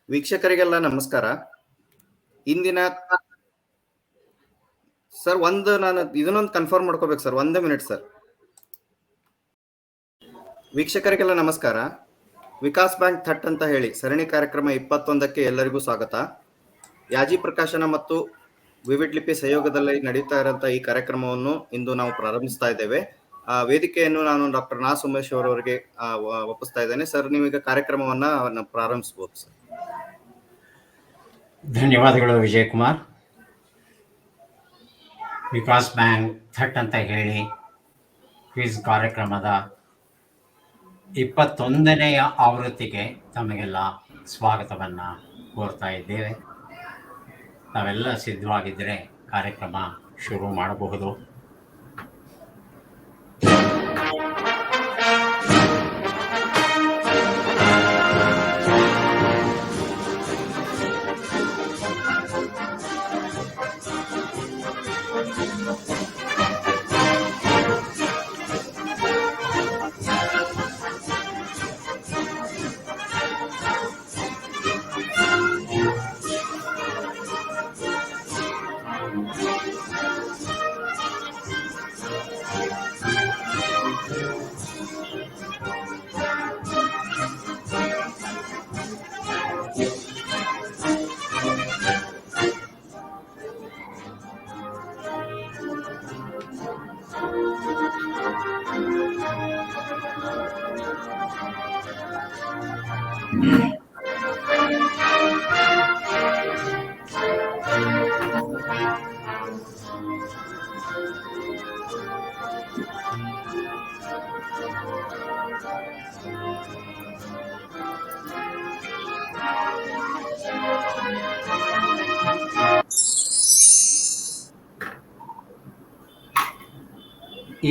ವೀಕ್ಷಕರಿಗೆಲ್ಲ ನಮಸ್ಕಾರ. ಇಂದಿನ ಸರ್ ನಾನು ಇದನ್ನೊಂದು ಕನ್ಫರ್ಮ್ ಮಾಡ್ಕೋಬೇಕು ಸರ್, 1 ಮಿನಿಟ್ ಸರ್. ವೀಕ್ಷಕರಿಗೆಲ್ಲ ನಮಸ್ಕಾರ. ವಿಕಾಸ್ ಬ್ಯಾಂಕ್ ಥಟ್ ಅಂತ ಹೇಳಿ ಸರಣಿ ಕಾರ್ಯಕ್ರಮ 21ಕ್ಕೆ ಎಲ್ಲರಿಗೂ ಸ್ವಾಗತ. ಯಾಜಿ ಪ್ರಕಾಶನ ಮತ್ತು ವಿವಿಡ್ ಲಿಪಿ ಸಹಯೋಗದಲ್ಲಿ ನಡೀತಾ ಇರುವಂತಹ ಈ ಕಾರ್ಯಕ್ರಮವನ್ನು ಇಂದು ನಾವು ಪ್ರಾರಂಭಿಸ್ತಾ ಇದ್ದೇವೆ. ವೇದಿಕೆಯನ್ನು ನಾನು ಡಾಕ್ಟರ್ ನಾ ಉಮೇಶ್ ಅವರವರಿಗೆ ಒಪ್ಪಿಸ್ತಾ ಇದ್ದೇನೆ. ಸರ್, ನೀವೀಗ ಕಾರ್ಯಕ್ರಮವನ್ನ ಪ್ರಾರಂಭಿಸಬಹುದು ಸರ್. ಧನ್ಯವಾದಗಳು ವಿಜಯ್ ಕುಮಾರ್. ವಿಕಾಸ್ ಬ್ಯಾಂಕ್ ಥಟ್ ಅಂತ ಹೇಳಿ ಕ್ವಿಜ್ ಕಾರ್ಯಕ್ರಮದ 21ನೆಯ ಆವೃತ್ತಿಗೆ ತಮಗೆಲ್ಲ ಸ್ವಾಗತವನ್ನು ಕೋರ್ತಾ ಇದ್ದೇವೆ. ತಾವೆಲ್ಲ ಸಿದ್ಧವಾಗಿದ್ದರೆ ಕಾರ್ಯಕ್ರಮ ಶುರು ಮಾಡಬಹುದು.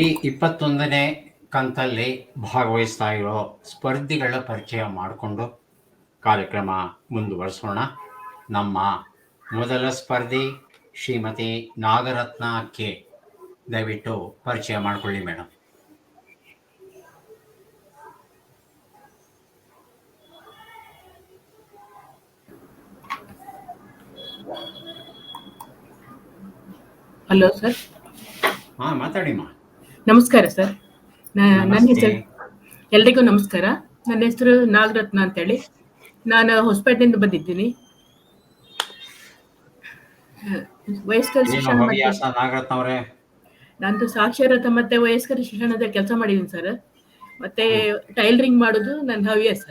ಈ 21ನೇ ಕಂತಲ್ಲಿ ಭಾಗವಹಿಸ್ತಾ ಇರೋ ಸ್ಪರ್ಧಿಗಳ ಪರಿಚಯ ಮಾಡಿಕೊಂಡು ಕಾರ್ಯಕ್ರಮ ಮುಂದುವರಿಸೋಣ. ನಮ್ಮ ಮೊದಲ ಸ್ಪರ್ಧಿ ಶ್ರೀಮತಿ ನಾಗರತ್ನ ಕೆ. ದಯವಿಟ್ಟು ಪರಿಚಯ ಮಾಡಿಕೊಳ್ಳಿ ಮೇಡಮ್. Hello sir. ಮಾತಾಡಿಮ್ಮ. ನಮಸ್ಕಾರ ಸರ್. ನನ್ನ ಹೆಸರು ಎಲ್ರಿಗೂ ನಮಸ್ಕಾರ. ನನ್ನ ಹೆಸರು ನಾಗರತ್ನ ಅಂತೇಳಿ. ನಾನು ಹೊಸಪೇಟೆಯಿಂದ ಬಂದಿದ್ದೀನಿ. ವಯಸ್ಕರ ಶಿಕ್ಷಣ ನಂದು ಸಾಕ್ಷರತಾ ಮತ್ತೆ ವಯಸ್ಕರ ಶಿಕ್ಷಣದ ಕೆಲಸ ಮಾಡಿದ್ದೀನಿ ಸರ್. ಮತ್ತೆ ಟೈಲರಿಂಗ್ ಮಾಡೋದು ನನ್ನ ಹವ್ಯಾಸ.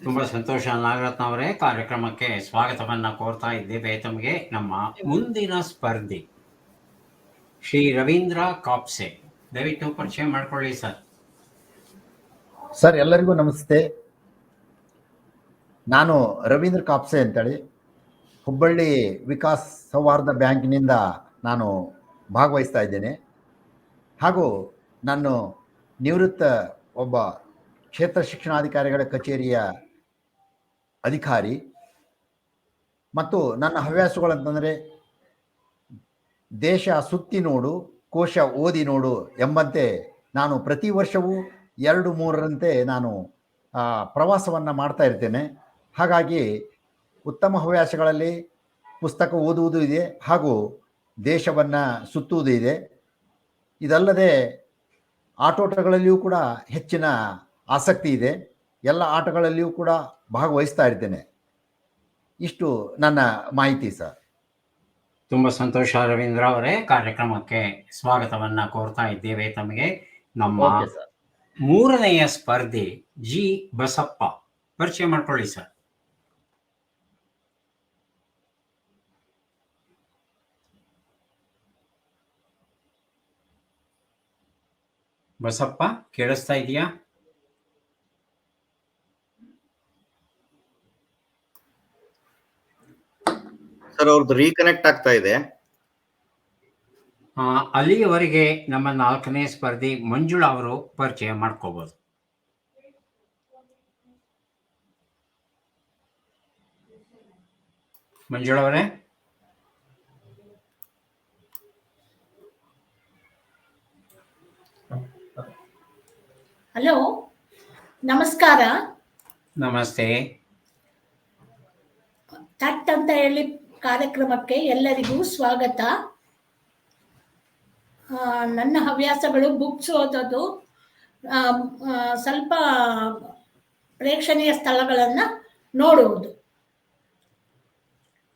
ತುಂಬಾ ಸಂತೋಷ ನಾಗರತ್ನ ಅವರೇ. ಕಾರ್ಯಕ್ರಮಕ್ಕೆ ಸ್ವಾಗತವನ್ನ ಕೋರ್ತಾ ಇದ್ದೇವೆ ತಮಗೆ. ನಮ್ಮ ಮುಂದಿನ ಸ್ಪರ್ಧಿ ಶ್ರೀ ರವೀಂದ್ರ ಕಾಪ್ಸೆ. ದಯವಿಟ್ಟು ಪರಿಚಯ ಮಾಡ್ಕೊಳ್ಳಿ ಸರ್. ಸರ್, ಎಲ್ಲರಿಗೂ ನಮಸ್ತೆ. ನಾನು ರವೀಂದ್ರ ಕಾಪ್ಸೆ ಅಂತೇಳಿ ಹುಬ್ಬಳ್ಳಿ ವಿಕಾಸ್ ಸೌಹಾರ್ದ ಬ್ಯಾಂಕಿನಿಂದ ನಾನು ಭಾಗವಹಿಸ್ತಾ ಇದ್ದೇನೆ. ಹಾಗೂ ನಾನು ನಿವೃತ್ತ ಒಬ್ಬ ಕ್ಷೇತ್ರ ಶಿಕ್ಷಣಾಧಿಕಾರಿಗಳ ಕಚೇರಿಯ ಅಧಿಕಾರಿ. ಮತ್ತು ನನ್ನ ಹವ್ಯಾಸಗಳಂತಂದರೆ ದೇಶ ಸುತ್ತಿ ನೋಡು, ಕೋಶ ಓದಿ ನೋಡು ಎಂಬಂತೆ ನಾನು ಪ್ರತಿ ವರ್ಷವೂ 2-3ರಂತೆ ನಾನು ಪ್ರವಾಸವನ್ನು ಮಾಡ್ತಾ ಇರ್ತೇನೆ. ಹಾಗಾಗಿ ಉತ್ತಮ ಹವ್ಯಾಸಗಳಲ್ಲಿ ಪುಸ್ತಕ ಓದುವುದು ಇದೆ, ಹಾಗೂ ದೇಶವನ್ನು ಸುತ್ತುವುದು ಇದೆ. ಇದಲ್ಲದೆ ಆಟೋಟಗಳಲ್ಲಿಯೂ ಕೂಡ ಹೆಚ್ಚಿನ ಆಸಕ್ತಿ ಇದೆ. ಎಲ್ಲ ಆಟಗಳಲ್ಲಿಯೂ ಕೂಡ ಭಾಗವಹಿಸ್ತಾ ಇರ್ತೇನೆ. ಇಷ್ಟು ನನ್ನ ಮಾಹಿತಿ ಸರ್. ತುಂಬ ಸಂತೋಷ ರವೀಂದ್ರ ಅವರೇ. ಕಾರ್ಯಕ್ರಮಕ್ಕೆ ಸ್ವಾಗತವನ್ನ ಕೋರ್ತಾ ಇದ್ದೇವೆ ತಮಗೆ. ನಮ್ಮ 3ನೆಯ ಸ್ಪರ್ಧಿ ಜಿ ಬಸಪ್ಪ. ಪರಿಚಯ ಮಾಡ್ಕೊಳ್ಳಿ ಸರ್. ಬಸಪ್ಪ, ಕೇಳಿಸ್ತಾ ಇದೆಯಾ? ಸರ್, ಅವ್ರದ್ದು ರೀಕನೆಕ್ಟ್ ಆಗ್ತಾ ಇದೆ. ಅಲ್ಲಿಯವರೆಗೆ ನಮ್ಮ 4ನೇ ಸ್ಪರ್ಧಿ ಮಂಜುಳಾ ಅವರು ಪರಿಚಯ ಮಾಡ್ಕೋಬಹುದು. ಮಂಜುಳಾ ಅವರೇ. ಹಲೋ, ನಮಸ್ಕಾರ. ನಮಸ್ತೆ. ಥಟ್ ಅಂತ ಹೇಳಿ ಕಾರ್ಯಕ್ರಮಕ್ಕೆ ಎಲ್ಲರಿಗೂ ಸ್ವಾಗತ. ನನ್ನ ಹವ್ಯಾಸಗಳು ಬುಕ್ಸ್ ಓದೋದು, ಸ್ವಲ್ಪ ಪ್ರೇಕ್ಷಣೀಯ ಸ್ಥಳಗಳನ್ನು ನೋಡುವುದು.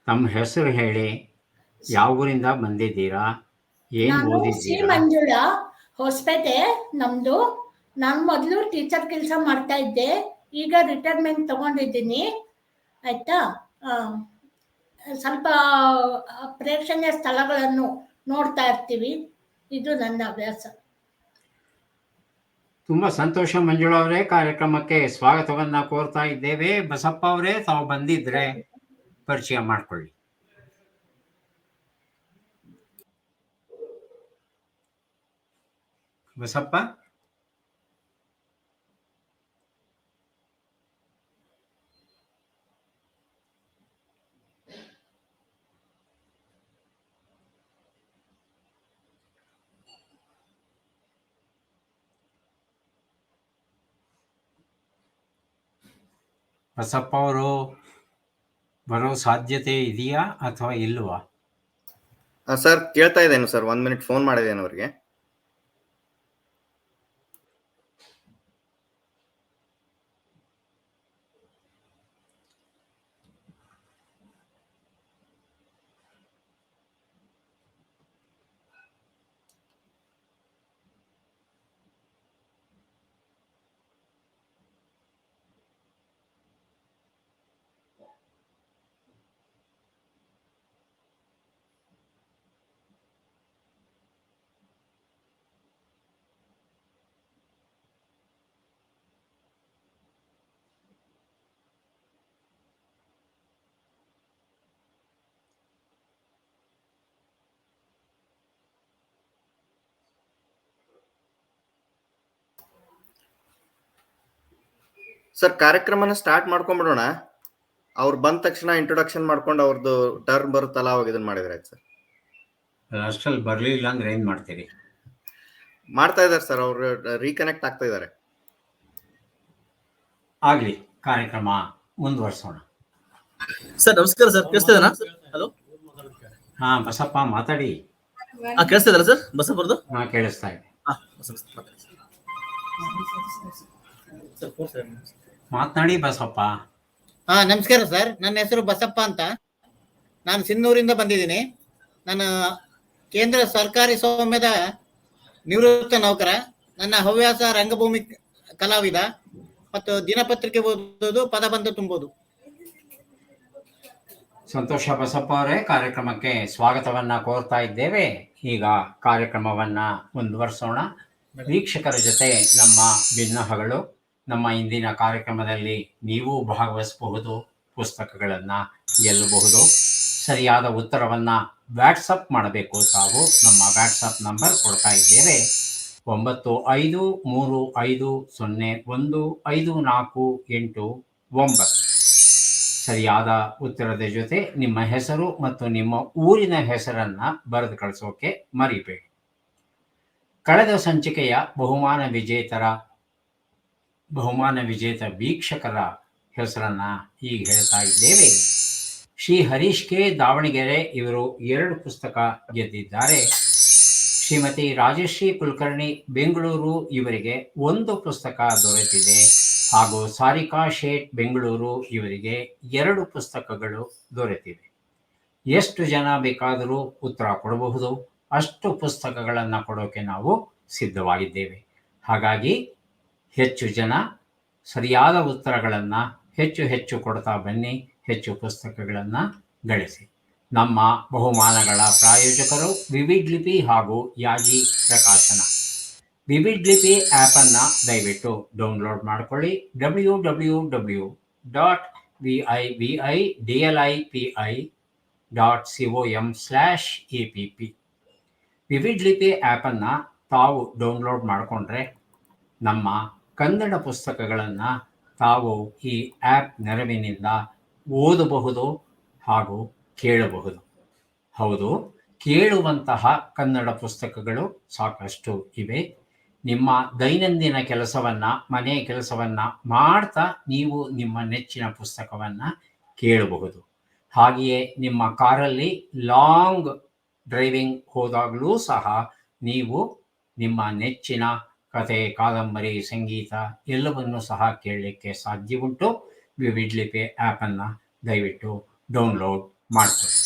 ತಮ್ಮ ಹೆಸರು ಹೇಳಿ, ಯಾವ ಊರಿಂದ ಬಂದಿದ್ದೀರಾ, ಏನು ನಾನು ಸಿ ಓದಿದ್ದೀರಾ? ಮಂಜುಳಾ, ಹೊಸಪೇಟೆ ನಮ್ಮದು. ನಾನು ಮೊದಲು ಟೀಚರ್ ಕೆಲಸ ಮಾಡ್ತಾ ಇದ್ದೆ, ಈಗ ರಿಟೈರ್ಮೆಂಟ್ ತಗೊಂಡಿದ್ದೀನಿ. ಆಯಿತಾ, ಸ್ವಲ್ಪ ಪ್ರೇಕ್ಷಣೀಯ ಸ್ಥಳಗಳನ್ನು ನೋಡ್ತಾ ಇರ್ತೀವಿ. ಇದು ನನ್ನ ಹವ್ಯಾಸ. ತುಂಬಾ ಸಂತೋಷ ಮಂಜುಳಾ ಅವರೇ, ಕಾರ್ಯಕ್ರಮಕ್ಕೆ ಸ್ವಾಗತವನ್ನ ಕೋರ್ತಾ ಇದ್ದೇವೆ. ಬಸಪ್ಪ ಅವರೇ, ತಾವು ಬಂದಿದ್ರೆ ಪರಿಚಯ ಮಾಡ್ಕೊಳ್ಳಿ. ಬಸಪ್ಪ, ಬಸಪ್ಪ ಅವರು ಬರೋ ಸಾಧ್ಯತೆ ಇದೆಯಾ ಅಥವಾ ಇಲ್ವಾ? ಸರ್ ಕೇಳ್ತಾ ಇದ್ದೇನೆ ಸರ್, 1 ಮಿನಿಟ್ ಫೋನ್ ಮಾಡಿದ್ದೇನೆ ಅವ್ರಿಗೆ. ಸರ್, ಕಾರ್ಯಕ್ರಮನ ಸ್ಟಾರ್ಟ್ ಮಾಡ್ಕೊಂಡ್ಬಿಡೋಣ. ಅವ್ರು ಬಂದ ತಕ್ಷಣ ಇಂಟ್ರೊಡಕ್ಷನ್ ಮಾಡ್ಕೊಂಡು ಅವ್ರದ್ದು ಟರ್ನ್ ಬರುತ್ತಲ್ಲ, ಅವಾಗ ಇದನ್ನ ಮಾಡಿದ್ರೆ ಆಯ್ತು ಸರ್. ಅಷ್ಟಲ್ಲಿ ಬರಲಿಲ್ಲ ಅಂದ್ರೆ ಏನ್ ಮಾಡ್ತೀರಿ? ಮಾಡ್ತಾ ಇದ್ದಾರೆ ಸರ್, ಅವರು ರೀಕನೆಕ್ಟ್ ಆಗ್ತಾ ಇದ್ದಾರೆ. ಆಗ್ಲಿ, ಕಾರ್ಯಕ್ರಮ ಮುಂದುವರ್ಸೋಣ. ಸರ್ ನಮಸ್ಕಾರ ಸರ್, ಕೇಳಿಸ್ತಿದೇನಾ? ಹಲೋ, ಹಾ ಬಸಪ್ಪ ಮಾತಾಡಿ. ಕೇಳಿಸ್ತಿದಲ್ಲ ಸರ್ ಬಸಪ್ಪರ್ದು? ಹಾ, ಕೇಳಿಸ್ತಾ ಇದೆ. ಮಾತನಾಡಿ ಬಸಪ್ಪ. ನಮಸ್ಕಾರ ಸರ್, ನನ್ನ ಹೆಸರು ಬಸಪ್ಪ ಅಂತ. ನಾನು ಸಿನ್ನೂರಿಂದ ಬಂದಿದ್ದೀನಿ. ನಾನು ಕೇಂದ್ರ ಸರ್ಕಾರಿ ಸ್ವಾಮ್ಯದ ನಿವೃತ್ತ ನೌಕರ. ನನ್ನ ಹವ್ಯಾಸ ರಂಗಭೂಮಿ ಕಲಾವಿದ ಮತ್ತು ದಿನಪತ್ರಿಕೆ ಓದೋದು, ಪದಬಂಧ ತುಂಬೋದು. ಸಂತೋಷ ಬಸಪ್ಪ ಅವರೇ, ಕಾರ್ಯಕ್ರಮಕ್ಕೆ ಸ್ವಾಗತವನ್ನ ಕೋರ್ತಾ ಇದ್ದೇವೆ. ಈಗ ಕಾರ್ಯಕ್ರಮವನ್ನ ಮುಂದುವರಿಸೋಣ. ವೀಕ್ಷಕರ ಜೊತೆ ನಮ್ಮ ಭಿನ್ನಹಗಳು. ನಮ್ಮ ಇಂದಿನ ಕಾರ್ಯಕ್ರಮದಲ್ಲಿ ನೀವು ಭಾಗವಹಿಸಬಹುದು, ಪುಸ್ತಕಗಳನ್ನು ಗೆಲ್ಲಬಹುದು. ಸರಿಯಾದ ಉತ್ತರವನ್ನು ವ್ಯಾಟ್ಸಪ್ ಮಾಡಬೇಕು. ತಾವು ನಮ್ಮ ವ್ಯಾಟ್ಸಪ್ ನಂಬರ್ ಕೊಡ್ತಾ ಇದ್ದೇವೆ, 9535015489. ಸರಿಯಾದ ಉತ್ತರದ ಜೊತೆ ನಿಮ್ಮ ಹೆಸರು ಮತ್ತು ನಿಮ್ಮ ಊರಿನ ಹೆಸರನ್ನು ಬರೆದು ಕಳಿಸೋಕೆ ಮರಿಬೇಡಿ. ಕಳೆದ ಸಂಚಿಕೆಯ ಬಹುಮಾನ ವಿಜೇತ ವೀಕ್ಷಕರ ಹೆಸರನ್ನ ಈಗ ಹೇಳ್ತಾ ಇದ್ದೇವೆ. ಶ್ರೀ ಹರೀಶ್ ಕೆ, ದಾವಣಗೆರೆ, ಇವರು 2 ಪುಸ್ತಕ ಗೆದ್ದಿದ್ದಾರೆ. ಶ್ರೀಮತಿ ರಾಜಶ್ರೀ ಕುಲಕರ್ಣಿ, ಬೆಂಗಳೂರು, ಇವರಿಗೆ 1 ಪುಸ್ತಕ ದೊರೆತಿದೆ. ಹಾಗೂ ಸಾರಿಕಾ ಶೇಟ್, ಬೆಂಗಳೂರು, ಇವರಿಗೆ 2 ಪುಸ್ತಕಗಳು ದೊರೆತಿವೆ. ಎಷ್ಟು ಜನ ಬೇಕಾದರೂ ಉತ್ತರ ಕೊಡಬಹುದು, ಅಷ್ಟು ಪುಸ್ತಕಗಳನ್ನು ಕೊಡೋಕೆ ನಾವು ಸಿದ್ಧವಾಗಿದ್ದೇವೆ. ಹಾಗಾಗಿ ಹೆಚ್ಚು ಜನ ಸರಿಯಾದ ಉತ್ತರಗಳನ್ನು ಹೆಚ್ಚು ಕೊಡ್ತಾ ಬನ್ನಿ, ಹೆಚ್ಚು ಪುಸ್ತಕಗಳನ್ನು ಗಳಿಸಿ. ನಮ್ಮ ಬಹುಮಾನಗಳ ಪ್ರಾಯೋಜಕರು ವಿವಿಡ್ ಲಿಪಿ ಹಾಗೂ ಯಾಜಿ ಪ್ರಕಾಶನ. ವಿವಿಡ್ ಲಿಪಿ ಆ್ಯಪನ್ನು ದಯವಿಟ್ಟು ಡೌನ್ಲೋಡ್ ಮಾಡಿಕೊಳ್ಳಿ. www.vividlipi.com/app. ವಿವಿಡ್ ಲಿಪಿ ಆ್ಯಪನ್ನು ತಾವು ಡೌನ್ಲೋಡ್ ಮಾಡಿಕೊಂಡ್ರೆ ನಮ್ಮ ಕನ್ನಡ ಪುಸ್ತಕಗಳನ್ನು ತಾವು ಈ ಆ್ಯಪ್ ನೆರವಿನಿಂದ ಓದಬಹುದು ಹಾಗೂ ಕೇಳಬಹುದು. ಹೌದು, ಕೇಳುವಂತಹ ಕನ್ನಡ ಪುಸ್ತಕಗಳು ಸಾಕಷ್ಟು ಇವೆ. ನಿಮ್ಮ ದೈನಂದಿನ ಕೆಲಸವನ್ನು, ಮನೆಯ ಕೆಲಸವನ್ನು ಮಾಡ್ತಾ ನೀವು ನಿಮ್ಮ ನೆಚ್ಚಿನ ಪುಸ್ತಕವನ್ನು ಕೇಳಬಹುದು. ಹಾಗೆಯೇ ನಿಮ್ಮ ಕಾರಲ್ಲಿ ಲಾಂಗ್ ಡ್ರೈವಿಂಗ್ ಹೋದಾಗಲೂ ಸಹ ನೀವು ನಿಮ್ಮ ನೆಚ್ಚಿನ ಕತೆ, ಕಾದಂಬರಿ, ಸಂಗೀತ ಎಲ್ಲವನ್ನೂ ಸಹ ಕೇಳಲಿಕ್ಕೆ ಸಾಧ್ಯ ಉಂಟು. ವಿವಿಡ್ ಲಿಪಿ ಆ್ಯಪನ್ನು ದಯವಿಟ್ಟು ಡೌನ್ಲೋಡ್ ಮಾಡ್ಕೊಳ್ಳಿ.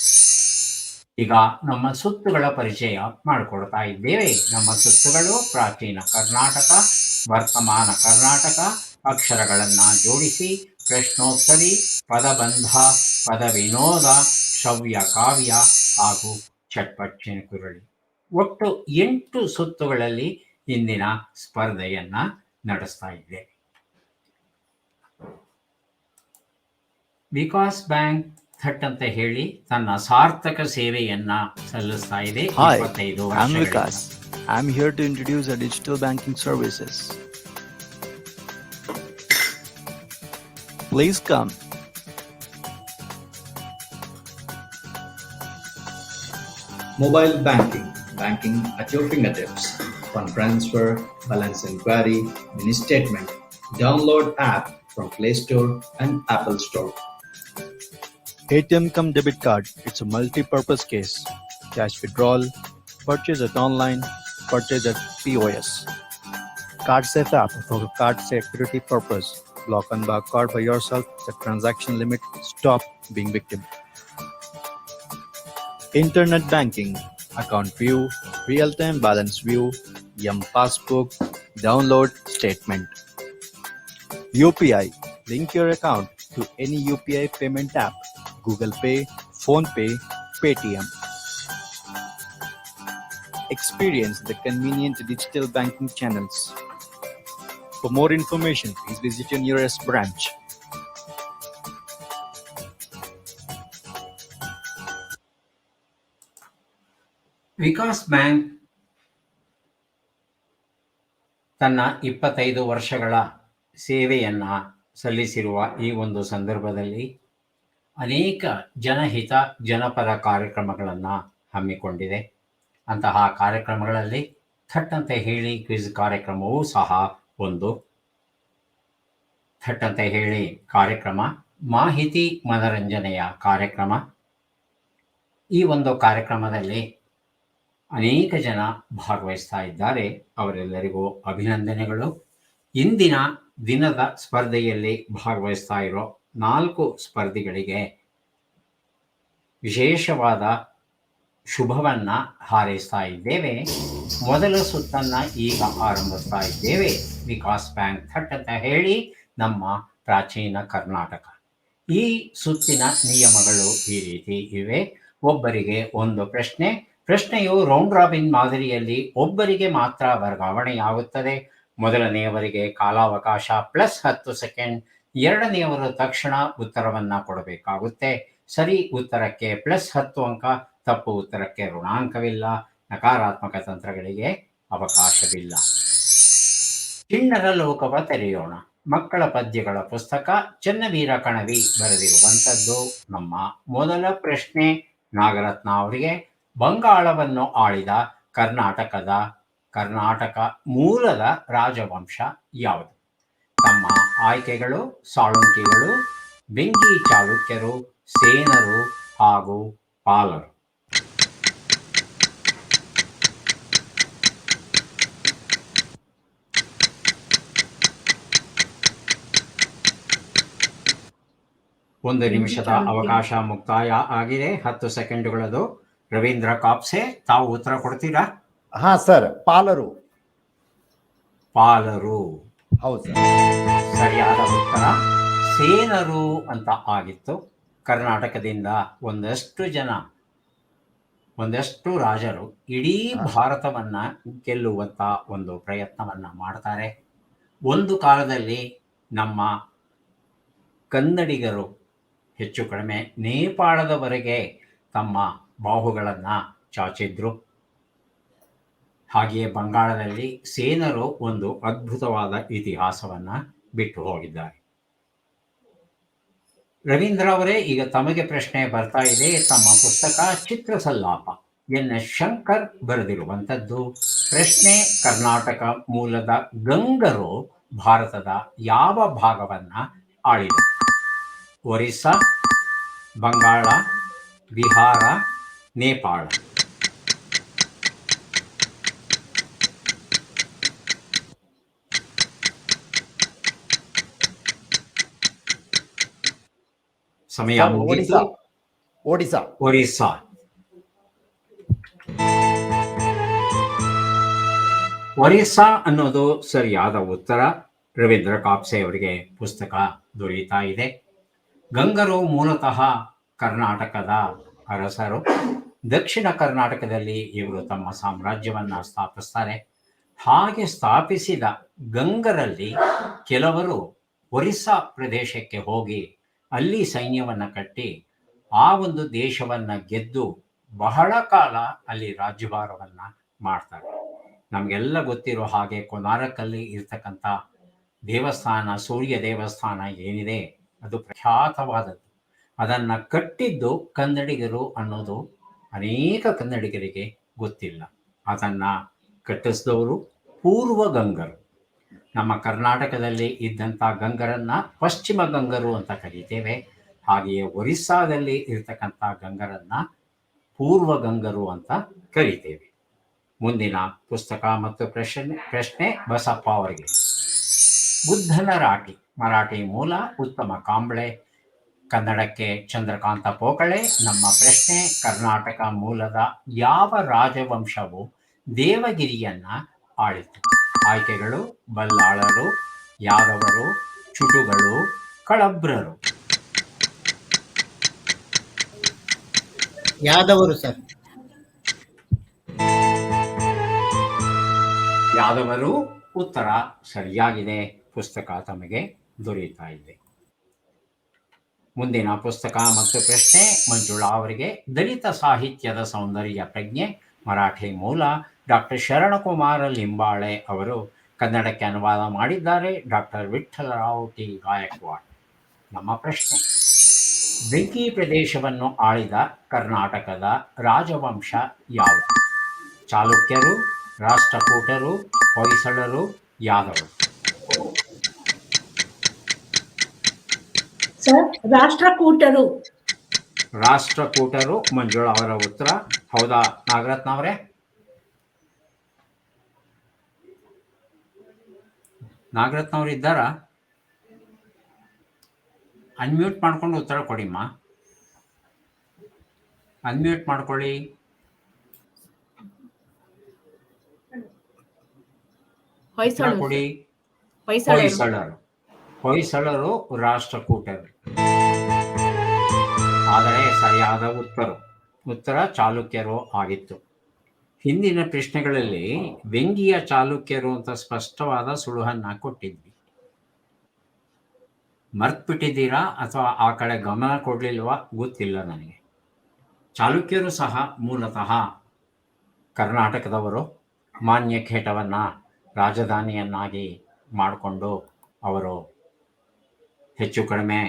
ಈಗ ನಮ್ಮ ಸುತ್ತುಗಳ ಪರಿಚಯ ಮಾಡಿಕೊಡ್ತಾ ಇದ್ದೇವೆ. ನಮ್ಮ ಸುತ್ತುಗಳು ಪ್ರಾಚೀನ ಕರ್ನಾಟಕ, ವರ್ತಮಾನ ಕರ್ನಾಟಕ, ಅಕ್ಷರಗಳನ್ನು ಜೋಡಿಸಿ ಪ್ರಶ್ನೋತ್ತರಿ, ಪದಬಂಧ, ಪದ ವಿನೋದ, ಶ್ರವ್ಯ ಕಾವ್ಯ ಹಾಗೂ ಚಟ್ಪಟ್ಟಿನ ಕುರಳಿ. ಒಟ್ಟು 8 ಸುತ್ತುಗಳಲ್ಲಿ ಇಂದಿನ ಸ್ಪರ್ಧೆಯನ್ನ ನಡೆಸ್ತಾ ಇದ್ದೇವೆ. ವಿಕಾಸ್ ಬ್ಯಾಂಕ್ ಥಟ್ ಅಂತ ಹೇಳಿ ತನ್ನ ಸಾರ್ಥಕ ಸೇವೆಯನ್ನ ಸಲ್ಲಿಸ್ತಾ ಇದೆ. Hi, 25 I'm ವರ್ಷಗಳಿಂದ. Vikas. I'm here to introduce our digital banking services. Please come. Mobile banking, banking at your fingertips. Fund transfer, balance inquiry, mini statement. Download app from Play Store and Apple Store. ATM cum debit card. It's a multi-purpose case. Cash withdrawal, purchase at online, purchase at POS. Card safe app for card security purpose. Block and bar card by yourself. The transaction limit. Stop being victim. Internet banking. Account view, real-time balance view, Yum passbook, download statement. UPI. Link your account to any UPI payment app. Google Pay, PhonePe, Paytm. Experience the convenient digital banking channels. For more information, please visit your nearest branch. Vikas bank ತನ್ನ 25 ವರ್ಷಗಳ ಸೇವೆಯನ್ನ ಸಲ್ಲಿಸಿರುವ ಈ ಒಂದು ಸಂದರ್ಭದಲ್ಲಿ ಅನೇಕ ಜನಹಿತ ಜನಪರ ಕಾರ್ಯಕ್ರಮಗಳನ್ನು ಹಮ್ಮಿಕೊಂಡಿದೆ. ಅಂತಹ ಕಾರ್ಯಕ್ರಮಗಳಲ್ಲಿ ಥಟ್ ಅಂತ ಹೇಳಿ ಕ್ವಿಜ್ ಕಾರ್ಯಕ್ರಮವೂ ಸಹ ಒಂದು. ಥಟ್ ಅಂತ ಹೇಳಿ ಕಾರ್ಯಕ್ರಮ ಮಾಹಿತಿ ಮನರಂಜನೆಯ ಕಾರ್ಯಕ್ರಮ. ಈ ಒಂದು ಕಾರ್ಯಕ್ರಮದಲ್ಲಿ ಅನೇಕ ಜನ ಭಾಗವಹಿಸ್ತಾ ಇದ್ದಾರೆ. ಅವರೆಲ್ಲರಿಗೂ ಅಭಿನಂದನೆಗಳು. ಇಂದಿನ ದಿನದ ಸ್ಪರ್ಧೆಯಲ್ಲಿ ಭಾಗವಹಿಸ್ತಾ ಇರೋ 4 ಸ್ಪರ್ಧಿಗಳಿಗೆ ವಿಶೇಷವಾದ ಶುಭವನ್ನ ಹಾರೈಸ್ತಾ ಇದ್ದೇವೆ. ಮೊದಲ ಸುತ್ತನ್ನ ಈಗ ಆರಂಭಿಸ್ತಾ ಇದ್ದೇವೆ. ವಿಕಾಸ್ ಬ್ಯಾಂಕ್ ಥಟ್ ಅಂತ ಹೇಳಿ ನಮ್ಮ ಪ್ರಾಚೀನ ಕರ್ನಾಟಕ. ಈ ಸುತ್ತಿನ ನಿಯಮಗಳು ಈ ರೀತಿ ಇವೆ. ಒಬ್ಬರಿಗೆ 1 ಪ್ರಶ್ನೆ. ಪ್ರಶ್ನೆಯು ರೌಂಡ್ ರಾಬಿನ್ ಮಾದರಿಯಲ್ಲಿ ಒಬ್ಬರಿಗೆ ಮಾತ್ರ ವರ್ಗಾವಣೆಯಾಗುತ್ತದೆ. ಮೊದಲನೆಯವರಿಗೆ ಕಾಲಾವಕಾಶ +10 ಸೆಕೆಂಡ್. ಎರಡನೆಯವರು ತಕ್ಷಣ ಉತ್ತರವನ್ನ ಕೊಡಬೇಕಾಗುತ್ತೆ. ಸರಿ ಉತ್ತರಕ್ಕೆ +10 ಅಂಕ, ತಪ್ಪು ಉತ್ತರಕ್ಕೆ ಋಣಾಂಕವಿಲ್ಲ. ನಕಾರಾತ್ಮಕ ತಂತ್ರಗಳಿಗೆ ಅವಕಾಶವಿಲ್ಲ. ಚಿಣ್ಣರ ಲೋಕವ ತೆರೆಯೋಣ. ಮಕ್ಕಳ ಪದ್ಯಗಳ ಪುಸ್ತಕ ಚನ್ನವೀರ ಕಣವಿ ಬರೆದಿರುವಂಥದ್ದು. ನಮ್ಮ ಮೊದಲ ಪ್ರಶ್ನೆ ನಾಗರತ್ನ ಅವರಿಗೆ. ಬಂಗಾಳವನ್ನು ಆಳಿದ ಕರ್ನಾಟಕ ಮೂಲದ ರಾಜವಂಶ ಯಾವುದು? ತಮ್ಮ ಆಯ್ಕೆಗಳು ಸಾಳುಂಕಿಗಳು, ಬೆಂಗಿ ಚಾಲುಕ್ಯರು, ಸೇನರು ಹಾಗೂ ಪಾಲರು. ಒಂದು ನಿಮಿಷದ ಅವಕಾಶ ಮುಕ್ತಾಯ ಆಗಿದೆ. 10 ಸೆಕೆಂಡುಗಳದು. ರವೀಂದ್ರ ಕಾಪ್ಸೆ, ತಾವು ಉತ್ತರ ಕೊಡ್ತೀರಾ? ಹಾ ಸರ್, ಪಾಲರು. ಹೌದು ಸರ್. ಸರಿಯಾದ ಉತ್ತರ ಸೇನರು ಅಂತ ಆಗಿತ್ತು. ಕರ್ನಾಟಕದಿಂದ ಒಂದಷ್ಟು ರಾಜರು ಇಡೀ ಭಾರತವನ್ನ ಗೆಲ್ಲುವಂತ ಒಂದು ಪ್ರಯತ್ನವನ್ನ ಮಾಡ್ತಾರೆ. ಒಂದು ಕಾಲದಲ್ಲಿ ನಮ್ಮ ಕನ್ನಡಿಗರು ಹೆಚ್ಚು ಕಡಿಮೆ ನೇಪಾಳದವರೆಗೆ ತಮ್ಮ ಬಾಹುಗಳನ್ನು ಚಾಚಿದ್ರು. ಹಾಗೆಯೇ ಬಂಗಾಳದಲ್ಲಿ ಸೇನರು ಒಂದು ಅದ್ಭುತವಾದ ಇತಿಹಾಸವನ್ನ ಬಿಟ್ಟು ಹೋಗಿದ್ದಾರೆ. ರವೀಂದ್ರ ಅವರೇ, ಈಗ ತಮಗೆ ಪ್ರಶ್ನೆ ಬರ್ತಾ ಇದೆ. ತಮ್ಮ ಪುಸ್ತಕ ಚಿತ್ರಸಲ್ಲಾಪ NS ಶಂಕರ್ ಬರೆದಿರುವಂಥದ್ದು. ಪ್ರಶ್ನೆ, ಕರ್ನಾಟಕ ಮೂಲದ ಗಂಗರು ಭಾರತದ ಯಾವ ಭಾಗವನ್ನ ಆಳಿದರು? ಒರಿಸ್ಸಾ, ಬಂಗಾಳ, ಬಿಹಾರ, ನೇಪಾಳ. ಸಮಯ ಸರ್, ಮುಗಿತು. ಒಡಿಶಾ. ಒರಿಸ್ಸಾ. ಒರಿಸ್ಸಾ ಅನ್ನೋದು ಸರಿಯಾದ ಉತ್ತರ. ರವೀಂದ್ರ ಕಾಪ್ಸೆ ಅವರಿಗೆ ಪುಸ್ತಕ ದೊರೆಯುತ್ತಾ ಇದೆ. ಗಂಗರು ಮೂಲತಃ ಕರ್ನಾಟಕದ ಅರಸರು. ದಕ್ಷಿಣ ಕರ್ನಾಟಕದಲ್ಲಿ ಇವರು ತಮ್ಮ ಸಾಮ್ರಾಜ್ಯವನ್ನ ಸ್ಥಾಪಿಸ್ತಾರೆ. ಹಾಗೆ ಸ್ಥಾಪಿಸಿದ ಗಂಗರಲ್ಲಿ ಕೆಲವರು ಒರಿಸ್ಸಾ ಪ್ರದೇಶಕ್ಕೆ ಹೋಗಿ ಅಲ್ಲಿ ಸೈನ್ಯವನ್ನ ಕಟ್ಟಿ ಆ ಒಂದು ದೇಶವನ್ನ ಗೆದ್ದು ಬಹಳ ಕಾಲ ಅಲ್ಲಿ ರಾಜ್ಯಭಾರವನ್ನ ಮಾಡ್ತಾರೆ. ನಮಗೆಲ್ಲ ಗೊತ್ತಿರೋ ಹಾಗೆ ಕೊನಾರಕಲ್ಲಿ ಇರ್ತಕ್ಕಂಥ ದೇವಸ್ಥಾನ, ಸೂರ್ಯ ದೇವಸ್ಥಾನ ಏನಿದೆ ಅದು ಪ್ರಖ್ಯಾತವಾದದ್ದು. ಅದನ್ನು ಕಟ್ಟಿದ್ದು ಕನ್ನಡಿಗರು ಅನ್ನೋದು ಅನೇಕ ಕನ್ನಡಿಗರಿಗೆ ಗೊತ್ತಿಲ್ಲ. ಅದನ್ನು ಕಟ್ಟಿಸಿದವರು ಪೂರ್ವ ಗಂಗರು. ನಮ್ಮ ಕರ್ನಾಟಕದಲ್ಲಿ ಇದ್ದಂಥ ಗಂಗರನ್ನು ಪಶ್ಚಿಮ ಗಂಗರು ಅಂತ ಕರೀತೇವೆ. ಹಾಗೆಯೇ ಒರಿಸ್ಸಾದಲ್ಲಿ ಇರ್ತಕ್ಕಂಥ ಗಂಗರನ್ನು ಪೂರ್ವ ಗಂಗರು ಅಂತ ಕರೀತೇವೆ. ಮುಂದಿನ ಪುಸ್ತಕ ಮತ್ತು ಪ್ರಶ್ನೆ ಬಸಪ್ಪ ಅವರಿಗೆ. ಬುದ್ಧನ ರಾಟಿ, ಮರಾಠಿ ಮೂಲ, ಉತ್ತಮ ಕಾಂಬ್ಳೆ, ಕನ್ನಡಕ್ಕೆ ಚಂದ್ರಕಾಂತ ಪೋಕಳೆ. ನಮ್ಮ ಪ್ರಶ್ನೆ: ಕರ್ನಾಟಕ ಮೂಲದ ಯಾವ ರಾಜವಂಶವು ದೇವಗಿರಿಯನ್ನ ಆಳಿತು? ಆಯ್ಕೆಗಳು: ಬಲ್ಲಾಳರು, ಯಾದವರು, ಚುಟುಗಳು, ಕಳಬ್ರರು. ಯಾದವರು ಸರ್. ಯಾದವರು ಉತ್ತರ ಸರಿಯಾಗಿದೆ. ಪುಸ್ತಕ ತಮಗೆ ದೊರೆಯುತ್ತಾ ಇದೆ. ಮುಂದಿನ ಪುಸ್ತಕ ಮತ್ತು ಪ್ರಶ್ನೆ ಮಂಜುಳಾ ಅವರಿಗೆ. ದಲಿತ ಸಾಹಿತ್ಯದ ಸೌಂದರ್ಯ ಪ್ರಜ್ಞೆ, ಮರಾಠಿ ಮೂಲ, ಡಾಕ್ಟರ್ ಶರಣಕುಮಾರ ಲಿಂಬಾಳೆ ಅವರು. ಕನ್ನಡಕ್ಕೆ ಅನುವಾದ ಮಾಡಿದ್ದಾರೆ ಡಾಕ್ಟರ್ ವಿಠ್ಠಲರಾವ್ ಟಿ ಗಾಯಕ್ವಾಡ್. ನಮ್ಮ ಪ್ರಶ್ನೆ: ಬೆಂಕಿ ಪ್ರದೇಶವನ್ನು ಆಳಿದ ಕರ್ನಾಟಕದ ರಾಜವಂಶ ಯಾವುದು? ಚಾಲುಕ್ಯರು, ರಾಷ್ಟ್ರಕೂಟರು, ಹೊಯ್ಸಳರು, ಯಾದವರು. ಸರ್, ರಾಷ್ಟ್ರಕೂಟರು. ರಾಷ್ಟ್ರಕೂಟರು ಮಂಜುಳಾ ಅವರ ಉತ್ತರ. ಹೌದಾ ನಾಗರತ್ನ ಅವರೇ? ನಾಗರತ್ನ ಅವರು ಇದ್ದಾರಾ? ಅನ್ಮ್ಯೂಟ್ ಮಾಡ್ಕೊಂಡು ಉತ್ತರ ಕೊಡಿಮ್ಮ. ಅನ್ಮ್ಯೂಟ್ ಮಾಡ್ಕೊಳ್ಳಿ. ಉತ್ತರ ಕೊಡಿ. ಹೊಯ್ಸಳರು. ಹೊಯ್ಸಳರು ರಾಷ್ಟ್ರಕೂಟರು. ಆದರೆ ಸರಿಯಾದ ಉತ್ತರ ಚಾಲುಕ್ಯರು ಆಗಿತ್ತು. ಹಿಂದಿನ ಪ್ರಶ್ನೆಗಳಲ್ಲಿ ವ್ಯಂಗ್ಯ ಚಾಲುಕ್ಯರು ಅಂತ ಸ್ಪಷ್ಟವಾದ ಸುಳುಹನ್ನ ಕೊಟ್ಟಿದ್ವಿ. ಮರ್ತ್ಬಿಟ್ಟಿದ್ದೀರಾ ಅಥವಾ ಆ ಕಡೆ ಗಮನ ಕೊಡ್ಲಿಲ್ವಾ ಗೊತ್ತಿಲ್ಲ ನನಗೆ. ಚಾಲುಕ್ಯರು ಸಹ ಮೂಲತಃ ಕರ್ನಾಟಕದವರು. ಮಾನ್ಯಖೇಟವನ್ನ ರಾಜಧಾನಿಯನ್ನಾಗಿ ಮಾಡಿಕೊಂಡು ಅವರು ಹೆಚ್ಚು ಕಡಿಮೆ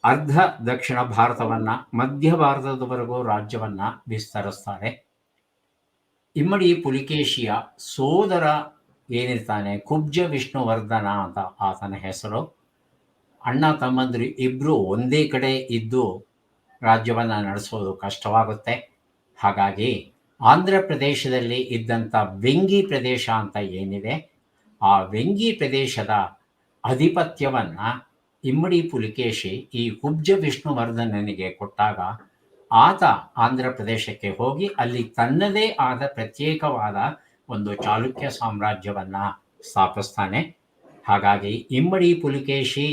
ಅರ್ಧ ದಕ್ಷಿಣ ಭಾರತವನ್ನ, ಮಧ್ಯ ಭಾರತದವರೆಗೂ ರಾಜ್ಯವನ್ನ ವಿಸ್ತರಿಸ್ತಾರೆ. ಇಮ್ಮಡಿ ಪುಲಿಕೇಶಿಯ ಸೋದರ ಏನಿರ್ತಾನೆ, ಕುಬ್ಜ ವಿಷ್ಣುವರ್ಧನ ಅಂತ ಆತನ ಹೆಸರು. ಅಣ್ಣ ತಮ್ಮಂದಿರು ಇಬ್ಬರು ಒಂದೇ ಕಡೆ ಇದ್ದು ರಾಜ್ಯವನ್ನು ನಡೆಸೋದು ಕಷ್ಟವಾಗುತ್ತೆ. ಹಾಗಾಗಿ ಆಂಧ್ರ ಪ್ರದೇಶದಲ್ಲಿ ಇದ್ದಂಥ ವೆಂಗಿ ಪ್ರದೇಶ ಅಂತ ಏನಿದೆ, ಆ ವೆಂಗಿ ಪ್ರದೇಶದ ಅಧಿಪತ್ಯವನ್ನು ಇಮ್ಮಡಿ ಪುಲಿಕೇಶಿ ಈ ಕುಬ್ಜ ವಿಷ್ಣುವರ್ಧನನಿಗೆ ಕೊಟ್ಟಾಗ ಆತ ಆಂಧ್ರ ಪ್ರದೇಶಕ್ಕೆ ಹೋಗಿ ಅಲ್ಲಿ ತನ್ನದೇ ಆದ ಪ್ರತ್ಯೇಕವಾದ ಒಂದು ಚಾಲುಕ್ಯ ಸಾಮ್ರಾಜ್ಯವನ್ನು ಸ್ಥಾಪಿಸ್ತಾನೆ. ಹಾಗಾಗಿ ಇಮ್ಮಡಿ ಪುಲಿಕೇಶಿ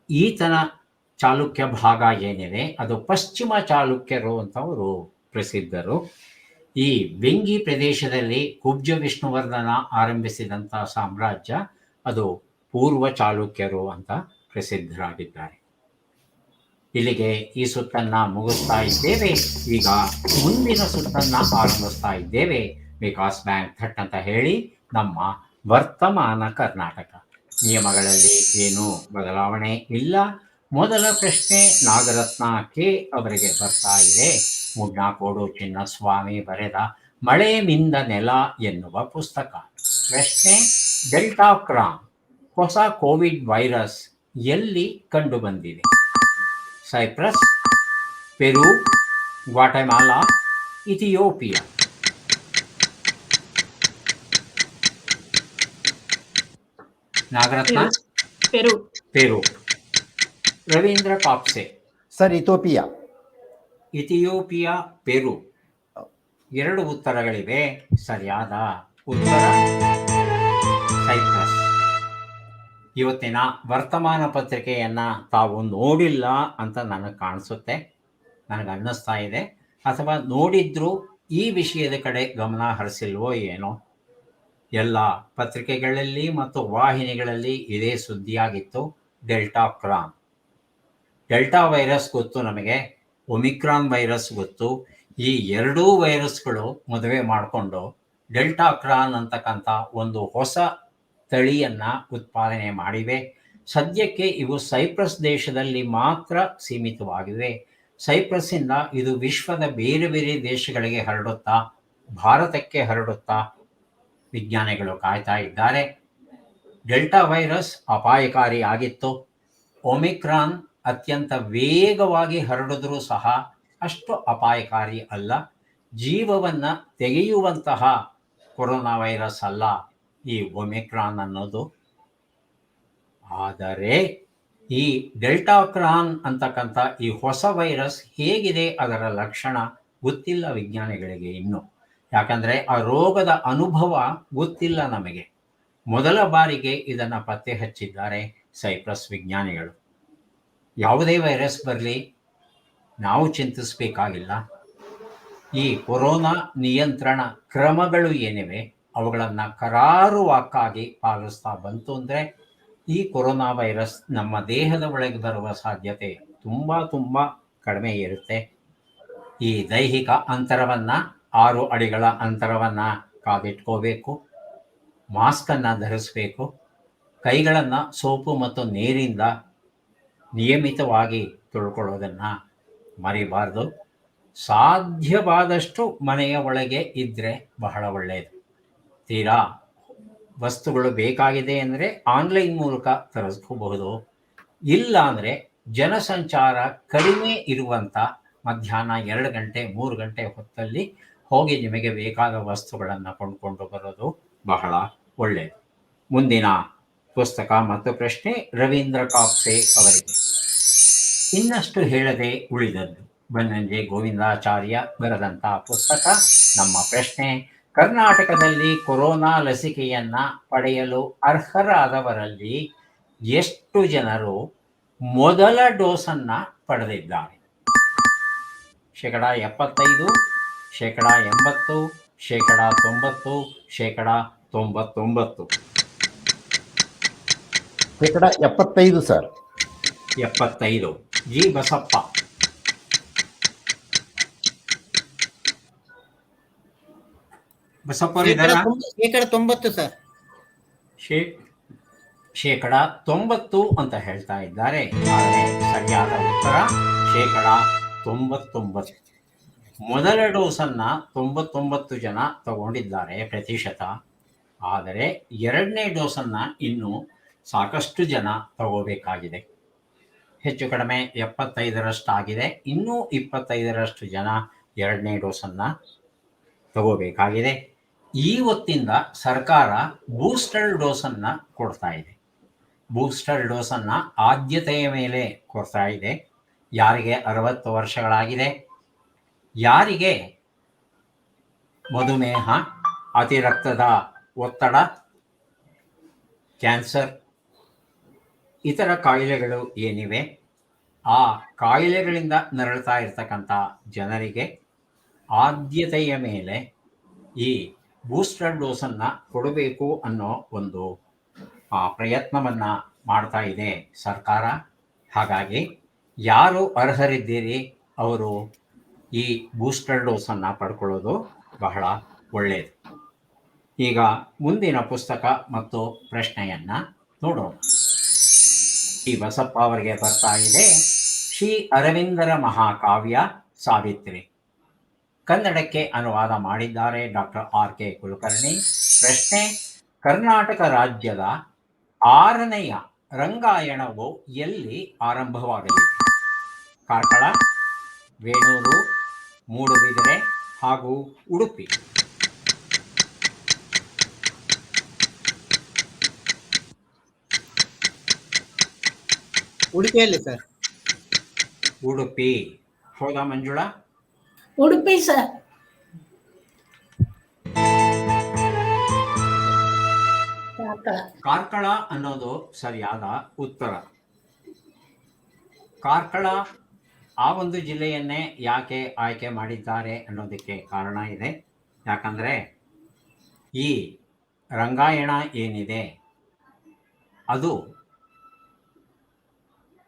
ಈತನ ಚಾಲುಕ್ಯ ಭಾಗ ಏನಿದೆ ಅದು ಪಶ್ಚಿಮ ಚಾಲುಕ್ಯರು ಅಂತವರು ಪ್ರಸಿದ್ಧರು. ಈ ವೆಂಗಿ ಪ್ರದೇಶದಲ್ಲಿ ಕುಬ್ಜ ವಿಷ್ಣುವರ್ಧನ ಆರಂಭಿಸಿದಂಥ ಸಾಮ್ರಾಜ್ಯ ಅದು ಪೂರ್ವ ಚಾಲುಕ್ಯರು ಅಂತ ಪ್ರಸಿದ್ಧರಾಗಿದ್ದಾರೆ. ಇಲ್ಲಿಗೆ ಈ ಸುತ್ತನ್ನ ಮುಗಿಸ್ತಾ ಇದ್ದೇವೆ. ಈಗ ಮುಂದಿನ ಸುತ್ತನ್ನ ಆರಂಭಿಸ್ತಾ ಇದ್ದೇವೆ. ವಿಕಾಸ್ ಬ್ಯಾಂಕ್ ಥಟ್ ಅಂತ ಹೇಳಿ ನಮ್ಮ ವರ್ತಮಾನ ಕರ್ನಾಟಕ. ನಿಯಮಗಳಲ್ಲಿ ಏನೂ ಬದಲಾವಣೆ ಇಲ್ಲ. ಮೊದಲ ಪ್ರಶ್ನೆ ನಾಗರತ್ನ ಕೆ ಅವರಿಗೆ ಬರ್ತಾ ಇದೆ. ಮುಡ್ನಾಕೋಡು ಚಿನ್ನಸ್ವಾಮಿ ಬರೆದ ಮಳೆ ಮಿಂದ ನೆಲ ಎನ್ನುವ ಪುಸ್ತಕ. ಪ್ರಶ್ನೆ: ಡೆಲ್ಟಾ ಕ್ರಾನ್ ಹೊಸ ಕೋವಿಡ್ ವೈರಸ್ ಎಲ್ಲಿ ಕಂಡುಬಂದಿದೆ? ಸೈಪ್ರಸ್, ಪೆರು, ಗ್ವಾಟೆಮಾಲಾ, ಇಥಿಯೋಪಿಯಾ. ನಾಗರತ್ನ, ಪೆರು. ಪೆರು. ರವೀಂದ್ರ ಕಾಪ್ಸೆ, ಸರ್ ಇಥೋಪಿಯಾ. ಇಥಿಯೋಪಿಯಾ, ಪೆರು. 2 ಉತ್ತರಗಳಿವೆ. ಸರಿಯಾದ ಉತ್ತರ ಸೈಪ್ರಸ್. ಇವತ್ತಿನ ವರ್ತಮಾನ ಪತ್ರಿಕೆಯನ್ನ ತಾವು ನೋಡಿಲ್ಲ ಅಂತ ನನಗೆ ಕಾಣಿಸುತ್ತೆ, ನನಗೆ ಅನ್ನಿಸ್ತಾ ಇದೆ. ಅಥವಾ ನೋಡಿದ್ರೂ ಈ ವಿಷಯದ ಕಡೆ ಗಮನ ಹರಿಸಿಲ್ವೋ ಏನೋ. ಎಲ್ಲ ಪತ್ರಿಕೆಗಳಲ್ಲಿ ಮತ್ತು ವಾಹಿನಿಗಳಲ್ಲಿ ಇದೇ ಸುದ್ದಿಯಾಗಿತ್ತು. ಡೆಲ್ಟಾ ವೈರಸ್ ಗೊತ್ತು ನಮಗೆ, ಒಮಿಕ್ರಾನ್ ವೈರಸ್ ಗೊತ್ತು. ಈ 2 ವೈರಸ್ಗಳು ಮದುವೆ ಮಾಡಿಕೊಂಡು ಡೆಲ್ಟಾಕ್ರಾನ್ ಅಂತಕ್ಕಂಥ ಒಂದು ಹೊಸ ತಳಿಯನ್ನು ಉತ್ಪಾದನೆ ಮಾಡಿವೆ. ಸದ್ಯಕ್ಕೆ ಇವು ಸೈಪ್ರಸ್ ದೇಶದಲ್ಲಿ ಮಾತ್ರ ಸೀಮಿತವಾಗಿವೆ. ಸೈಪ್ರಸ್ಸಿಂದ ಇದು ವಿಶ್ವದ ಬೇರೆ ಬೇರೆ ದೇಶಗಳಿಗೆ ಹರಡುತ್ತಾ, ಭಾರತಕ್ಕೆ ಹರಡುತ್ತಾ ವಿಜ್ಞಾನಿಗಳು ಕಾಯ್ತಾ ಇದ್ದಾರೆ. ಡೆಲ್ಟಾ ವೈರಸ್ ಅಪಾಯಕಾರಿ ಆಗಿತ್ತು. ಒಮಿಕ್ರಾನ್ ಅತ್ಯಂತ ವೇಗವಾಗಿ ಹರಡಿದ್ರೂ ಸಹ ಅಷ್ಟು ಅಪಾಯಕಾರಿ ಅಲ್ಲ. ಜೀವವನ್ನು ತೆಗೆಯುವಂತಹ ಕೊರೋನಾ ವೈರಸ್ ಅಲ್ಲ ಈ ಒಮಿಕ್ರಾನ್ ಅನ್ನೋದು. ಆದರೆ ಈ ಡೆಲ್ಟಾಕ್ರಾನ್ ಅಂತಕ್ಕಂಥ ಈ ಹೊಸ ವೈರಸ್ ಹೇಗಿದೆ, ಅದರ ಲಕ್ಷಣ ಗೊತ್ತಿಲ್ಲ ವಿಜ್ಞಾನಿಗಳಿಗೆ ಇನ್ನೂ. ಯಾಕಂದರೆ ಆ ರೋಗದ ಅನುಭವ ಗೊತ್ತಿಲ್ಲ ನಮಗೆ. ಮೊದಲ ಬಾರಿಗೆ ಇದನ್ನು ಪತ್ತೆ ಹಚ್ಚಿದ್ದಾರೆ ಸೈಪ್ರಸ್ ವಿಜ್ಞಾನಿಗಳು. ಯಾವುದೇ ವೈರಸ್ ಬರಲಿ ನಾವು ಚಿಂತಿಸಬೇಕಾಗಿಲ್ಲ. ಈ ಕೊರೋನಾ ನಿಯಂತ್ರಣ ಕ್ರಮಗಳು ಏನಿವೆ ಅವುಗಳನ್ನು ಕರಾರುವಾಕ್ಕಾಗಿ ಪಾಲಿಸ್ತಾ ಬಂತು ಅಂದರೆ ಈ ಕೊರೋನಾ ವೈರಸ್ ನಮ್ಮ ದೇಹದ ಒಳಗೆ ಬರುವ ಸಾಧ್ಯತೆ ತುಂಬ ಕಡಿಮೆ ಇರುತ್ತೆ. ಈ ದೈಹಿಕ ಅಂತರವನ್ನು 6 ಅಡಿಗಳ ಅಂತರವನ್ನು ಕಾದಿಟ್ಕೋಬೇಕು. ಮಾಸ್ಕನ್ನು ಧರಿಸಬೇಕು. ಕೈಗಳನ್ನು ಸೋಪು ಮತ್ತು ನೀರಿಂದ ನಿಯಮಿತವಾಗಿ ತೊಳ್ಕೊಳ್ಳೋದನ್ನು ಮರಿಬಾರ್ದು. ಸಾಧ್ಯವಾದಷ್ಟು ಮನೆಯ ಒಳಗೆ ಇದ್ದರೆ ಬಹಳ ಒಳ್ಳೆಯದು. ತೀರಾ ವಸ್ತುಗಳು ಬೇಕಾಗಿದೆ ಅಂದರೆ ಆನ್ಲೈನ್ ಮೂಲಕ ತರಿಸ್ಕೋಬಹುದು. ಇಲ್ಲ ಅಂದರೆ ಜನಸಂಚಾರ ಕಡಿಮೆ ಇರುವಂಥ ಮಧ್ಯಾಹ್ನ 2 ಗಂಟೆ 3 ಗಂಟೆ ಹೊತ್ತಲ್ಲಿ ಹೋಗಿ ನಿಮಗೆ ಬೇಕಾದ ವಸ್ತುಗಳನ್ನು ಕೊಂಡುಕೊಂಡು ಬರೋದು ಬಹಳ ಒಳ್ಳೆಯದು. ಮುಂದಿನ ಪುಸ್ತಕ ಮತ್ತು ಪ್ರಶ್ನೆ ರವೀಂದ್ರ ಕಾಪ್ಸೆ ಅವರಿಗೆ. ಇನ್ನಷ್ಟು ಹೇಳದೆ ಉಳಿದದ್ದು. ಬನ್ನಂಜೆ ಗೋವಿಂದಾಚಾರ್ಯ ಬರೆದಂಥ ಪುಸ್ತಕ. ನಮ್ಮ ಪ್ರಶ್ನೆ: ಕರ್ನಾಟಕದಲ್ಲಿ ಕೊರೋನಾ ಲಸಿಕೆಯನ್ನು ಪಡೆಯಲು ಅರ್ಹರಾದವರಲ್ಲಿ ಎಷ್ಟು ಜನರು ಮೊದಲ ಡೋಸನ್ನು ಪಡೆದಿದ್ದಾರೆ? 75%, 80%, 90%, 99%? 75 ಸರ್. 75. ಜಿ ಬಸಪ್ಪ. ಬಸಪ್ಪ ಶೇಕಡ 90 ಸರ್. 90% ಅಂತ ಹೇಳ್ತಾ ಇದ್ದಾರೆ. ಆದರೆ ಸರಿಯಾದ ಉತ್ತರ 99%. ಮೊದಲ ಡೋಸನ್ನು 99 ಜನ ತಗೊಂಡಿದ್ದಾರೆ ಪ್ರತಿಶತ. ಆದರೆ 2ನೇ ಡೋಸನ್ನು ಇನ್ನೂ ಸಾಕಷ್ಟು ಜನ ತಗೋಬೇಕಾಗಿದೆ. ಹೆಚ್ಚು ಕಡಿಮೆ 75% ಆಗಿದೆ. ಇನ್ನೂ 25% ಜನ 2ನೇ ಡೋಸನ್ನು ತಗೋಬೇಕಾಗಿದೆ. ಇವತ್ತಿಂದ ಸರ್ಕಾರ ಬೂಸ್ಟರ್ ಡೋಸನ್ನು ಕೊಡ್ತಾ ಇದೆ. ಬೂಸ್ಟರ್ ಡೋಸನ್ನು ಆದ್ಯತೆಯ ಮೇಲೆ ಕೊಡ್ತಾ ಇದೆ. ಯಾರಿಗೆ 60 ವರ್ಷಗಳಾಗಿದೆ, ಯಾರಿಗೆ ಮಧುಮೇಹ, ಅತಿರಕ್ತದ ಒತ್ತಡ, ಕ್ಯಾನ್ಸರ್, ಇತರ ಕಾಯಿಲೆಗಳು ಏನಿವೆ ಆ ಕಾಯಿಲೆಗಳಿಂದ ನರಳ್ತಾ ಇರ್ತಕ್ಕಂಥ ಜನರಿಗೆ ಆದ್ಯತೆಯ ಮೇಲೆ ಈ ಬೂಸ್ಟರ್ ಡೋಸನ್ನು ಕೊಡಬೇಕು ಅನ್ನೋ ಒಂದು ಪ್ರಯತ್ನವನ್ನು ಮಾಡ್ತಾ ಇದೆ ಸರ್ಕಾರ. ಹಾಗಾಗಿ ಯಾರು ಅರ್ಹರಿದ್ದೀರಿ ಅವರು ಈ ಬೂಸ್ಟರ್ ಡೋಸನ್ನು ಪಡ್ಕೊಳ್ಳೋದು ಬಹಳ ಒಳ್ಳೆಯದು. ಈಗ ಮುಂದಿನ ಪುಸ್ತಕ ಮತ್ತು ಪ್ರಶ್ನೆಯನ್ನು ನೋಡೋಣ. ಈ ಬಸಪ್ಪ ಅವರಿಗೆ ಬರ್ತಾ ಇದೆ ಶ್ರೀ ಅರವಿಂದರ ಮಹಾಕಾವ್ಯ ಸಾವಿತ್ರಿ. ಕನ್ನಡಕ್ಕೆ ಅನುವಾದ ಮಾಡಿದ್ದಾರೆ ಡಾಕ್ಟರ್ RK ಕುಲಕರ್ಣಿ. ಪ್ರಶ್ನೆ: ಕರ್ನಾಟಕ ರಾಜ್ಯದ 6ನೆಯ ರಂಗಾಯಣವು ಎಲ್ಲಿ ಆರಂಭವಾಗಲಿದೆ? ಕಾರ್ಕಳ, ವೇಣೂರು, ಮೂಡುಬಿದಿರೆ ಹಾಗೂ ಉಡುಪಿ. ಉಡುಪಿಯಲ್ಲಿ ಸರ್. ಉಡುಪಿ. ಹೌದಾ ಮಂಜುಳಾ? ಉಡುಪಿ ಸರ್. ಕಾರ್ಕಳ ಅನ್ನೋದು ಸರಿಯಾದ ಉತ್ತರ. ಕಾರ್ಕಳ ಆ ಒಂದು ಜಿಲ್ಲೆಯನ್ನೇ ಯಾಕೆ ಆಯ್ಕೆ ಮಾಡಿದ್ದಾರೆ ಅನ್ನೋದಕ್ಕೆ ಕಾರಣ ಇದೆ. ಯಾಕಂದರೆ ಈ ರಂಗಾಯಣ ಏನಿದೆ ಅದು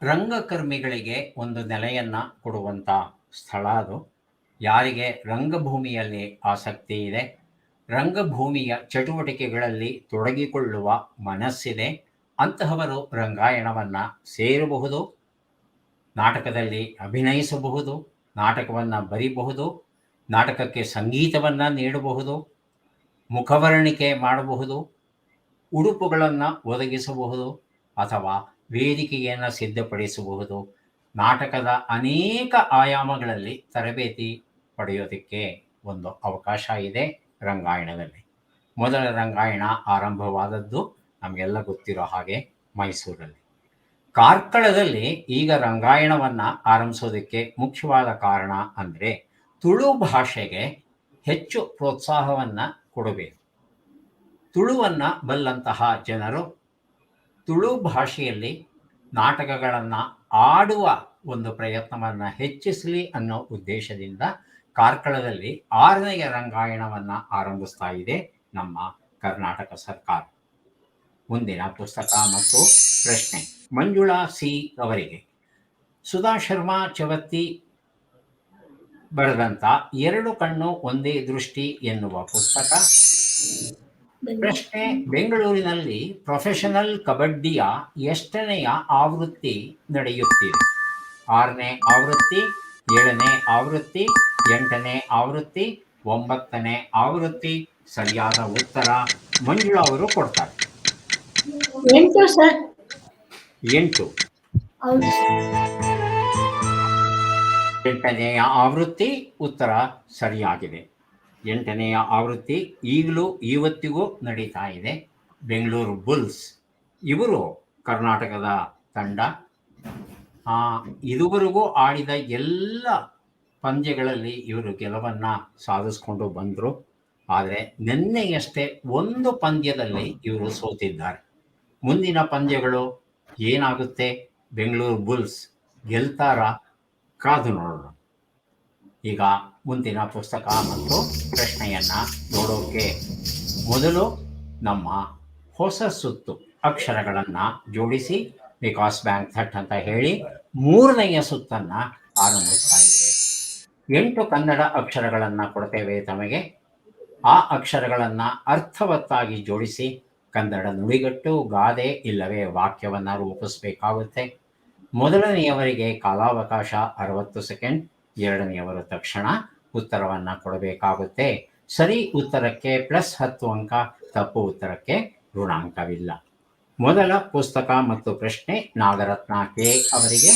ರಂಗಕರ್ಮಿಗಳಿಗೆ ಒಂದು ನೆಲೆಯನ್ನು ಕೊಡುವಂಥ ಸ್ಥಳ. ಅದು ಯಾರಿಗೆ ರಂಗಭೂಮಿಯಲ್ಲಿ ಆಸಕ್ತಿ ಇದೆ, ರಂಗಭೂಮಿಯ ಚಟುವಟಿಕೆಗಳಲ್ಲಿ ತೊಡಗಿಕೊಳ್ಳುವ ಮನಸ್ಸಿದೆ, ಅಂತಹವರು ರಂಗಾಯಣವನ್ನು ಸೇರಬಹುದು, ನಾಟಕದಲ್ಲಿ ಅಭಿನಯಿಸಬಹುದು, ನಾಟಕವನ್ನು ಬರೀಬಹುದು, ನಾಟಕಕ್ಕೆ ಸಂಗೀತವನ್ನು ನೀಡಬಹುದು, ಮುಖವರ್ಣಿಕೆ ಮಾಡಬಹುದು, ಉಡುಪುಗಳನ್ನು ಒದಗಿಸಬಹುದು ಅಥವಾ ವೇದಿಕೆಯನ್ನು ಸಿದ್ಧಪಡಿಸಬಹುದು. ನಾಟಕದ ಅನೇಕ ಆಯಾಮಗಳಲ್ಲಿ ತರಬೇತಿ ಪಡೆಯೋದಕ್ಕೆ ಒಂದು ಅವಕಾಶ ಇದೆ ರಂಗಾಯಣದಲ್ಲಿ. ಮೊದಲ ರಂಗಾಯಣ ಆರಂಭವಾದದ್ದು ನಮಗೆಲ್ಲ ಗೊತ್ತಿರೋ ಹಾಗೆ ಮೈಸೂರಲ್ಲಿ. ಕಾರ್ಕಳದಲ್ಲಿ ಈಗ ರಂಗಾಯಣವನ್ನು ಆರಂಭಿಸೋದಕ್ಕೆ ಮುಖ್ಯವಾದ ಕಾರಣ ಅಂದರೆ ತುಳು ಭಾಷೆಗೆ ಹೆಚ್ಚು ಪ್ರೋತ್ಸಾಹವನ್ನು ಕೊಡಬೇಕು. ತುಳುವನ್ನು ಬಲ್ಲಂತಹ ಜನರು ತುಳು ಭಾಷೆಯಲ್ಲಿ ನಾಟಕಗಳನ್ನು ಆಡುವ ಒಂದು ಪ್ರಯತ್ನವನ್ನು ಹೆಚ್ಚಿಸಲಿ ಅನ್ನೋ ಉದ್ದೇಶದಿಂದ ಕಾರ್ಕಳದಲ್ಲಿ 6ನೇ ರಂಗಾಯಣವನ್ನು ಆರಂಭಿಸ್ತಾ ಇದೆ ನಮ್ಮ ಕರ್ನಾಟಕ ಸರ್ಕಾರ. ಮುಂದಿನ ಪುಸ್ತಕ ಮತ್ತು ಪ್ರಶ್ನೆ ಮಂಜುಳಾ ಸಿ ಅವರಿಗೆ. ಸುಧಾ ಶರ್ಮಾ ಚವತ್ತಿ ಬರೆದಂಥ 2 ಕಣ್ಣು ಒಂದೇ ದೃಷ್ಟಿ ಎನ್ನುವ ಪುಸ್ತಕ. ಪ್ರಶ್ನೆ: ಬೆಂಗಳೂರಿನಲ್ಲಿ ಪ್ರೊಫೆಷನಲ್ ಕಬಡ್ಡಿಯ ಎಷ್ಟನೆಯ ಆವೃತ್ತಿ ನಡೆಯುತ್ತಿದೆ? 6ನೇ ಆವೃತ್ತಿ, 7ನೇ ಆವೃತ್ತಿ, 8ನೇ ಆವೃತ್ತಿ, 9ನೇ ಆವೃತ್ತಿ? ಸರಿಯಾದ ಉತ್ತರ ಮಂಜುಳಾ ಅವರು ಕೊಡ್ತಾರೆ. 8 ಸರ್. 8. ಹೌದು. 8ನೆಯ ಆವೃತ್ತಿ ಉತ್ತರ ಸರಿಯಾಗಿದೆ. 8ನೆಯ ಆವೃತ್ತಿ ಈಗಲೂ ಇವತ್ತಿಗೂ ನಡೀತಾ ಇದೆ. ಬೆಂಗಳೂರು ಬುಲ್ಸ್ ಇವರು ಕರ್ನಾಟಕದ ತಂಡ. ಇದುವರೆಗೂ ಆಡಿದ ಎಲ್ಲ ಪಂದ್ಯಗಳಲ್ಲಿ ಇವರು ಗೆಲುವನ್ನು ಸಾಧಿಸ್ಕೊಂಡು ಬಂದರು. ಆದರೆ ನಿನ್ನೆಯಷ್ಟೇ ಒಂದು ಪಂದ್ಯದಲ್ಲಿ ಇವರು ಸೋತಿದ್ದಾರೆ. ಮುಂದಿನ ಪಂದ್ಯಗಳು ಏನಾಗುತ್ತೆ? ಬೆಂಗಳೂರು ಬುಲ್ಸ್ ಗೆಲ್ತಾರ? ಕಾದು ನೋಡೋಣ. ಈಗ ಮುಂದಿನ ಪುಸ್ತಕ ಮತ್ತು ಪ್ರಶ್ನೆಯನ್ನು ನೋಡೋಕೆ ಮೊದಲು ನಮ್ಮ ಹೊಸ ಸುತ್ತು ಅಕ್ಷರಗಳನ್ನು ಜೋಡಿಸಿ ವಿಕಾಸ್ ಬ್ಯಾಂಕ್ ಥಟ್ ಅಂತ ಹೇಳಿ 3ನೆಯ ಸುತ್ತನ್ನು ಆರಂಭಿಸ್ತಾ ಇದೆ. 8 ಕನ್ನಡ ಅಕ್ಷರಗಳನ್ನು ಕೊಡ್ತೇವೆ ತಮಗೆ. ಆ ಅಕ್ಷರಗಳನ್ನು ಅರ್ಥವತ್ತಾಗಿ ಜೋಡಿಸಿ ಕನ್ನಡ ನುಡಿಗಟ್ಟು, ಗಾದೆ ಇಲ್ಲವೇ ವಾಕ್ಯವನ್ನು ರೂಪಿಸಬೇಕಾಗುತ್ತೆ. ಮೊದಲನೆಯವರಿಗೆ ಕಾಲಾವಕಾಶ 60 ಸೆಕೆಂಡ್, 2ನೇಯವರು ತಕ್ಷಣ ಉತ್ತರವನ್ನು ಕೊಡಬೇಕಾಗುತ್ತೆ. ಸರಿ ಉತ್ತರಕ್ಕೆ +10 ಅಂಕ, ತಪ್ಪು ಉತ್ತರಕ್ಕೆ ಋಣಾಂಕವಿಲ್ಲ. ಮೊದಲ ಪುಸ್ತಕ ಮತ್ತು ಪ್ರಶ್ನೆ ನಾಗರತ್ನ ಕೆ ಅವರಿಗೆ.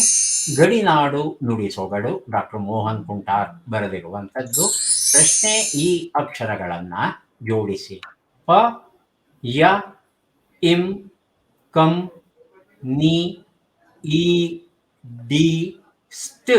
ಗಡಿನಾಡು ನುಡಿ ಸೊಗಡು, ಡಾಕ್ಟರ್ ಮೋಹನ್ ಕುಂಟಾರ್ ಬರೆದಿರುವಂಥದ್ದು. ಪ್ರಶ್ನೆ: ಈ ಅಕ್ಷರಗಳನ್ನು ಜೋಡಿಸಿ. ಪ, ಯ, ಇಂ, ಕಂ, ನಿ, ಈ, ಡಿ, ಸ್ಟ್.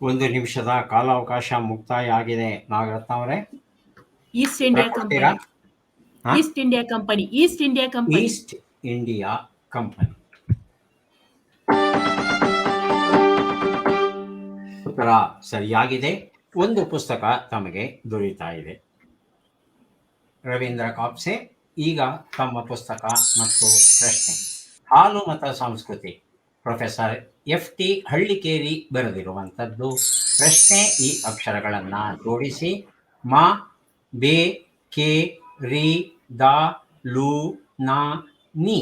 1 ನಿಮಿಷದ ಕಾಲಾವಕಾಶ ಮುಕ್ತಾಯ ಆಗಿದೆ. ನಾಗರತ್ನ ಅವರೇ, ಈಸ್ಟ್ ಇಂಡಿಯಾ ಕೊಡ್ತೀರಾ? Company. East India company. East India company. East India company. ಉತ್ತರ ಸರಿಯಾಗಿದೆ. 1 ಪುಸ್ತಕ ತಮಗೆ ದೊರೆಯುತ್ತಾ ಇದೆ. ರವೀಂದ್ರ ಕಾಪ್ಸೆ, ಈಗ ತಮ್ಮ ಪುಸ್ತಕ ಮತ್ತು ಪ್ರಶ್ನೆ. ಹಾಲು ಮತ್ತು ಸಂಸ್ಕೃತಿ, ಪ್ರೊಫೆಸರ್ FT ಹಳ್ಳಿಕೇರಿ ಬರೆದಿರುವಂಥದ್ದು. ಪ್ರಶ್ನೆ: ಈ ಅಕ್ಷರಗಳನ್ನು ಜೋಡಿಸಿ. ಮ, ಬೆ, ಕೆ, ರಿ, ದ, ಲು, ನ, ನಿ.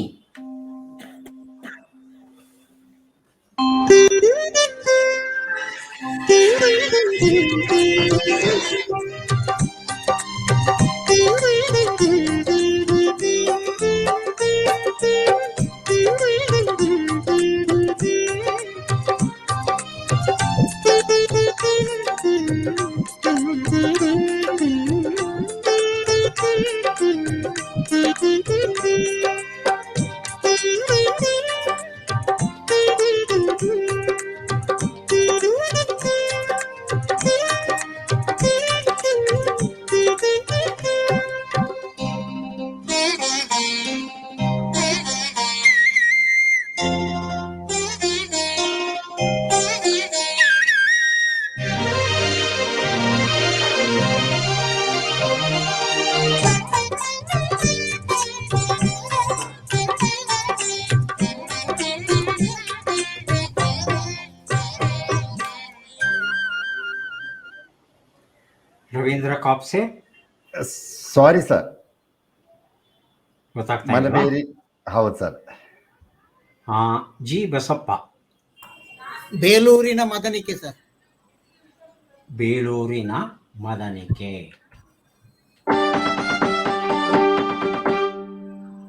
ರವೀಂದ್ರ ಕಾಪ್ಸೆ, ಸಾರಿ ಸರ್, ಗೊತ್ತಾಗ್ತಾ ಮಲಬೇರಿ. ಹೌದು ಸರ್. ಜಿ ಬಸಪ್ಪ, ಬೇಲೂರಿನ ಮದನಿಕೆ ಸರ್. ಬೇಲೂರಿನ ಮದನಿಕೆ.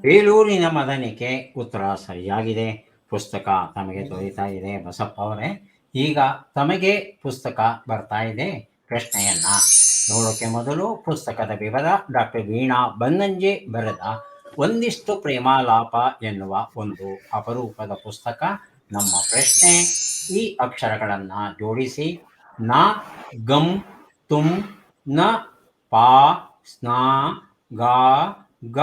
ಬೇಲೂರಿನ ಮದನಿಕೆ ಉತ್ತರ ಸರಿಯಾಗಿದೆ. ಪುಸ್ತಕ ತಮಗೆ ದೊರೆಯುತ್ತಾ ಇದೆ ಬಸಪ್ಪ ಅವರೇ. ಈಗ ತಮಗೆ ಪುಸ್ತಕ ಬರ್ತಾ ಇದೆ. ಪ್ರಶ್ನೆಯನ್ನ ನೋಡೋಕೆ ಮೊದಲು ಪುಸ್ತಕದ ವಿವರ. ಡಾಕ್ಟರ್ ವೀಣಾ ಬನ್ನಂಜೆ ಬರೆದ ಒಂದಿಷ್ಟು ಪ್ರೇಮಾಲಾಪ ಎನ್ನುವ ಒಂದು ಅಪರೂಪದ ಪುಸ್ತಕ. ನಮ್ಮ ಪ್ರಶ್ನೆ: ಈ ಅಕ್ಷರಗಳನ್ನು ಜೋಡಿಸಿ. ನ, ಗಂ, ತುಂ, ನ, ಪಾ, ಸ್ನ, ಗ, ಗ.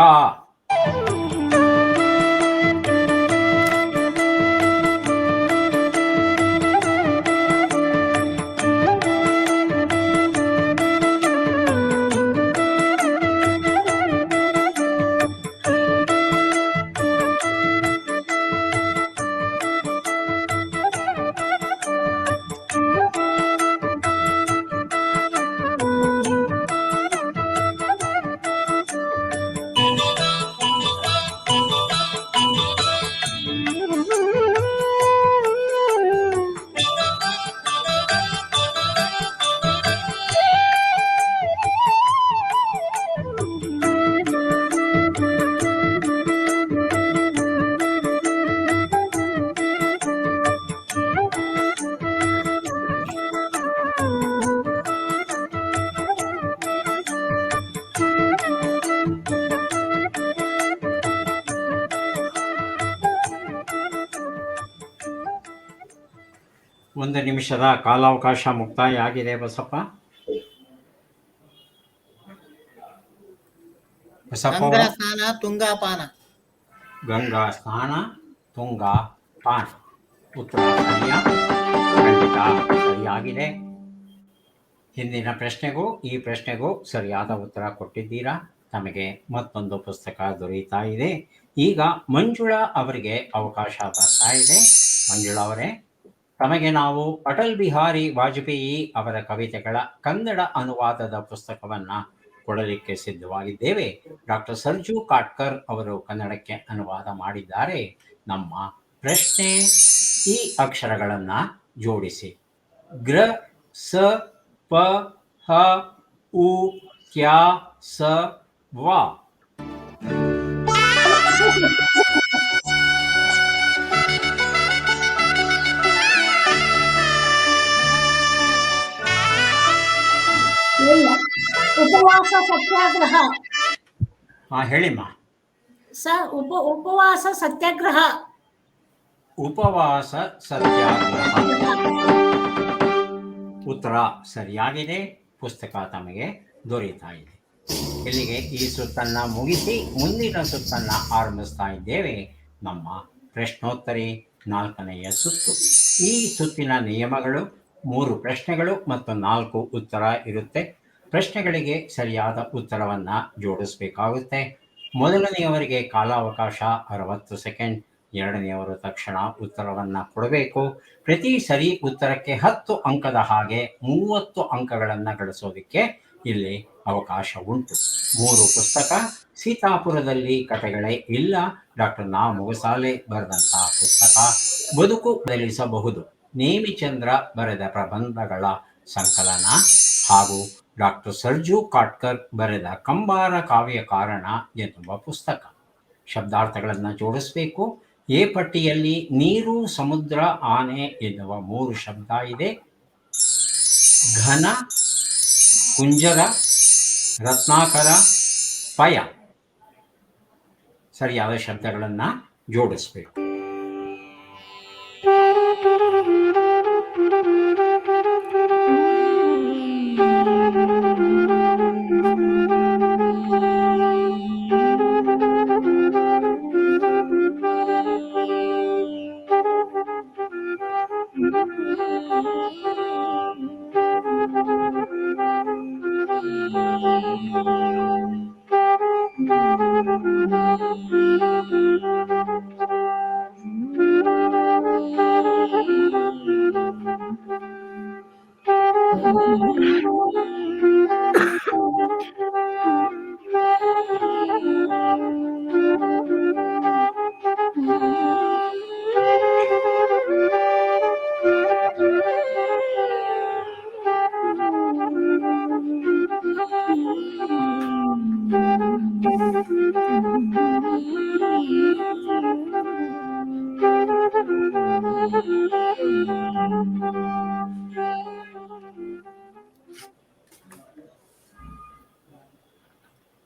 ಒಂದು ನಿಮಿಷದ ಕಾಲಾವಕಾಶ ಮುಕ್ತಾಯ ಆಗಿದೆ ಬಸಪ್ಪ. ಗಂಗಾ ಸ್ನಾನ ತುಂಗಾಪಾನ. ಗಂಗಾ ಸ್ನಾನ ತುಂಗಾಪಾನ. ಉತ್ತರ ಖಂಡಿತ ಸರಿಯಾಗಿದೆ. ಹಿಂದಿನ ಪ್ರಶ್ನೆಗೂ ಈ ಪ್ರಶ್ನೆಗೂ ಸರಿಯಾದ ಉತ್ತರ ಕೊಟ್ಟಿದ್ದೀರಾ. ತಮಗೆ ಮತ್ತೊಂದು ಪುಸ್ತಕ ದೊರೆಯುತ್ತಾ ಇದೆ. ಈಗ ಮಂಜುಳಾ ಅವರಿಗೆ ಅವಕಾಶ ಬರ್ತಾ ಇದೆ. ಮಂಜುಳಾ ಅವರೇ, ತಮಗೆ ನಾವು ಅಟಲ್ ಬಿಹಾರಿ ವಾಜಪೇಯಿ ಅವರ ಕವಿತೆಗಳ ಕನ್ನಡ ಅನುವಾದದ ಪುಸ್ತಕವನ್ನು ಕೊಡಲಿಕ್ಕೆ ಸಿದ್ಧವಾಗಿದ್ದೇವೆ. ಡಾಕ್ಟರ್ ಸರ್ಜು ಕಾಟ್ಕರ್ ಅವರು ಕನ್ನಡಕ್ಕೆ ಅನುವಾದ ಮಾಡಿದ್ದಾರೆ. ನಮ್ಮ ಪ್ರಶ್ನೆ: ಈ ಅಕ್ಷರಗಳನ್ನು ಜೋಡಿಸಿ. ಗ್ರ, ಸ, ಪ, ಹ, ಉ, ಕ್ಯಾ, ಸ, ವ. ಉಪವಾಸ ಸತ್ಯಾಗ್ರಹ. ಹೇಳಿಮ್ಮ. ಸರ್, ಉಪವಾಸ ಸತ್ಯಾಗ್ರಹ. ಉಪವಾಸ ಸತ್ಯಾಗ್ರಹ. ಉತ್ತರ ಸರಿಯಾಗಿದೆ. ಪುಸ್ತಕ ತಮಗೆ ದೊರೆಯುತ್ತಾ ಇದೆ. ಇಲ್ಲಿಗೆ ಈ ಸುತ್ತನ್ನು ಮುಗಿಸಿ ಮುಂದಿನ ಸುತ್ತನ್ನು ಆರಂಭಿಸ್ತಾ ಇದ್ದೇವೆ. ನಮ್ಮ ಪ್ರಶ್ನೋತ್ತರಿ 4ನೆಯ ಸುತ್ತು. ಈ ಸುತ್ತಿನ ನಿಯಮಗಳು 3 ಪ್ರಶ್ನೆಗಳು ಮತ್ತು 4 ಉತ್ತರ ಇರುತ್ತೆ. ಪ್ರಶ್ನೆಗಳಿಗೆ ಸರಿಯಾದ ಉತ್ತರವನ್ನು ಜೋಡಿಸಬೇಕಾಗುತ್ತೆ. ಮೊದಲನೆಯವರಿಗೆ ಕಾಲಾವಕಾಶ 60 ಸೆಕೆಂಡ್, ಎರಡನೆಯವರು ತಕ್ಷಣ ಉತ್ತರವನ್ನು ಕೊಡಬೇಕು. ಪ್ರತಿ ಸರಿ ಉತ್ತರಕ್ಕೆ 10 ಅಂಕದ ಹಾಗೆ 30 ಅಂಕಗಳನ್ನು ಗಳಿಸೋದಕ್ಕೆ ಇಲ್ಲಿ ಅವಕಾಶ ಉಂಟು. 3 ಪುಸ್ತಕ: ಸೀತಾಪುರದಲ್ಲಿ ಕಥೆಗಳೇ ಇಲ್ಲ, ಡಾಕ್ಟರ್ ನಾ ಮೊಗಸಾಲೆ ಬರೆದಂತಹ ಪುಸ್ತಕ. ಬದುಕು ಬದಲಿಸಬಹುದು, ನೇಮಿಚಂದ್ರ ಬರೆದ ಪ್ರಬಂಧಗಳ ಸಂಕಲನ. ಹಾಗೂ ಡಾಕ್ಟರ್ ಸರ್ಜು ಕಾಟ್ಕರ್ ಬರೆದ ಕಂಬಾರ ಕಾವ್ಯ ಕಾರಣ ಎನ್ನುವ ಪುಸ್ತಕ. ಶಬ್ದಾರ್ಥಗಳನ್ನು ಜೋಡಿಸಬೇಕು. ಎ ಪಟ್ಟಿಯಲ್ಲಿ ನೀರು, ಸಮುದ್ರ, ಆನೆ ಎನ್ನುವ 3 ಶಬ್ದ ಇದೆ. ಘನ, ಕುಂಜರ, ರತ್ನಾಕರ, ಪಯ ಸರಿಯಾದ ಶಬ್ದಗಳನ್ನು ಜೋಡಿಸಬೇಕು.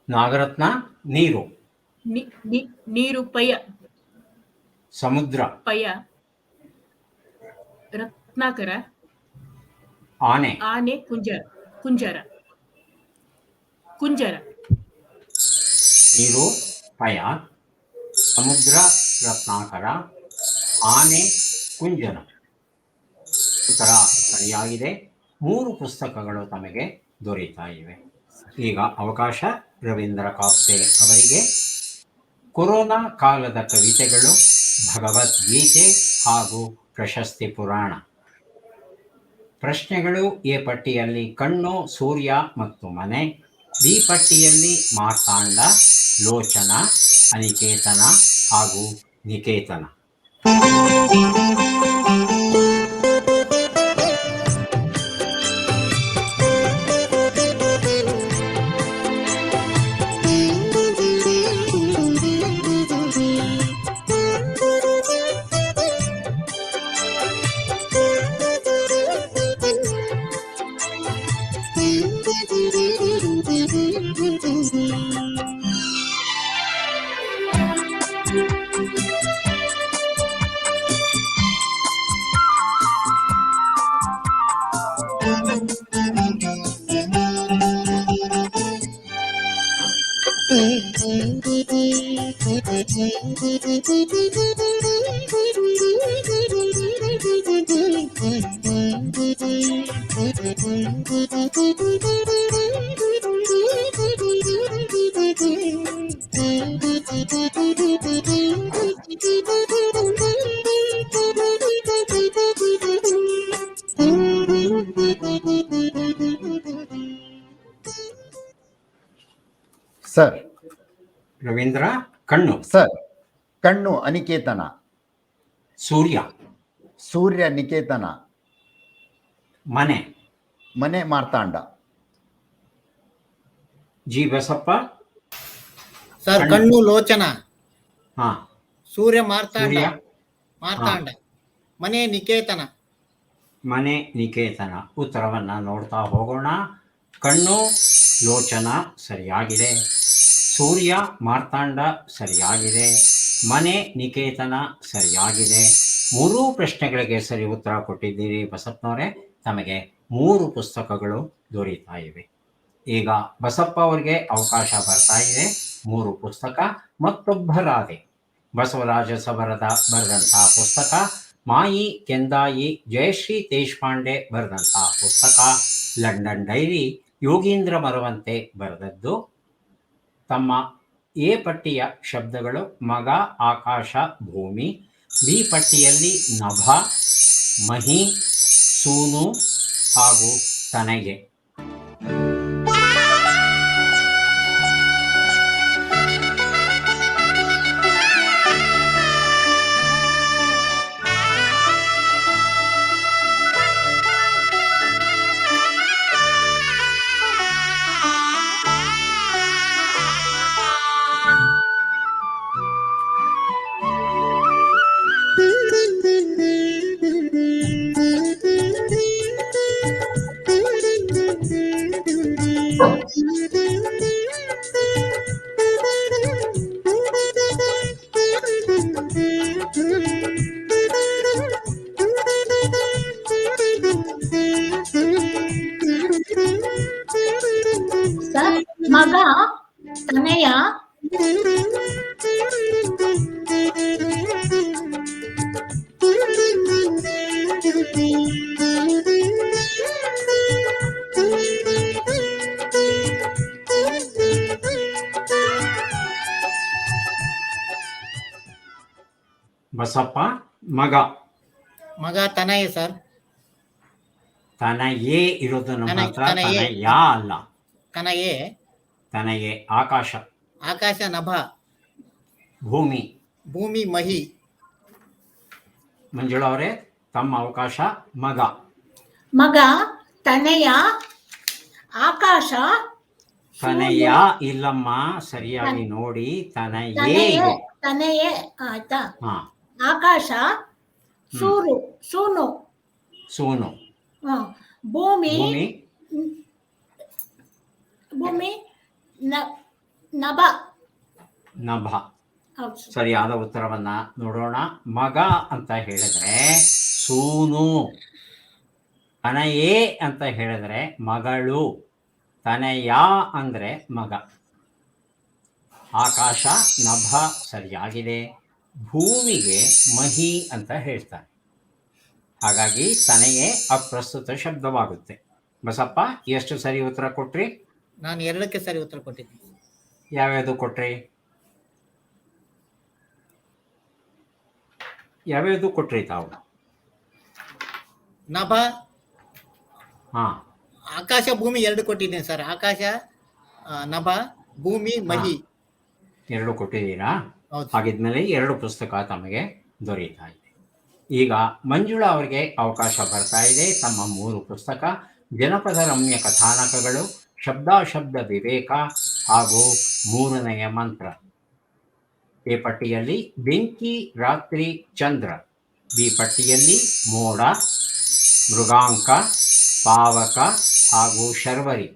ನಾಗರತ್ನ ನೀರು. ನೀರು ಪಯ. ಸಮುದ್ರ ಪಯ. ರತ್ನಾಕರ. ಆನೆ. ಆನೆ ಕುಂಜರ. ಕುಂಜರ. ಕುಂಜರ. ನೀರು ಪಯ, ಸಮುದ್ರ ರತ್ನಾಕರ, ಆನೆ ಕುಂಜರ. ಉತ್ತರ ಸರಿಯಾಗಿದೆ. 3 ಪುಸ್ತಕಗಳು ತಮಗೆ ದೊರೆಯುತ್ತಾ ಇವೆ. ಈಗ ಅವಕಾಶ ರವೀಂದ್ರ ಕಾಪ್ಸೆ ಅವರಿಗೆ. ಕೊರೋನಾ ಕಾಲದ ಕವಿತೆಗಳು, ಭಗವದ್ಗೀತೆ ಹಾಗೂ ಪ್ರಶಸ್ತಿ ಪುರಾಣ. ಪ್ರಶ್ನೆಗಳು: ಎ ಪಟ್ಟಿಯಲ್ಲಿ ಕಣ್ಣು, ಸೂರ್ಯ ಮತ್ತು ಮನೆ. ಬಿ ಪಟ್ಟಿಯಲ್ಲಿ ಮಾರ್ತಾಂಡ, ಲೋಚನ, ಅನಿಕೇತನ ಹಾಗೂ ನಿಕೇತನ. ಸರ್. ರವೀಂದ್ರ ಕಣ್ಣು. ಸರ್, ಕಣ್ಣು ಅನಿಕೇತನ. ಸೂರ್ಯ. ಸೂರ್ಯ ನಿಕೇತನ. ಮನೆ. ಮನೆ ಮಾರ್ತಾಂಡ. ಜಿ ಬಸಪ್ಪ. ಸರ್ ಕಣ್ಣು ಲೋಚನ. ಹಾ. ಸೂರ್ಯ ಮಾರ್ತಾಂಡ. ಸೂರ್ಯ. ಮಾರ್ತಾಂಡ. ಮನೆ ನಿಕೇತನ. ಮನೆ ನಿಕೇತನ. ಉತ್ತರವನ್ನು ನೋಡ್ತಾ ಹೋಗೋಣ. ಕಣ್ಣು ಲೋಚನ ಸರಿಯಾಗಿದೆ. ಸೂರ್ಯ ಮಾರ್ತಾಂಡ ಸರಿಯಾಗಿದೆ. ಮನೆ ನಿಕೇತನ ಸರಿಯಾಗಿದೆ. 3 ಪ್ರಶ್ನೆಗಳಿಗೆ ಸರಿ ಉತ್ತರ ಕೊಟ್ಟಿದ್ದೀರಿ ಬಸಪ್ಪನವರೇ. ತಮಗೆ 3 ಪುಸ್ತಕಗಳು ದೊರೀತಾ ಇವೆ. ಈಗ ಬಸಪ್ಪ ಅವರಿಗೆ ಅವಕಾಶ ಬರ್ತಾ ಇದೆ. 3 ಪುಸ್ತಕ. ಮತ್ತೊಬ್ಬ ರಾಧೆ ಬಸವರಾಜ ಸಬರದ ಬರೆದಂತಹ ಪುಸ್ತಕ, ಮಾಯಿ ಕೆಂದಾಯಿ ಜಯಶ್ರೀ ದೇಶಪಾಂಡೆ ಬರೆದಂತಹ ಪುಸ್ತಕ, ಲಂಡನ್ ಡೈರಿ ಯೋಗೀಂದ್ರ ಮರವಂತೆ ಬರೆದದ್ದು. ತಮ್ಮ ಎ ಪಟ್ಟಿಯ ಶಬ್ದಗಳು ಮಗ, ಆಕಾಶ, ಭೂಮಿ. ಬಿ ಪಟ್ಟಿಯಲ್ಲಿ ನಭ, ಮಹಿ, ಸೂನು ಹಾಗೂ ತನಗೆ. ಸರ್, ಮಗ, ತನಯ, ಬಸಪ್ಪ ಮಗ. ಮಗ ತನಯ ಸರ್. ತನಯೇ ಇರೋದು ನಮ್ಮ ಹತ್ರ, ತನಯೇ. ತನಯ ಅಲ್ಲ. ತನಯೇ. ತನಯೇ ಆಕಾಶ. ಆಕಾಶ ನಭ. ಭೂಮಿ. ಭೂಮಿ ಮಹಿ. ಮಂಜುಳಾ ಅವರೇ ತಮ್ಮ ಅವಕಾಶ. ಮಗ. ಮಗ, ತನಯ, ಆಕಾಶ, ತನಯ ಇಲ್ಲಮ್ಮ, ಸರಿಯಾಗಿ ನೋಡಿ. ತನಯೇ ತನಯೇ, ಇದೆ. ತನಯೇ ಆಯ್ತಾ. ಹಾ. ಆಕಾಶ, ಸೂರು, ಸೂನು, ಸೂನು. ಹ, ಭೂಮಿ, ಭೂಮಿ. ಭೂಮಿ, ನಭ. ನಭ. ಹೌದು ಸರ್. ಸರಿಯಾದ ಉತ್ತರವನ್ನ ನೋಡೋಣ. ಮಗ ಅಂತ ಹೇಳಿದ್ರೆ ಸೂನು, ತನಯೇ ಅಂತ ಹೇಳಿದ್ರೆ ಮಗಳು, ತನಯ ಅಂದ್ರೆ ಮಗ. ಆಕಾಶ ನಭ ಸರಿಯಾಗಿದೆ. ಭೂಮಿಗೆ ಮಹಿ ಅಂತ ಹೇಳ್ತಾರೆ. ಹಾಗಾಗಿ ತನಯೇ ಅಪ್ರಸ್ತುತ ಶಬ್ದವಾಗುತ್ತೆ. ಬಸಪ್ಪ ಎಷ್ಟು ಸರಿ ಉತ್ತರ ಕೊಟ್ರಿ? ನಾನು 2ಕ್ಕೆ ಸರಿ ಉತ್ತರ ಕೊಟ್ಟಿದ್ದೀನಿ. ಯಾವ್ಯಾವುದು ಕೊಟ್ರಿ? ಯಾವ್ಯಾವುದು ಕೊಟ್ರಿ ತಾವು? ನಭ, ಹಾ. ಆಕಾಶ, ಭೂಮಿ 2 ಕೊಟ್ಟಿದ್ದೀನಿ ಸರ್. ಆಕಾಶ, ನಭ, ಭೂಮಿ, ಮಹಿ 2 ಕೊಟ್ಟಿದ್ದೀರಾ? ಹೌದು. ಹಾಗಿದ್ಮೇಲೆ 2 ಪುಸ್ತಕ ತಮಗೆ ದೊರೆಯುತ್ತಾ ಇದೆ. ಈಗ ಮಂಜುಳಾ ಅವರಿಗೆ ಅವಕಾಶ ಬರ್ತಾ ಇದೆ. ತಮ್ಮ 3 ಪುಸ್ತಕ, ಜನಪದ ರಮ್ಯ ಕಥಾನಕಗಳು, ಶಬ್ದಾಶಬ್ದ ವಿವೇಕ ಹಾಗೂ 3ನೆಯ ಮಂತ್ರ. ಎ ಪಟ್ಟಿಯಲ್ಲಿ ಬೆಂಕಿ, ರಾತ್ರಿ, ಚಂದ್ರ. ಬಿ ಪಟ್ಟಿಯಲ್ಲಿ ಮೋಡ, ಮೃಗಾಂಕ, ಪಾವಕ ಹಾಗೂ ಶರ್ವರಿ.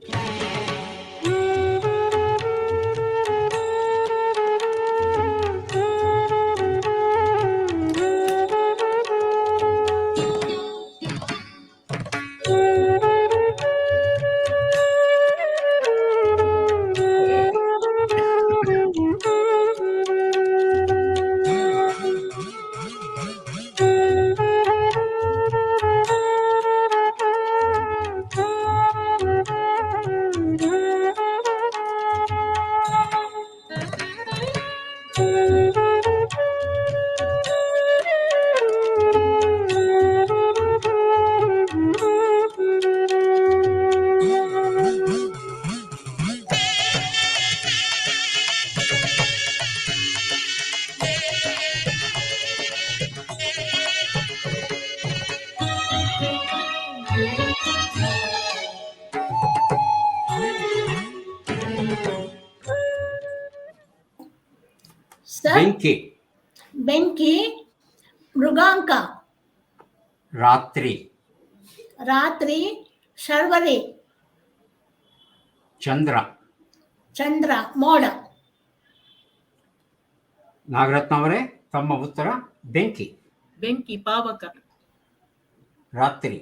ಸರ್, ಬೆಂಕಿ, ಬೆಂಕಿ, ಮೃಗಾಂಕ, ರಾತ್ರಿ, ರಾತ್ರಿ, ಶರ್ವರಿ, ಚಂದ್ರ. ಚಂದ್ರ, ಮೋಡ. ನಾಗರತ್ನ ಅವರೇ ತಮ್ಮ ಉತ್ತರ? ಬೆಂಕಿ, ಬೆಂಕಿ, ಪಾವಕ, ರಾತ್ರಿ,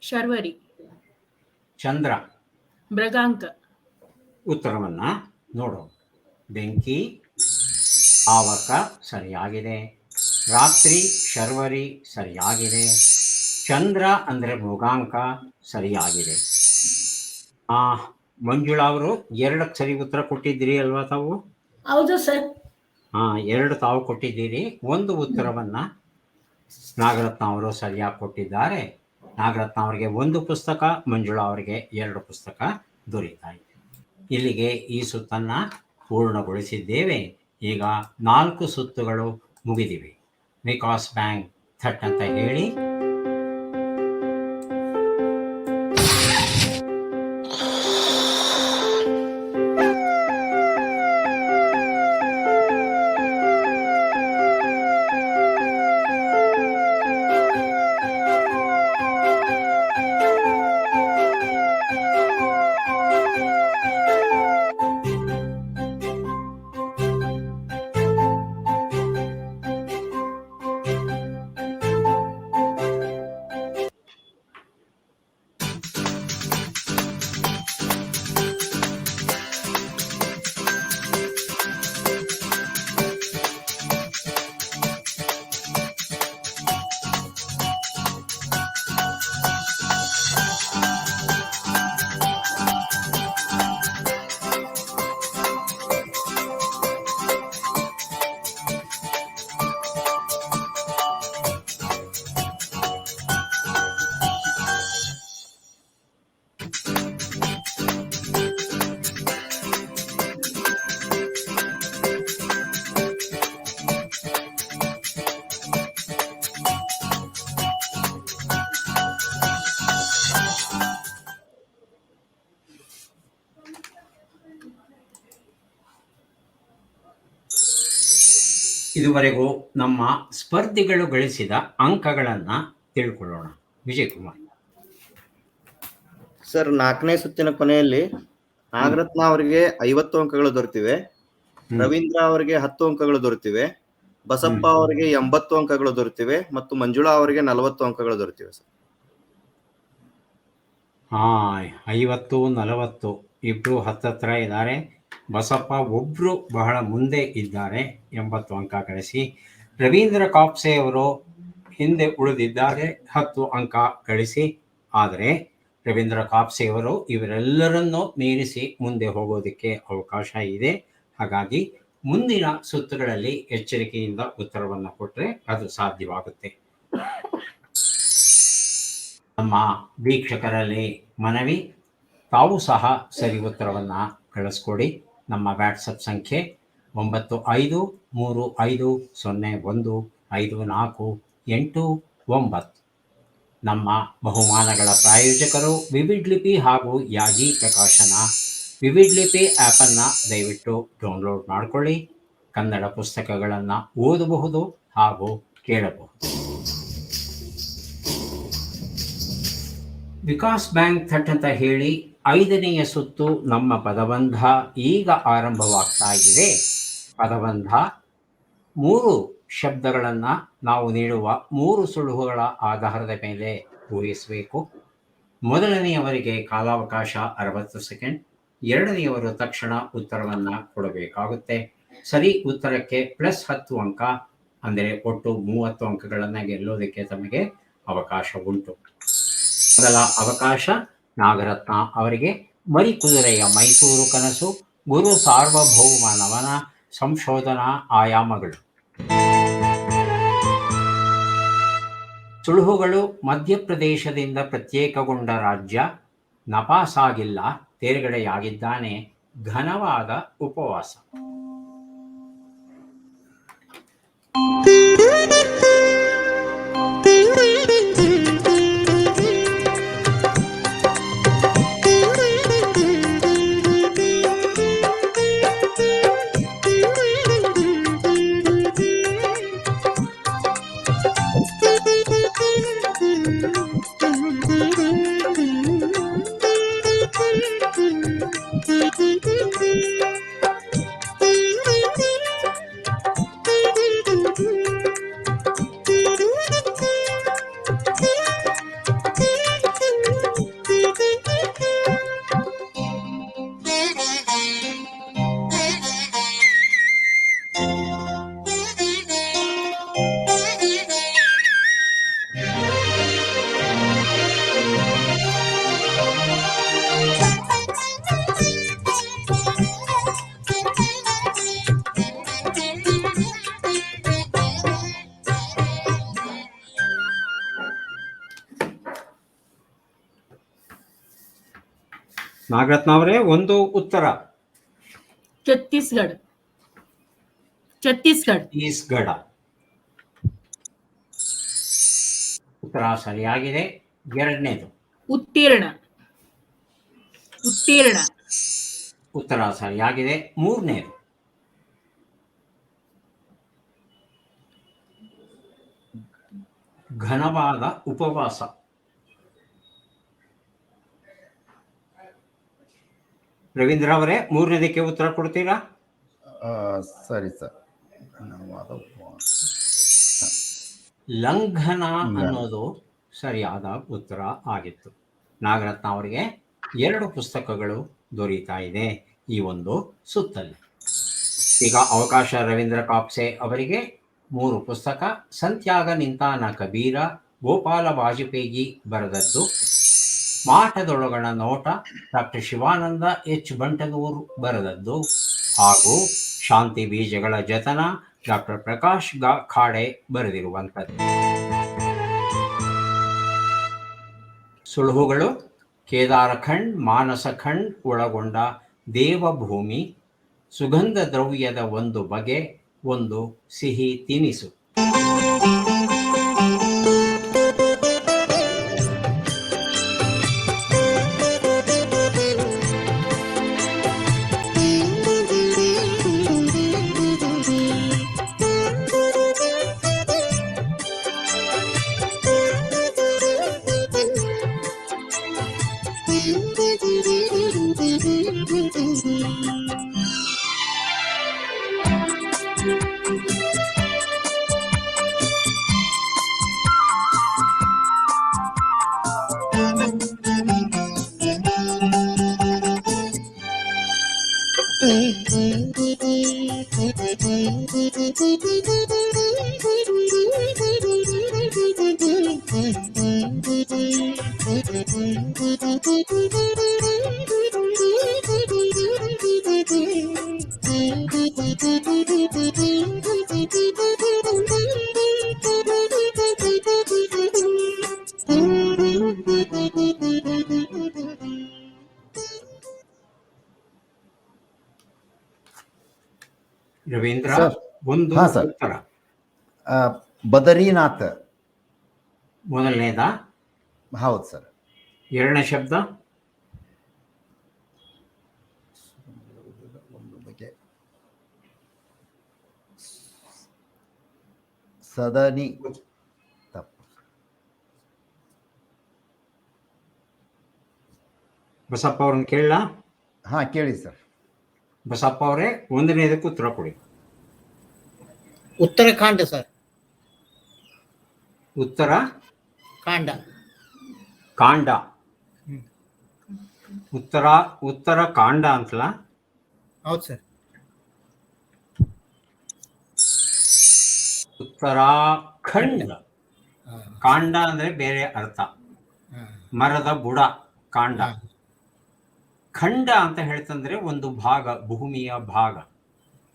ಶರ್ವರಿ, ಚಂದ್ರ. ಮೃಗಾಂಕ. ಉತ್ತರವನ್ನ ನೋಡೋಣ. ಬೆಂಕಿ, ಆವಕ ಸರಿಯಾಗಿದೆ. ರಾತ್ರಿ, ಶರ್ವರಿ ಸರಿಯಾಗಿದೆ. ಚಂದ್ರ ಅಂದರೆ ಮೃಗಾಂಕ ಸರಿಯಾಗಿದೆ. ಮಂಜುಳಾ ಅವರು 2ಕ್ಕೆ ಸರಿ ಉತ್ತರ ಕೊಟ್ಟಿದ್ದೀರಿ ಅಲ್ವಾ ತಾವು? ಹೌದು ಸರ್. 2 ತಾವು ಕೊಟ್ಟಿದ್ದೀರಿ. 1 ಉತ್ತರವನ್ನ ನಾಗರತ್ನ ಅವರು ಸರಿಯಾಗಿ ಕೊಟ್ಟಿದ್ದಾರೆ. ನಾಗರತ್ನ ಅವರಿಗೆ 1 ಪುಸ್ತಕ, ಮಂಜುಳಾ ಅವರಿಗೆ 2 ಪುಸ್ತಕ ದೊರೀತಾ ಇದೆ. ಇಲ್ಲಿಗೆ ಈ ಸುತ್ತನ್ನ ಪೂರ್ಣಗೊಳಿಸಿದ್ದೇವೆ. ಈಗ 4 ಸುತ್ತುಗಳು ಮುಗಿದಿವೆ. ವಿಕಾಸ್ ಬ್ಯಾಂಕ್ ಥಟ್ ಅಂತ ಹೇಳಿ. ಇದುವರೆಗೂ ನಮ್ಮ ಸ್ಪರ್ಧಿಗಳು ಗಳಿಸಿದ ಅಂಕಗಳನ್ನು ತಿಳ್ಕೊಳ್ಳೋಣ. ವಿಜಯ್ ಕುಮಾರ್ ಸರ್, 4ನೇ ಸುತ್ತಿನ ಕೊನೆಯಲ್ಲಿ ನಾಗರತ್ನ ಅವರಿಗೆ 50 ಅಂಕಗಳು ದೊರೆತಿವೆ. ರವೀಂದ್ರ ಅವರಿಗೆ 10 ಅಂಕಗಳು ದೊರೆತಿವೆ. ಬಸಪ್ಪ ಅವರಿಗೆ 80 ಅಂಕಗಳು ದೊರೆತಿವೆ ಮತ್ತು ಮಂಜುಳಾ ಅವರಿಗೆ 40 ಅಂಕಗಳು ದೊರೆತಿವೆ ಸರ್. 50, 40 ಇಬ್ರು ಹತ್ತತ್ರ ಇದ್ದಾರೆ. ಬಸಪ್ಪ ಒಬ್ರು ಬಹಳ ಮುಂದೆ ಇದ್ದಾರೆ, 80 ಅಂಕ ಗಳಿಸಿ. ರವೀಂದ್ರ ಕಾಪ್ಸೆ ಅವರು ಹಿಂದೆ ಉಳಿದಿದ್ದಾರೆ, 10 ಅಂಕ ಗಳಿಸಿ. ಆದರೆ ರವೀಂದ್ರ ಕಾಪ್ಸೆ ಅವರು ಇವರೆಲ್ಲರನ್ನೂ ಮೀರಿಸಿ ಮುಂದೆ ಹೋಗೋದಕ್ಕೆ ಅವಕಾಶ ಇದೆ. ಹಾಗಾಗಿ ಮುಂದಿನ ಸುತ್ತುಗಳಲ್ಲಿ ಎಚ್ಚರಿಕೆಯಿಂದ ಉತ್ತರವನ್ನು ಕೊಟ್ಟರೆ ಅದು ಸಾಧ್ಯವಾಗುತ್ತೆ. ನಮ್ಮ ವೀಕ್ಷಕರಲ್ಲಿ ಮನವಿ, ತಾವು ಸಹ ಸರಿ ಉತ್ತರವನ್ನು ಕಳಿಸ್ಕೊಡಿ. ನಮ್ಮ ವಾಟ್ಸಪ್ ಸಂಖ್ಯೆ 9535015489. ನಮ್ಮ ಬಹುಮಾನಗಳ ಪ್ರಾಯೋಜಕರು ವಿವಿಡ್ ಲಿಪಿ ಹಾಗೂ ಯಾಜಿ ಪ್ರಕಾಶನ. ವಿವಿಡ್ ಲಿಪಿ ಆ್ಯಪನ್ನು ದಯವಿಟ್ಟು ಡೌನ್ಲೋಡ್ ಮಾಡಿಕೊಳ್ಳಿ. ಕನ್ನಡ ಪುಸ್ತಕಗಳನ್ನು ಓದಬಹುದು ಹಾಗೂ ಕೇಳಬಹುದು. ವಿಕಾಸ್ ಬ್ಯಾಂಕ್ ಥಟ್ ಅಂತ ಹೇಳಿ 5ನೆಯ ಸುತ್ತು ನಮ್ಮ ಪದಬಂಧ ಈಗ ಆರಂಭವಾಗ್ತಾ ಇದೆ. ಪದಬಂಧ 3 ಶಬ್ದಗಳನ್ನು ನಾವು ನೀಡುವ 3 ಸುಳುಹುಗಳ ಆಧಾರದ ಮೇಲೆ ಊಹಿಸಬೇಕು. ಮೊದಲನೆಯವರಿಗೆ ಕಾಲಾವಕಾಶ 60 ಸೆಕೆಂಡ್. ಎರಡನೆಯವರು ತಕ್ಷಣ ಉತ್ತರವನ್ನು ಕೊಡಬೇಕಾಗುತ್ತೆ. ಸರಿ ಉತ್ತರಕ್ಕೆ +10 ಅಂಕ, ಅಂದರೆ ಒಟ್ಟು 30 ಅಂಕಗಳನ್ನು ಗೆಲ್ಲೋದಕ್ಕೆ ತಮಗೆ ಅವಕಾಶ ಉಂಟು. ಮೊದಲ ಅವಕಾಶ ನಾಗರತ್ನ ಅವರಿಗೆ. ಮರಿಕುದುರೆಯ ಮೈಸೂರು ಕನಸು, ಗುರು ಸಾರ್ವಭೌಮ ನವನ, ಸಂಶೋಧನಾ ಆಯಾಮಗಳು. ಸುಳುಹುಗಳು: ಮಧ್ಯಪ್ರದೇಶದಿಂದ ಪ್ರತ್ಯೇಕಗೊಂಡ ರಾಜ್ಯ, ನಪಾಸಾಗಿಲ್ಲ, ತೇರ್ಗಡೆಯಾಗಿದ್ದಾನೆ, ಘನವಾದ ಉಪವಾಸ. ನಾಗರತ್ನ ಅವರೇ, ಒಂದು ಉತ್ತರ. ಛತ್ತೀಸ್ಗಢ. ಛತ್ತೀಸ್ಗಢ ಉತ್ತರ ಸರಿಯಾಗಿದೆ. ಎರಡನೇದು. ಉತ್ತೀರ್ಣ. ಉತ್ತರ ಸರಿಯಾಗಿದೆ. ಮೂರನೇದು. ಘನವಾದ ಉಪವಾಸ. ರವೀಂದ್ರ ಅವರೇ, ಮೂರನೇದಕ್ಕೆ ಉತ್ತರ ಕೊಡ್ತೀರಾ? ಸರಿ ಸರ್. ಲಂಘನ ಅನ್ನೋದು ಸರಿಯಾದ ಉತ್ತರ ಆಗಿತ್ತು. ನಾಗರತ್ನ ಅವರಿಗೆ 2 ಪುಸ್ತಕಗಳು ದೊರೀತಾ ಇದೆ ಈ ಒಂದು ಸುತ್ತಲ್ಲಿ. ಈಗ ಅವಕಾಶ ರವೀಂದ್ರ ಕಾಪ್ಸೆ ಅವರಿಗೆ 3 ಪುಸ್ತಕ. ಸಂತ್ಯಾಗ ನಿಂತಾನ ಕಬೀರ, ಗೋಪಾಲ ವಾಜಪೇಯಿ ಬರೆದದ್ದು. ಮಾಟದೊಳಗಣ ನೋಟ, ಡಾಕ್ಟರ್ ಶಿವಾನಂದ ಎಚ್ ಬಂಟನೂರು ಬರೆದದ್ದು. ಹಾಗೂ ಶಾಂತಿ ಬೀಜಗಳ ಜತನ, ಡಾಕ್ಟರ್ ಪ್ರಕಾಶ್ ಖಾಡೆ ಬರೆದಿರುವಂಥದ್ದು. ಸುಳುಹುಗಳು: ಕೇದಾರಖಂಡ್, ಮಾನಸಖಂಡ್ ಒಳಗೊಂಡ ದೇವಭೂಮಿ, ಸುಗಂಧ ದ್ರವ್ಯದ ಒಂದು ಬಗೆ, ಒಂದು ಸಿಹಿ ತಿನಿಸು. ರವೀಂದ್ರ, ಒಂದು ಉತ್ತರ. ಬದರಿನಾಥ್. ಮೊದಲನೇದಾ? ಹೌದು ಸರ್. ಎರಡನೇ ಶಬ್ದ? ಸದನಿ. ಬಸಪ್ಪ ಅವ್ರನ್ನ ಕೇಳ? ಹಾ, ಕೇಳಿ ಸರ್. ಬಸಪ್ಪ ಅವರೇ, ಒಂದನೇದಕ್ಕೆ ಉತ್ತರ ಕೊಡಿ. ಉತ್ತರಾಖಂಡ ಸರ್. ಉತ್ತರ ಕಾಂಡ. ಉತ್ತರ ಕಾಂಡ ಅಂತಲ್ಲ? ಹೌದು ಸರ್. ಉತ್ತರಾಖಂಡ. ಕಾಂಡ ಅಂದ್ರೆ ಬೇರೆ ಅರ್ಥ. ಮರದ ಬುಡ ಕಾಂಡ. ಖಂಡ ಅಂತ ಹೇಳ್ತಂದ್ರೆ ಒಂದು ಭಾಗ, ಭೂಮಿಯ ಭಾಗ.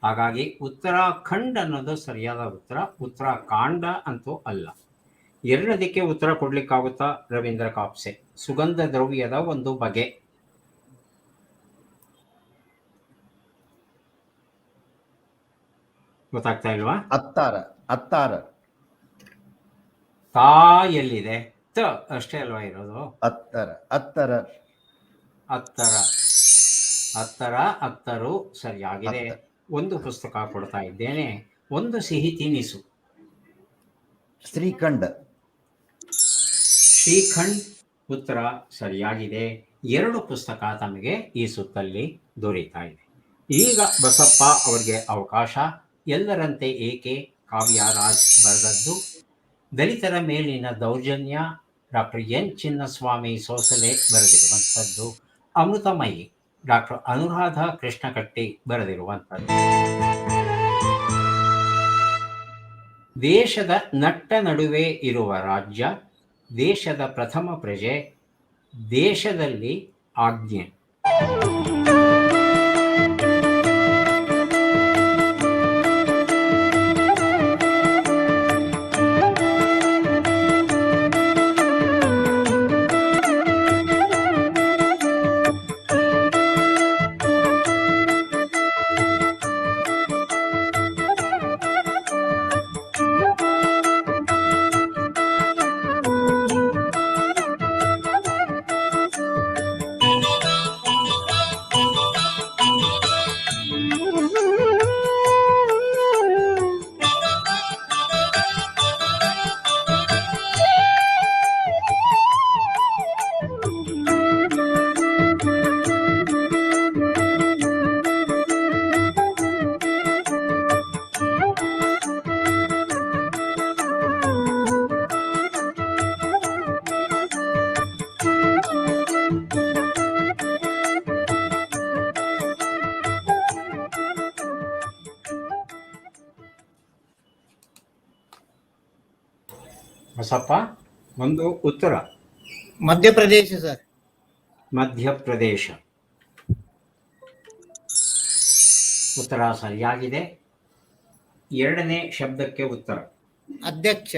ಹಾಗಾಗಿ ಉತ್ತರಾಖಂಡ್ ಅನ್ನೋದು ಸರಿಯಾದ ಉತ್ತರ. ಉತ್ತರಾಖಂಡ ಅಂತೂ ಅಲ್ಲ. ಎರಡನೇದಕ್ಕೆ ಉತ್ತರ ಕೊಡ್ಲಿಕ್ಕಾಗುತ್ತಾ ರವೀಂದ್ರ ಕಾಪ್ಸೆ? ಸುಗಂಧ ದ್ರವ್ಯದ ಒಂದು ಬಗೆ. ಗೊತ್ತಾಗ್ತಾ ಇಲ್ವಾ? ಅತ್ತಾರ. ತಾ ಎಲ್ಲಿದೆ? ತ ಅಷ್ಟೇ ಅಲ್ವಾ ಇರೋದು? ಅತ್ತರು ಸರಿಯಾಗಿದೆ. ಒಂದು ಪುಸ್ತಕ ಕೊಡ್ತಾ ಇದ್ದೇನೆ. ಒಂದು ಸಿಹಿ ತಿನಿಸು. ಶ್ರೀಖಂಡ್. ಉತ್ತರ ಸರಿಯಾಗಿದೆ. 2 ಪುಸ್ತಕ ತಮಗೆ ಈ ಸುತ್ತಲ್ಲಿ ದೊರೀತಾ ಇದೆ. ಈಗ ಬಸಪ್ಪ ಅವರಿಗೆ ಅವಕಾಶ. ಎಲ್ಲರಂತೆ ಏಕೆ, ಕಾವ್ಯರಾಜ್ ಬರೆದದ್ದು. ದಲಿತರ ಮೇಲಿನ ದೌರ್ಜನ್ಯ, ಡಾಕ್ಟರ್ ಎನ್ ಚಿನ್ನಸ್ವಾಮಿ ಸೋಸಲೆ ಬರೆದಿರುವಂಥದ್ದು. ಅಮೃತಮಯಿ, ಡಾಕ್ಟರ್ ಅನುರಾಧ ಕೃಷ್ಣಕಟ್ಟಿ ಬರೆದಿರುವಂಥದ್ದು. ದೇಶದ ನಟ್ಟ ನಡುವೆ ಇರುವ ರಾಜ್ಯ, ದೇಶದ ಪ್ರಥಮ ಪ್ರಜೆ, ದೇಶದಲ್ಲಿ ಆಜ್ಞೆ. ಬಸಪ್ಪ, ಒಂದು ಉತ್ತರ. ಮಧ್ಯಪ್ರದೇಶ ಸರ್. ಮಧ್ಯಪ್ರದೇಶ ಉತ್ತರ ಸರಿಯಾಗಿದೆ. ಎರಡನೇ ಶಬ್ದಕ್ಕೆ ಉತ್ತರ. ಅಧ್ಯಕ್ಷ.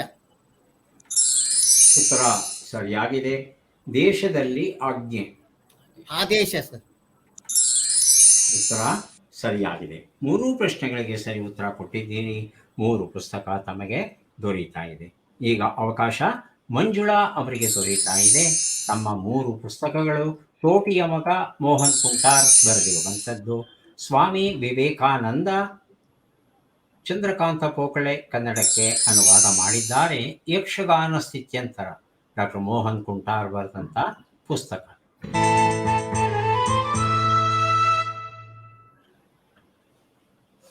ಉತ್ತರ ಸರಿಯಾಗಿದೆ. ದೇಶದಲ್ಲಿ ಆಜ್ಞೆ. ಆದೇಶ ಸರ್. ಉತ್ತರ ಸರಿಯಾಗಿದೆ. 3 ಪ್ರಶ್ನೆಗಳಿಗೆ ಸರಿ ಉತ್ತರ ಕೊಟ್ಟಿದ್ದೀರಿ. 3 ಪುಸ್ತಕ ತಮಗೆ ದೊರೀತಾ ಇದೆ. ಈಗ ಅವಕಾಶ ಮಂಜುಳಾ ಅವರಿಗೆ ದೊರೀತಾ ಇದೆ. ತಮ್ಮ 3 ಪುಸ್ತಕಗಳು ತೋಟಿಯ ಮಗ ಮೋಹನ್ ಕುಂಟಾರ್ ಬರೆದಿರುವಂಥದ್ದು, ಸ್ವಾಮಿ ವಿವೇಕಾನಂದ, ಚಂದ್ರಕಾಂತ ಪೋಕಳೆ ಕನ್ನಡಕ್ಕೆ ಅನುವಾದ ಮಾಡಿದ್ದಾರೆ, ಯಕ್ಷಗಾನ ಸ್ಥಿತ್ಯಂತರ ಡಾಕ್ಟರ್ ಮೋಹನ್ ಕುಂಟಾರ್ ಬರೆದಂಥ ಪುಸ್ತಕ.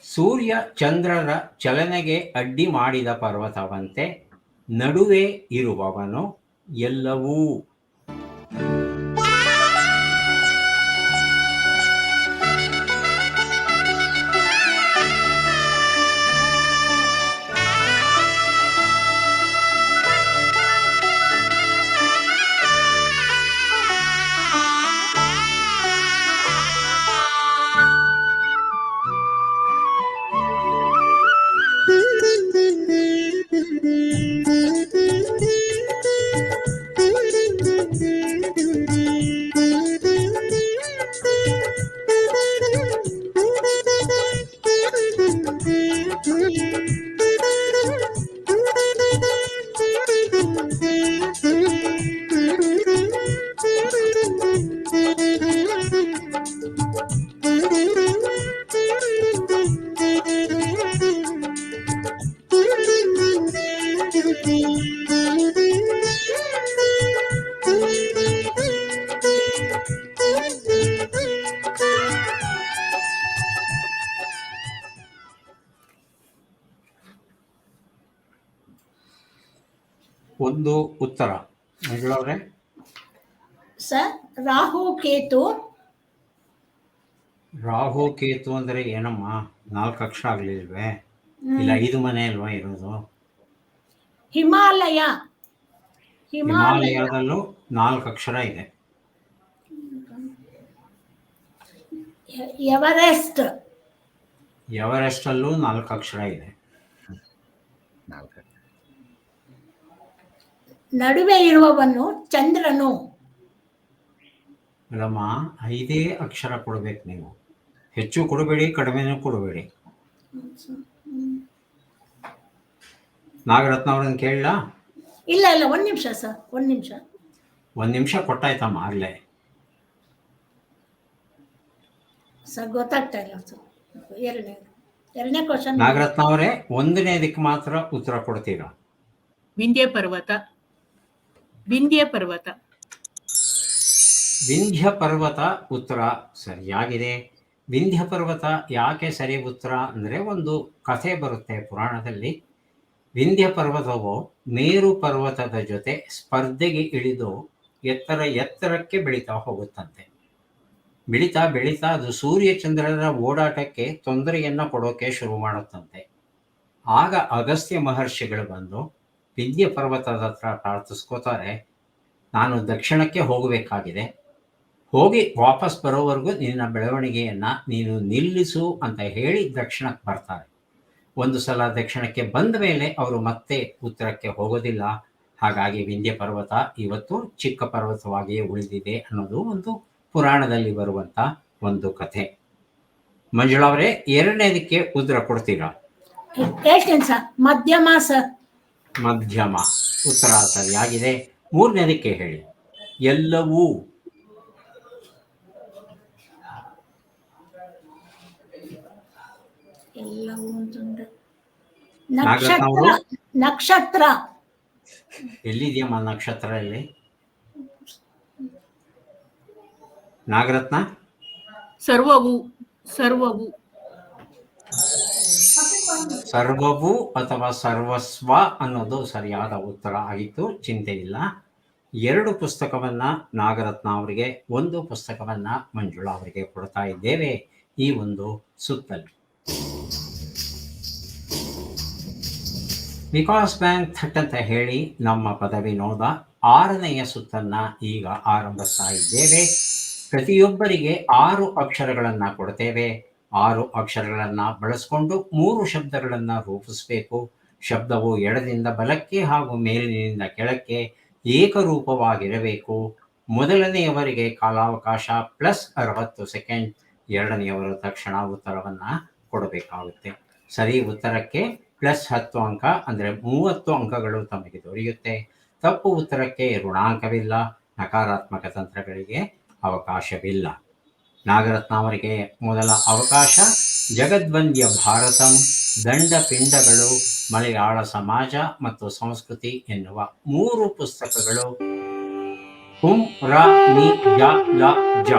ಸೂರ್ಯ ಚಂದ್ರರ ಚಲನೆಗೆ ಅಡ್ಡಿ ಮಾಡಿದ ಪರ್ವತವಂತೆ ನಡುವೆ ಇರುವವನು ಎಲ್ಲವೂ. ಒಂದು ಉತ್ತರ. ಮಂಜುಳವ್ರೆ? ಸರ್, ರಾಹು ಕೇತು. ರಾಹು ಕೇತು ಅಂದ್ರೆ ಏನಮ್ಮ? 4 ಅಕ್ಷರ ಆಗ್ಲಿಲ್ವೇ? ಇಲ್ಲ 5 ಮನೆ ಅಲ್ವಾ ಇರೋದು? ಹಿಮಾಲಯ. ಹಿಮಾಲಯದಲ್ಲೂ 4 ಅಕ್ಷರ ಇದೆ. ಎವರೆಸ್ಟ್. ಎವರೆಸ್ಟ್ ಅಲ್ಲೂ 4 ಅಕ್ಷರ ಇದೆ. 4 ನಡುವೆ ಇರುವವನು ಚಂದ್ರನು. ಅಲ್ಲಮ್ಮ, 5 ಅಕ್ಷರ ಕೊಡ್ಬೇಕು ನೀವು. ಹೆಚ್ಚು ಕೊಡಬೇಡಿ, ಕಡಿಮೆನೂ ಕೊಡಬೇಡಿ. ನಾಗರತ್ನ ಅವ್ರನ್ನ ಕೇಳಲಾ? ಇಲ್ಲ, 1 ನಿಮಿಷ ಸರ್, 1 ನಿಮಿಷ. 1 ನಿಮಿಷ ಕೊಟ್ಟಾಯ್ತಮ್ಮ ಆಗ್ಲೇ. ಸರ್ ಗೊತ್ತಾಗ್ತಾ ಇಲ್ಲ ಸರ್. ಎರಡನೇ ಕ್ವಶನ್. ನಾಗರತ್ನ ಅವರೇ, 1ನೇದಕ್ಕೆ ಮಾತ್ರ ಉತ್ತರ ಕೊಡ್ತೀರಾ? ವಿಂಧ್ಯ ಪರ್ವತ. ವಿಂಧ್ಯ ಪರ್ವತ. ವಿಂಧ್ಯ ಪರ್ವತ ಉತ್ತರ ಸರಿಯಾಗಿದೆ. ವಿಂಧ್ಯ ಪರ್ವತ ಯಾಕೆ ಸರಿ ಉತ್ತರ ಅಂದರೆ, ಒಂದು ಕಥೆ ಬರುತ್ತೆ ಪುರಾಣದಲ್ಲಿ. ವಿಂಧ್ಯ ಪರ್ವತವು ಮೇರು ಪರ್ವತದ ಜೊತೆ ಸ್ಪರ್ಧೆಗೆ ಇಳಿದು ಎತ್ತರಕ್ಕೆ ಬೆಳೀತಾ ಹೋಗುತ್ತಂತೆ. ಬೆಳೀತಾ ಬೆಳೀತಾ ಅದು ಸೂರ್ಯ ಚಂದ್ರರ ಓಡಾಟಕ್ಕೆ ತೊಂದರೆಯನ್ನು ಕೊಡೋಕೆ ಶುರು ಮಾಡುತ್ತಂತೆ. ಆಗ ಅಗಸ್ತ್ಯ ಮಹರ್ಷಿಗಳು ಬಂದು ವಿಂಧ್ಯ ಪರ್ವತದ ಹತ್ರ ಪ್ರಾರ್ಥಿಸ್ಕೋತಾರೆ, ನಾನು ದಕ್ಷಿಣಕ್ಕೆ ಹೋಗಬೇಕಾಗಿದೆ, ಹೋಗಿ ವಾಪಸ್ ಬರೋವರೆಗೂ ನಿನ್ನ ಬೆಳವಣಿಗೆಯನ್ನು ನೀನು ನಿಲ್ಲಿಸು ಅಂತ ಹೇಳಿ ದಕ್ಷಿಣಕ್ಕೆ ಬರ್ತಾರೆ. ಒಂದು ಸಲ ದಕ್ಷಿಣಕ್ಕೆ ಬಂದ ಮೇಲೆ ಅವರು ಮತ್ತೆ ಉತ್ತರಕ್ಕೆ ಹೋಗೋದಿಲ್ಲ. ಹಾಗಾಗಿ ವಿಂಧ್ಯ ಪರ್ವತ ಇವತ್ತು ಚಿಕ್ಕ ಪರ್ವತವಾಗಿಯೇ ಉಳಿದಿದೆ ಅನ್ನೋದು ಒಂದು ಪುರಾಣದಲ್ಲಿ ಬರುವಂಥ ಒಂದು ಕಥೆ. ಮಂಜುಳಾ ಅವರೇ, 2ನೇದಕ್ಕೆ ಉತ್ತರ ಕೊಡ್ತೀರಾ? ಹೇಳ್ತೀನಿ ಸರ್. ಮಧ್ಯಮ ಸರ್. ಮಧ್ಯಮ ಉತ್ತರ ಸರಿಯಾಗಿದೆ. 3ನೇದಕ್ಕೆ ಹೇಳಿ. ಎಲ್ಲವೂ. ಎಲ್ಲವೂ ಅಂತಂದ್ರೆ ನಾಗರತ್ನ ಅವರು? ನಕ್ಷತ್ರ. ಎಲ್ಲಿದೆಯಮ್ಮ ನಕ್ಷತ್ರ ಇಲ್ಲಿ? ನಾಗರತ್ನ? ಸರ್ವವು. ಸರ್ವವು. ಸರ್ವವು ಅಥವಾ ಸರ್ವಸ್ವ ಅನ್ನೋದು ಸರಿಯಾದ ಉತ್ತರ ಆಗಿತ್ತು. ಚಿಂತೆ ಇಲ್ಲ. 2 ಪುಸ್ತಕವನ್ನ ನಾಗರತ್ನ ಅವರಿಗೆ, 1 ಪುಸ್ತಕವನ್ನ ಮಂಜುಳಾ ಅವರಿಗೆ ಕೊಡ್ತಾ ಇದ್ದೇವೆ ಈ ಒಂದು ಸುತ್ತಲ್ಲಿ. ವಿಕಾಸ್ ಬ್ಯಾಂಕ್ ಥಟ್ ಅಂತ ಹೇಳಿ ನಮ್ಮ ಪದವಿನೋದ 6ನೆಯ ಸುತ್ತನ್ನು ಈಗ ಆರಂಭಿಸ್ತಾ ಇದ್ದೇವೆ. ಪ್ರತಿಯೊಬ್ಬರಿಗೆ 6 ಅಕ್ಷರಗಳನ್ನು ಕೊಡ್ತೇವೆ. 6 ಅಕ್ಷರಗಳನ್ನು ಬಳಸಿಕೊಂಡು 3 ಶಬ್ದಗಳನ್ನು ರೂಪಿಸಬೇಕು. ಶಬ್ದವು ಎಡದಿಂದ ಬಲಕ್ಕೆ ಹಾಗೂ ಮೇಲಿನಿಂದ ಕೆಳಕ್ಕೆ ಏಕರೂಪವಾಗಿರಬೇಕು. ಮೊದಲನೆಯವರಿಗೆ ಕಾಲಾವಕಾಶ +60 ಸೆಕೆಂಡ್, ಎರಡನೆಯವರು ತಕ್ಷಣ ಉತ್ತರವನ್ನು ಕೊಡಬೇಕಾಗುತ್ತೆ. ಸರಿ ಉತ್ತರಕ್ಕೆ +10 ಅಂಕ, ಅಂದರೆ 30 ಅಂಕಗಳು ತಮಗೆ ದೊರೆಯುತ್ತೆ. ತಪ್ಪು ಉತ್ತರಕ್ಕೆ ಋಣಾಂಕವಿಲ್ಲ. ನಕಾರಾತ್ಮಕ ತಂತ್ರಗಳಿಗೆ ಅವಕಾಶವಿಲ್ಲ. ನಾಗರತ್ನ ಅವರಿಗೆ ಮೊದಲ ಅವಕಾಶ. ಜಗದ್ವಂದ್ಯ ಭಾರತಂ, ದಂಡಪಿಂಡಗಳು, ಮಲಯಾಳ ಸಮಾಜ ಮತ್ತು ಸಂಸ್ಕೃತಿ ಎನ್ನುವ 3 ಪುಸ್ತಕಗಳು. ಹುಂ ರ ನಿ ಜ ಲ ಜ.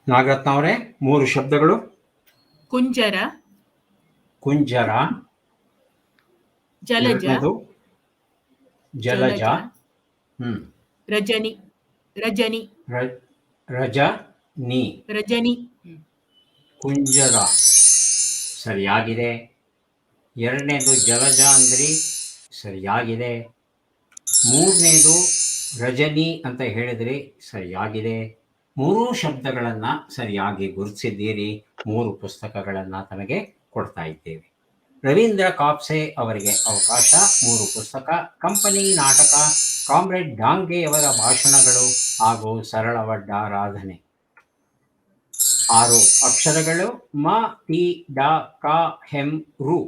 ನಾಗರತ್ನ ಅವರೇ, 3 ಶಬ್ದಗಳು. ಕುಂಜರ, ಕುಂಜರ, ಜಲಜ, ಎರಡನೇದು ಜಲಜ, ರಜನಿ, ರಜನಿ, ರಜ ನೀ, ರಜನಿ, ಕುಂಜರ ಸರಿಯಾಗಿದೆ. ಎರಡನೇದು ಜಲಜ ಅಂದ್ರಿ, ಸರಿಯಾಗಿದೆ. ಮೂರನೇದು ರಜನಿ ಅಂತ ಹೇಳಿದ್ರಿ, ಸರಿಯಾಗಿದೆ. 3 ಶಬ್ದಗಳನ್ನು ಸರಿಯಾಗಿ ಗುರುತಿಸಿದ್ದೀರಿ. 3 ಪುಸ್ತಕಗಳನ್ನು ತಮಗೆ ಕೊಡ್ತಾ ಇದ್ದೇವೆ. ರವೀಂದ್ರ ಕಾಪ್ಸೆ ಅವರಿಗೆ ಅವಕಾಶ. 3 ಪುಸ್ತಕ: ಕಂಪನಿ ನಾಟಕ, ಕಾಮ್ರೇಡ್ ಡಾಂಗೆಯವರ ಭಾಷಣಗಳು ಹಾಗೂ ಸರಳವಡ್ಡಾರಾಧನೆ. 6 ಅಕ್ಷರಗಳು: ಮ, ಟಿ, ಡ, ಕ, ಹೆಂ, ರು.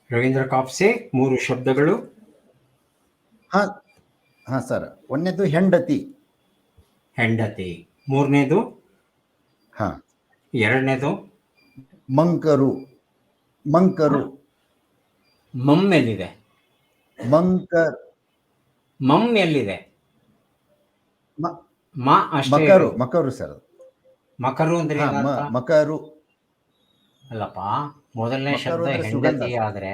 ರವೀಂದ್ರ ಕಾಪ್ಸೆ, 3 ಶಬ್ದಗಳು. ಹಾ ಸರ್. ಒಂದನೇದು ಹೆಂಡತಿ. ಹೆಂಡತಿ. ಮೂರನೇದು? ಹಾ. ಎರಡನೇದು? ಮಂಕರು. ಮಂಕರು. ಮಮ್ ಎಲ್ಲಿದೆ? ಮಮ್ ಎಲ್ಲಿದೆ? ಮ ಅಷ್ಟೇ. ಮಕರು. ಮಕರು ಸರ್. ಮಕರು ಅಂದ್ರೆ ಮಕರು ಅಲ್ಲಪ್ಪ. ಮೊದಲನೇ ಶಬ್ದ ಹೆಂಡತಿ ಸುಗಂಧ. ಆದ್ರೆ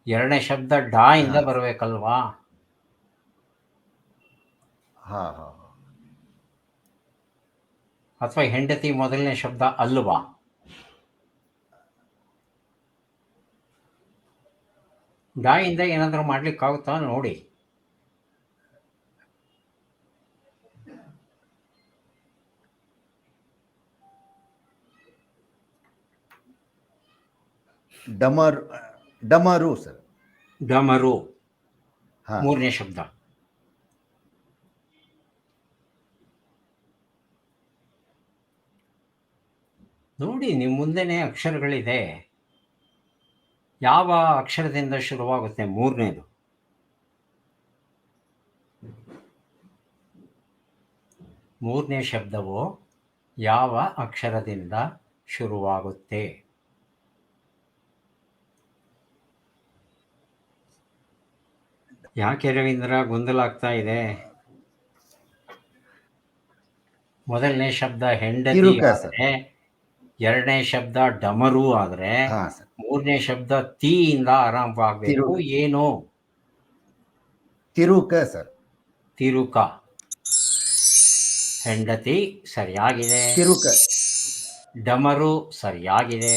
ಎರಡನೇ ಶಬ್ದ ಡಾ ಇಂದ ಬರ್ಬೇಕಲ್ವಾ? ಹಾ ಹಾ. ಅಥವಾ ಹೆಂಡತಿ ಮೊದಲನೇ ಶಬ್ದ ಅಲ್ವಾ? ಡಾ ಇಂದ ಏನಾದರೂ ಮಾಡ್ಲಿಕ್ಕಾಗುತ್ತಾ ನೋಡಿ. ಡಮರ್ ಡಮರು ಸರ್. ಡಮರು ಹಾ. ಮೂರನೇ ಶಬ್ದ. ನೋಡಿ, ನಿಮ್ಮ ಮುಂದೆನೇ ಅಕ್ಷರಗಳಿದೆ. ಯಾವ ಅಕ್ಷರದಿಂದ ಶುರುವಾಗುತ್ತೆ ಮೂರನೇದು? ಮೂರನೇ ಶಬ್ದವು ಯಾವ ಅಕ್ಷರದಿಂದ ಶುರುವಾಗುತ್ತೆ? ಯಾಕೆ ರವೀಂದ್ರ ಗೊಂದಲ ಆಗ್ತಾ ಇದೆ? ಮೊದಲನೇ ಶಬ್ದ ಹೆಂಡತಿ ತಿರುಕ ಸರ್. ಆದ್ರೆ, ಎರಡನೇ ಶಬ್ದ ಡಮರು ಆದ್ರೆ, ಹಾ ಸರ್. ಮೂರನೇ ಶಬ್ದ ತೀ ಇಂದ ಆರಂಭವಾಗಬೇಕು. ಏನು? ತಿರುಕ ಸರ್. ತಿರುಕ. ಹೆಂಡತಿ ಸರಿಯಾಗಿದೆ. ತಿರುಕ. ಡಮರು ಸರಿಯಾಗಿದೆ.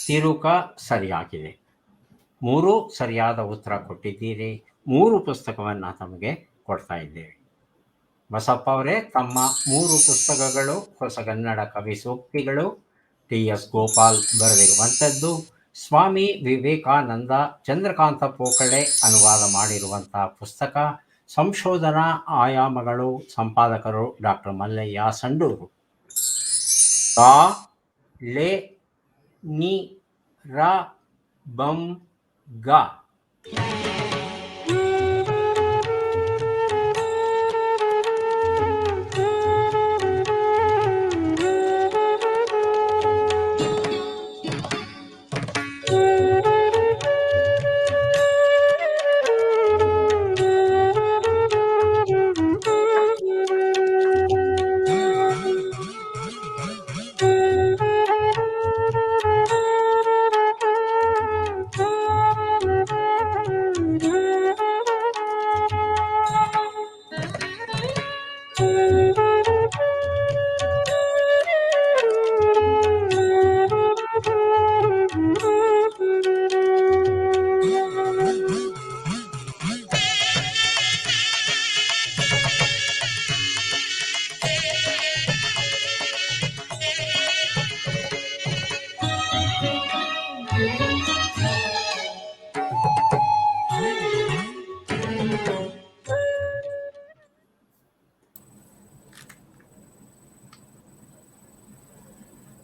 ತಿರುಕ ಸರಿಯಾಗಿದೆ. 3 ಸರಿಯಾದ ಉತ್ತರ ಕೊಟ್ಟಿದ್ದೀರಿ. 3 ಪುಸ್ತಕವನ್ನು ತಮಗೆ ಕೊಡ್ತಾ ಇದ್ದೇವೆ. ಬಸಪ್ಪ ಅವರೇ, ತಮ್ಮ 3 ಪುಸ್ತಕಗಳು ಹೊಸಗನ್ನಡ ಕವಿ ಸೂಕ್ತಿಗಳು, TS ಗೋಪಾಲ್ ಬರೆದಿರುವಂಥದ್ದು, ಸ್ವಾಮಿ ವಿವೇಕಾನಂದ ಚಂದ್ರಕಾಂತ ಪೋಕಳೆ ಅನುವಾದ ಮಾಡಿರುವಂಥ ಪುಸ್ತಕ, ಸಂಶೋಧನಾ ಆಯಾಮಗಳು, ಸಂಪಾದಕರು ಡಾಕ್ಟರ್ ಮಲ್ಲಯ್ಯ ಸಂಡೂರು. ತಾ ಲೆ ನಿ ರ ಬಂ ಗ.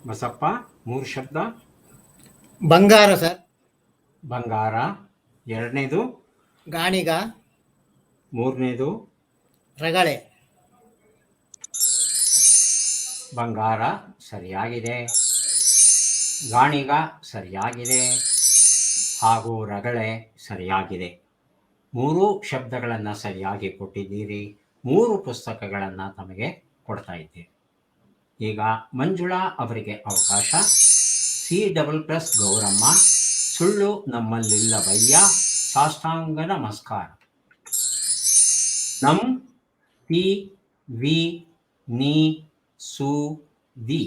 ಬಸಪ್ಪ, 3 ಶಬ್ದ. ಬಂಗಾರ ಸರ್. ಬಂಗಾರ. ಎರಡನೇದು ಗಾಣಿಗ. ಮೂರನೇದು ರಗಳೆ. ಬಂಗಾರ ಸರಿಯಾಗಿದೆ. ಗಾಣಿಗ ಸರಿಯಾಗಿದೆ. ಹಾಗೂ ರಗಳೆ ಸರಿಯಾಗಿದೆ. 3 ಶಬ್ದಗಳನ್ನು ಸರಿಯಾಗಿ ಕೊಟ್ಟಿದ್ದೀರಿ. 3 ಪುಸ್ತಕಗಳನ್ನು ತಮಗೆ ಕೊಡ್ತಾ ಇದ್ದೀರಿ. ಈಗ ಮಂಜುಳಾ ಅವರಿಗೆ ಅವಕಾಶ. C++ ಗೌರಮ್ಮ, ಸುಳ್ಳು ನಮ್ಮಲ್ಲಿಲ್ಲವಯ್ಯ, ಸಾಷ್ಟಾಂಗ ನಮಸ್ಕಾರ. ನಂ ಪಿ ವಿ ನೀ ಸು ದಿ.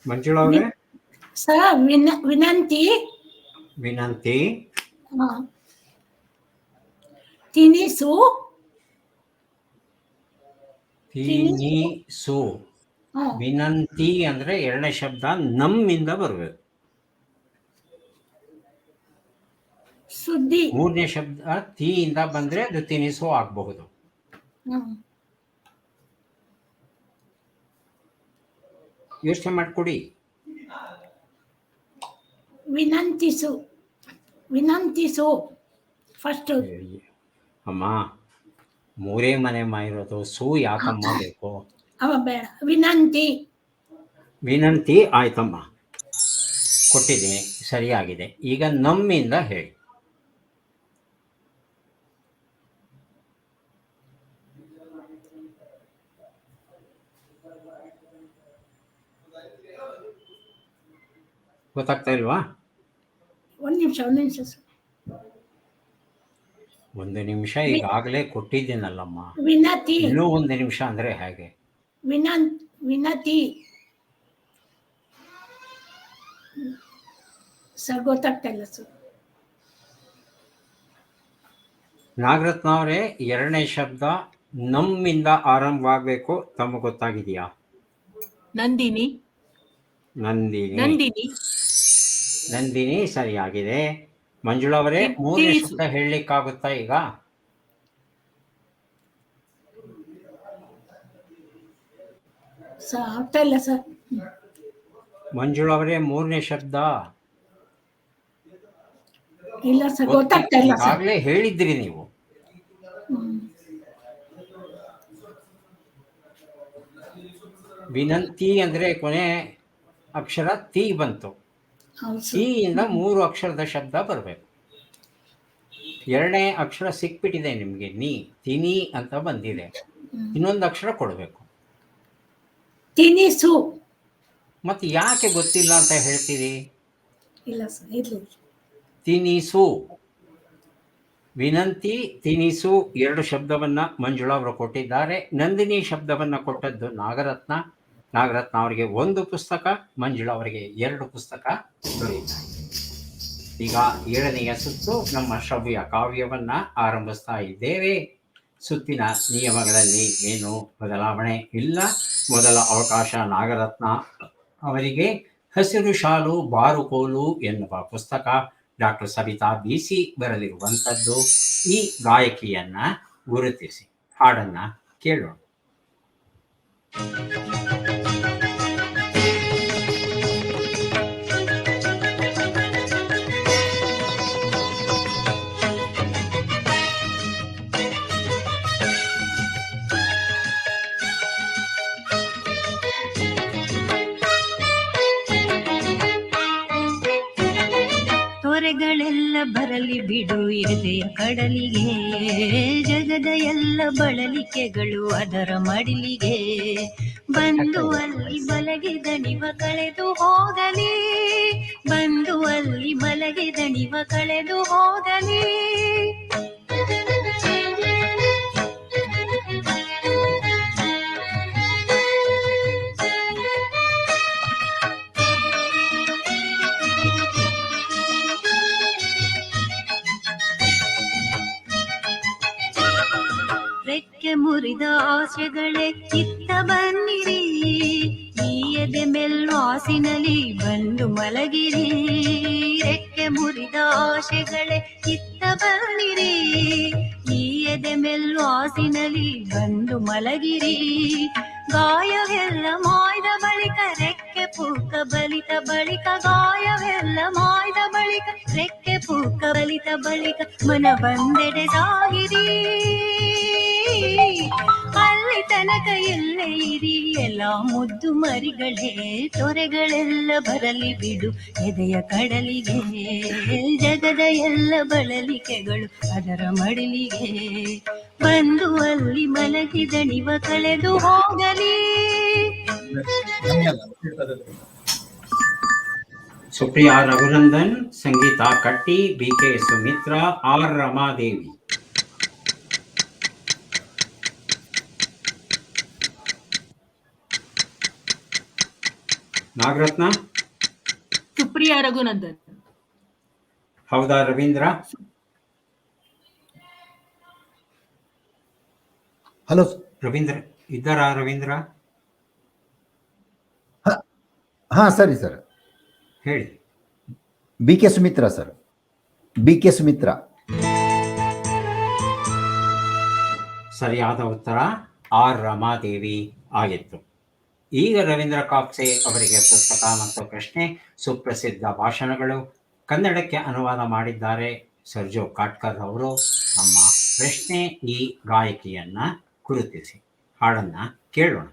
ಮಂಜುಳಾ ಅವರೇ, ಸರ್ ವಿನಂತಿ. ವಿನಂತಿ. ತಿನಿಸು. ತಿನಿಸು. ವಿನಂತಿ ಅಂದ್ರೆ ಎರಡನೇ ಶಬ್ದ ನಮ್ಮಿಂದ ಬರಬೇಕು. ಸುದ್ದಿ. ಮೂರನೇ ಶಬ್ದ ತೀಯಿಂದ ಬಂದ್ರೆ ಅದು ತಿನಿಸು ಆಗಬಹುದು. ಹ್ಮ್. ಯೋಚನೆ ಮಾಡ್ಕೊಡಿ. ವಿನಂತಿಸು ಫಸ್ಟ್. ಅಮ್ಮ, ಮೂರೇ ಮನೆ ಇರೋದು, ಸೂ ಯಾಕಮ್ಮ ಬೇಕು? ಅವ ಬೇಡ. ವಿನಂತಿ ಆಯ್ತಮ್ಮ, ಕೊಟ್ಟಿದ್ದೀನಿ, ಸರಿಯಾಗಿದೆ. ಈಗ ನಮ್ಮಿಂದ ಹೇಳಿ. ಗೊತ್ತಾಗ್ತಾ ಇಲ್ವಾ? ಒಂದ್ ನಿಮಿಷ ಒಂದು ನಿಮಿಷ ಈಗಾಗಲೇ ಕೊಟ್ಟಿದ್ದೀನಲ್ಲಮ್ಮ. ವಿನತಿ. ಇನ್ನೂ ಒಂದು ನಿಮಿಷ ಅಂದ್ರೆ ಹೇಗೆ? ವಿನತಿ ಸರ್, ಗೊತ್ತಾಗ್ತಾ ಇಲ್ಲ ಸರ್. ನಾಗರತ್ನ ಅವರೇ, ಎರಡನೇ ಶಬ್ದ ನಮ್ಮಿಂದ ಆರಂಭವಾಗಬೇಕು. ತಮಗೆ ಗೊತ್ತಾಗಿದೆಯಾ? ನಂದಿನಿ. ನಂದಿನಿ ಸರಿಯಾಗಿದೆ. ಮಂಜುಳಾ ಅವರೇ, ಮೂರನೇ ಶಬ್ದ ಹೇಳಲಿಕ್ಕಾಗುತ್ತಾ ಈಗ? ಆಗ್ತಾ ಇಲ್ಲ ಸರ್. ಮಂಜುಳಾ ಅವರೇ, ಮೂರನೇ ಶಬ್ದ ಇಲ್ಲ ಸರ್, ಗೊತ್ತಾಗ್ತಾ ಇಲ್ಲ ಸರ್. ಈಗಾಗಲೇ ಹೇಳಿದ್ರಿ ನೀವು. ವಿನಂತಿ ಅಂದ್ರೆ ಕೊನೆ ಅಕ್ಷರ ತಿ ಬಂತು. ತೀಯಿಂದ 3 ಅಕ್ಷರದ ಶಬ್ದ ಬರಬೇಕು. ಎರಡನೇ ಅಕ್ಷರ ಸಿಕ್ಬಿಟ್ಟಿದೆ ನಿಮ್ಗೆ, ತಿನಿ ಅಂತ ಬಂದಿದೆ. ಇನ್ನೊಂದು ಅಕ್ಷರ ಕೊಡಬೇಕು. ತಿನಿಸು. ಮತ್ತೆ ಯಾಕೆ ಗೊತ್ತಿಲ್ಲ ಅಂತ ಹೇಳ್ತೀರಿ? ಇಲ್ಲ ಸರ್, ಇರ್ಲಿ. ತಿನಿಸು, ವಿನಂತಿ, ತಿನಿಸು 2 ಶಬ್ದವನ್ನ ಮಂಜುಳಾ ಅವರು ಕೊಟ್ಟಿದ್ದಾರೆ. ನಂದಿನಿ ಶಬ್ದವನ್ನ ಕೊಟ್ಟದ್ದು ನಾಗರತ್ನ ಅವರಿಗೆ 1 ಪುಸ್ತಕ, ಮಂಜುಳಾ ಅವರಿಗೆ 2 ಪುಸ್ತಕ ದೊರೆಯುತ್ತಾರೆ. ಈಗ 7ನೆಯ ಸುತ್ತು ನಮ್ಮ ಶ್ರವ್ಯ ಕಾವ್ಯವನ್ನ ಆರಂಭಿಸ್ತಾ ಇದ್ದೇವೆ. ಸುತ್ತಿನ ನಿಯಮಗಳಲ್ಲಿ ಏನು ಬದಲಾವಣೆ ಇಲ್ಲ. ಮೊದಲ ಅವಕಾಶ ನಾಗರತ್ನ ಅವರಿಗೆ. ಹಸಿರು ಶಾಲು ಬಾರುಕೋಲು ಎನ್ನುವ ಪುಸ್ತಕ ಡಾಕ್ಟರ್ ಸವಿತಾ ಬಿಸಿ ಬರೆದಿರುವಂಥದ್ದು. ಈ ಗಾಯಕಿಯನ್ನ ಗುರುತಿಸಿ ಹಾಡನ್ನ ಕೇಳೋಣ. ತೊರೆಗಳೆಲ್ಲ ಬರಲಿ ಬಿಡು ಇರುದೆಯ ಕಡಲಿಗೆ, ಜಗದ ಎಲ್ಲ ಬಳಲಿಕೆಗಳು ಅದರ ಮಡಿಲಿಗೆ. ಬಂದು ಅಲ್ಲಿ ಮಲಗಿ ದಣಿವ ಕಳೆದು ಹೋಗಲಿ, ಬಂದು ಅಲ್ಲಿ ಮಲಗಿ ದಣಿವ ಕಳೆದು ಹೋಗಲಿ. ರೆಕ್ಕೆ ಮುರಿದ ಆಸೆಗಳೇ ಚಿತ್ತ ಬನ್ನಿರಿ, ಈ ಎದೆ ಮೆಲ್ವಾಸಿನಲಿ ಬಂದು ಮಲಗಿರಿ. ರೆಕ್ಕೆ ಮುರಿದ ಆಸೆಗಳೇ ಚಿತ್ತ ಬನ್ನಿರಿ, ಈ ಎದೆ ಮೆಲ್ವಾಸಿನಲಿ ಬಂದು ಮಲಗಿರಿ. ಗಾಯವೆಲ್ಲ ಮಾಯ್ದ ಬಳಿಕ ರೆಕ್ಕೆ ಪೂಕ ಬಲಿತ ಬಳಿಕ, ಗಾಯವೆಲ್ಲ ಮಾಯ್ದ ಬಳಿಕ ರೆಕ್ಕೆ ಪೂಕ ಬಲಿತ ಬಳಿಕ ಮನ ಬಂದೆಡೆ ಸಾಗಿರಿ. ಅಲ್ಲಿ ತನಕ ಎಲ್ಲೇ ಇರಿ ಎಲ್ಲ ಮುದ್ದು ಮರಿಗಳೇ, ತೊರೆಗಳೆಲ್ಲ ಬರಲಿ ಬಿಡು ಎದೆಯ ಕಡಲಿಗೆ, ಜಗದ ಎಲ್ಲ ಬಳಲಿಕೆಗಳು ಅದರ ಮಡಿಲಿಗೆ. ಬಂದು ಅಲ್ಲಿ ಮಲಗಿ ದಣಿವ ಕಳೆದು ಹೋಗಲಿ. ಸುಪ್ರಿಯಾ ರಘುನಂದನ್, ಸಂಗೀತಾ ಕಟ್ಟಿ, BK ಸುಮಿತ್ರಾ, R ರಮಾದೇವಿ. ನಾಗರತ್ನ, ಸುಪ್ರಿಯಾ ರಘುನಂದನ್. ಹೌದಾ ರವೀಂದ್ರ? ಹಲೋ ರವೀಂದ್ರ ಇದ್ದಾರಾ? ರವೀಂದ್ರ ಹಾ ಸರಿ ಸರ್, ಹೇಳಿ. BK Sumitra sir. BK Sumitra. ಸರಿಯಾದ ಉತ್ತರ ಆರ್ ರಮಾದೇವಿ ಆಗಿತ್ತು. ಈಗ ರವೀಂದ್ರ ಕಾಪ್ಸೆ ಅವರಿಗೆ ಪುಸ್ತಕ ಮತ್ತು ಪ್ರಶ್ನೆ. ಸುಪ್ರಸಿದ್ಧ ಭಾಷಣಗಳು ಕನ್ನಡಕ್ಕೆ ಅನುವಾದ ಮಾಡಿದ್ದಾರೆ ಸರ್ಜು ಕಾಟ್ಕರ್ ಅವರು. ನಮ್ಮ ಪ್ರಶ್ನೆ, ಈ ಗಾಯಕಿಯನ್ನ ಗುರುತಿಸಿ. ಹಾಡನ್ನ ಕೇಳೋಣ.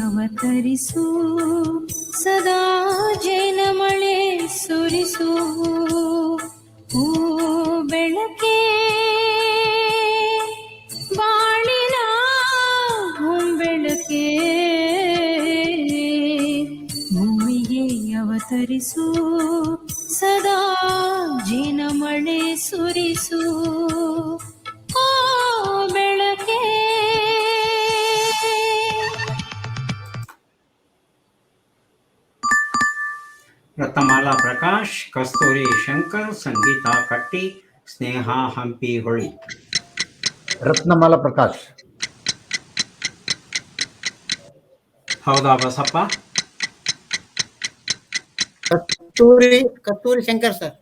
ಅವತರಿಸು ಸದಾ ಜೇನ ಮಳೆ ಸುರಿಸು ಓ ಬೆಳಕೆ ಬಾಳಿನ ಬೆಳಕೆ ಭೂಮಿಗೆ ಅವತರಿಸು ಸದಾ ಜೇನ ಮಳೆ ಸುರಿಸು ಓ ಬೆಳಕೆ. ರತ್ನಮಾಲಾ ಪ್ರಕಾಶ್, ಕಸ್ತೂರಿ ಶಂಕರ್, ಸಂಗೀತಾ ಕಟ್ಟಿ, ಸ್ನೇಹಾ ಹಂಪಿ ಹೊಳಿ. ರತ್ನಮಾಲಾ ಪ್ರಕಾಶ್. ಹೌದಾ ಬಸಪ್ಪ? ಕಸ್ತೂರಿ ಶಂಕರ್ ಸರ್.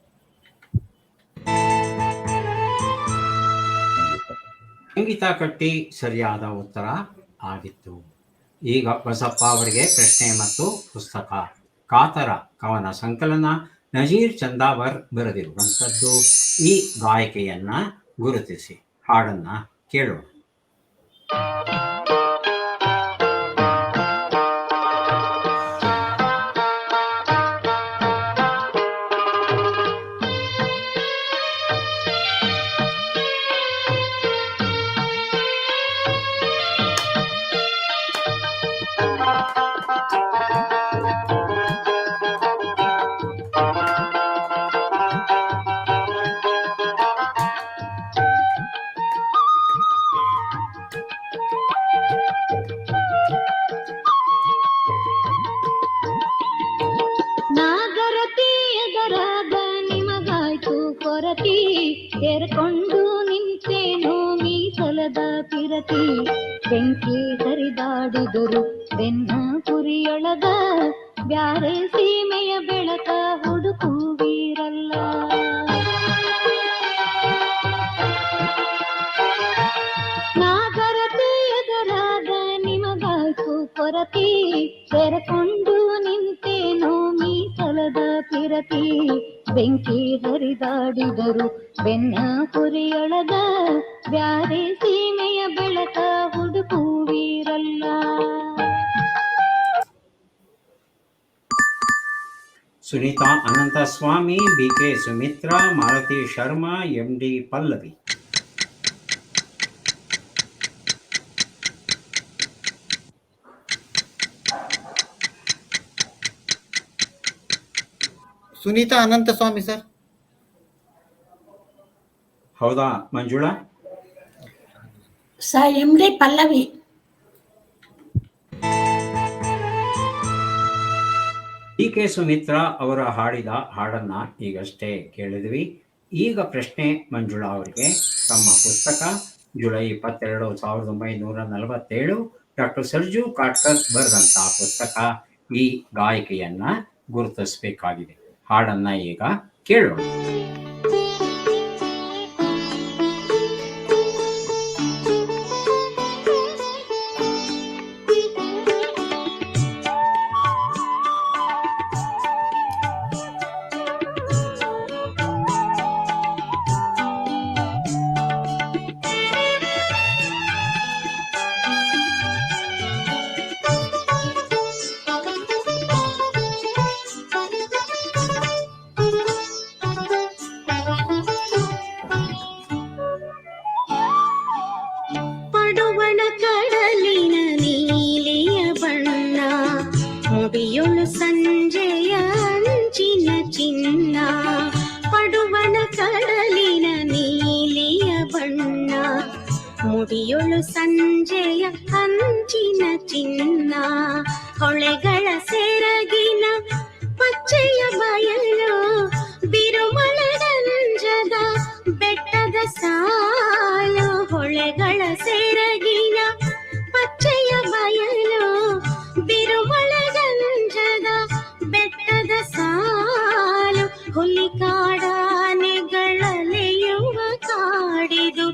ಸಂಗೀತಾ ಕಟ್ಟಿ ಸರಿಯಾದ ಉತ್ತರ ಆಗಿತ್ತು. ಈಗ ಬಸಪ್ಪ ಅವರಿಗೆ ಪ್ರಶ್ನೆ ಮತ್ತು ಪುಸ್ತಕ. ಕಾತರ ಕವನ ಸಂಕಲನ, ನಜೀರ್ ಚಂದಾವರ್ ಬರೆದಿರುವಂಥದ್ದು. ಈ ಗಾಯಕಿಯನ್ನ ಗುರುತಿಸಿ. ಹಾಡನ್ನ ಕೇಳೋಣ. ತೆರೆಕೊಂಡು ನಿಂತೇನೋ ಮೀಸಲದ ಪಿರತಿ, ಬೆಂಕಿ ಹರಿದಾಡಿದರು ಬೆನ್ನ ಪುರಿಯೊಳಗ, ಬ್ಯಾರೆ ಸೀಮೆಯ ಬೆಳಕ ಹುಡುಕುವೀರಲ್ಲ. ನಾಗರತಿ ಎದುರಾಗ ನಿಮಗಾಯ್ತು ಕೊರತಿ, ತೆರೆಕೊಂಡು ನಿಂತೇನೋ ಮೀಸಲದ ಪಿರತಿ, ಬೆಂಕಿ ಹರಿದಾಡಿದರು ಬೆನ್ನ ಪುರಿಯೊಳಗ, ಬ್ಯಾರೆ ಸೀಮೆಯ ಬೆಳಕ ಹುಡುಕುವೀರಲ್ಲ. Sunita Ananthaswamy, BK Sumitra, Malathi Sharma, MD Pallavi. Sunita Ananthaswamy sir. ಹೌದಾ ಮಂಜುಳಾ? MD ಪಲ್ಲವಿ. BK ಸುಮಿತ್ರಾ ಅವರ ಹಾಡಿದ ಹಾಡನ್ನ ಈಗಷ್ಟೇ ಕೇಳಿದ್ವಿ. ಈಗ ಪ್ರಶ್ನೆ ಮಂಜುಳಾ ಅವರಿಗೆ. ತಮ್ಮ ಪುಸ್ತಕ ಜುಲೈ 22, 1947 ಡಾಕ್ಟರ್ ಸರ್ಜು ಕಾಟ್ಕರ್ ಬರೆದಂತಹ ಪುಸ್ತಕ. ಈ ಗಾಯಕಿಯನ್ನ ಗುರುತಿಸಬೇಕಾಗಿದೆ. ಹಾಡನ್ನ ಈಗ ಕೇಳೋಣ. ತುಟಿಯೊಳು ಸಂಜೆಯ ಅಂಚಿನ ಚಿನ್ನ, ಹೊಳೆಗಳ ಸೆರಗಿನ ಪಚ್ಚೆಯ ಬಯಲು, ಬಿರುಮಳೆಗಂಜದ ಬೆಟ್ಟದ ಸಾಲು, ಹೊಳೆಗಳ ಸೆರಗಿನ ಪಚ್ಚೆಯ ಬಯಲು, ಬಿರುಮಳೆಗಂಜದ ಬೆಟ್ಟದ ಸಾಲು, ಹುಲಿಕಾಡಾನೆಗಳಲೆಯುವ ಕಾಡಿದು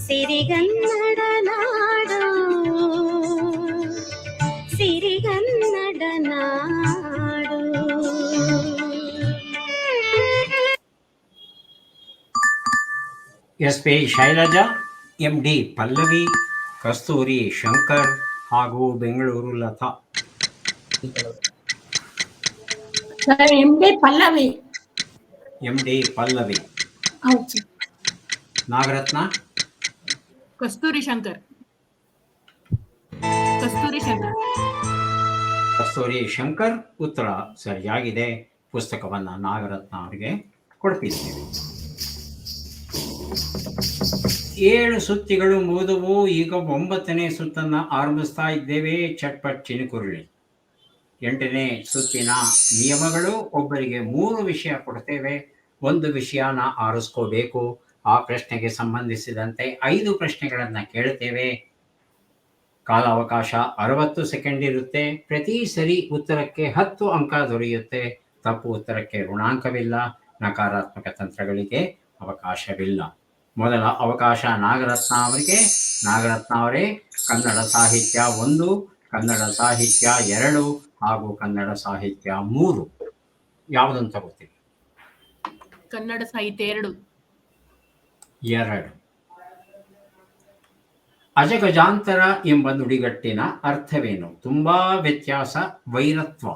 ಸಿರಿಗನ್ನಡ ನಾಡು, ಸಿರಿಗನ್ನಡ ನಾಡು. S P Shailaja, M D Pallavi, Kasturi Shankar ಹಾಗೂ Bengaluru Latha. Sir MD Pallavi. M D Pallavi. ಹೌದು ಸರ್. ನಾಗರತ್ನ, ಕಸ್ತೂರಿ ಶಂಕರ್. ಕಸ್ತೂರಿ ಶಂಕರ್. ಕಸ್ತೂರಿ ಶಂಕರ್ ಉತ್ತರ ಸರಿಯಾಗಿದೆ. ಪುಸ್ತಕವನ್ನು ನಾಗರತ್ನ ಅವರಿಗೆ ಕೊಡ್ತಿದ್ದೇವೆ. 7 ಸುತ್ತಿಗಳು ಮುಗಿದವು. ಈಗ 9ನೇ ಸುತ್ತನ್ನು ಆರಂಭಿಸ್ತಾ ಇದ್ದೇವೆ. ಚಟ್ಪಟ್ ಚಿನುಕುರುಳಿ. 8ನೇ ಸುತ್ತಿನ ನಿಯಮಗಳು: ಒಬ್ಬರಿಗೆ 3 ವಿಷಯ ಕೊಡ್ತೇವೆ. 1 ವಿಷಯನ ಆರಿಸ್ಕೋಬೇಕು. ಆ ಪ್ರಶ್ನೆಗೆ ಸಂಬಂಧಿಸಿದಂತೆ 5 ಪ್ರಶ್ನೆಗಳನ್ನು ಕೇಳ್ತೇವೆ. ಕಾಲಾವಕಾಶ 60 ಸೆಕೆಂಡ್ ಇರುತ್ತೆ. ಪ್ರತಿ ಸರಿ ಉತ್ತರಕ್ಕೆ 10 ಅಂಕ ದೊರೆಯುತ್ತೆ. ತಪ್ಪು ಉತ್ತರಕ್ಕೆ ಋಣಾಂಕವಿಲ್ಲ. ನಕಾರಾತ್ಮಕ ತಂತ್ರಗಳಿಗೆ ಅವಕಾಶವಿಲ್ಲ. ಮೊದಲ ಅವಕಾಶ ನಾಗರತ್ನ ಅವರಿಗೆ. ನಾಗರತ್ನ ಅವರೇ, ಕನ್ನಡ ಸಾಹಿತ್ಯ 1, ಕನ್ನಡ ಸಾಹಿತ್ಯ 2 ಹಾಗೂ ಕನ್ನಡ ಸಾಹಿತ್ಯ 3 ಯಾವುದನ್ನು ತಗೋತೀವಿ? ಕನ್ನಡ ಸಾಹಿತ್ಯ 2. ಅಜಗಜಾಂತರ ಎಂಬ ನುಡಿಗಟ್ಟಿನ ಅರ್ಥವೇನು? ತುಂಬಾ ವ್ಯತ್ಯಾಸ, ವೈರತ್ವ.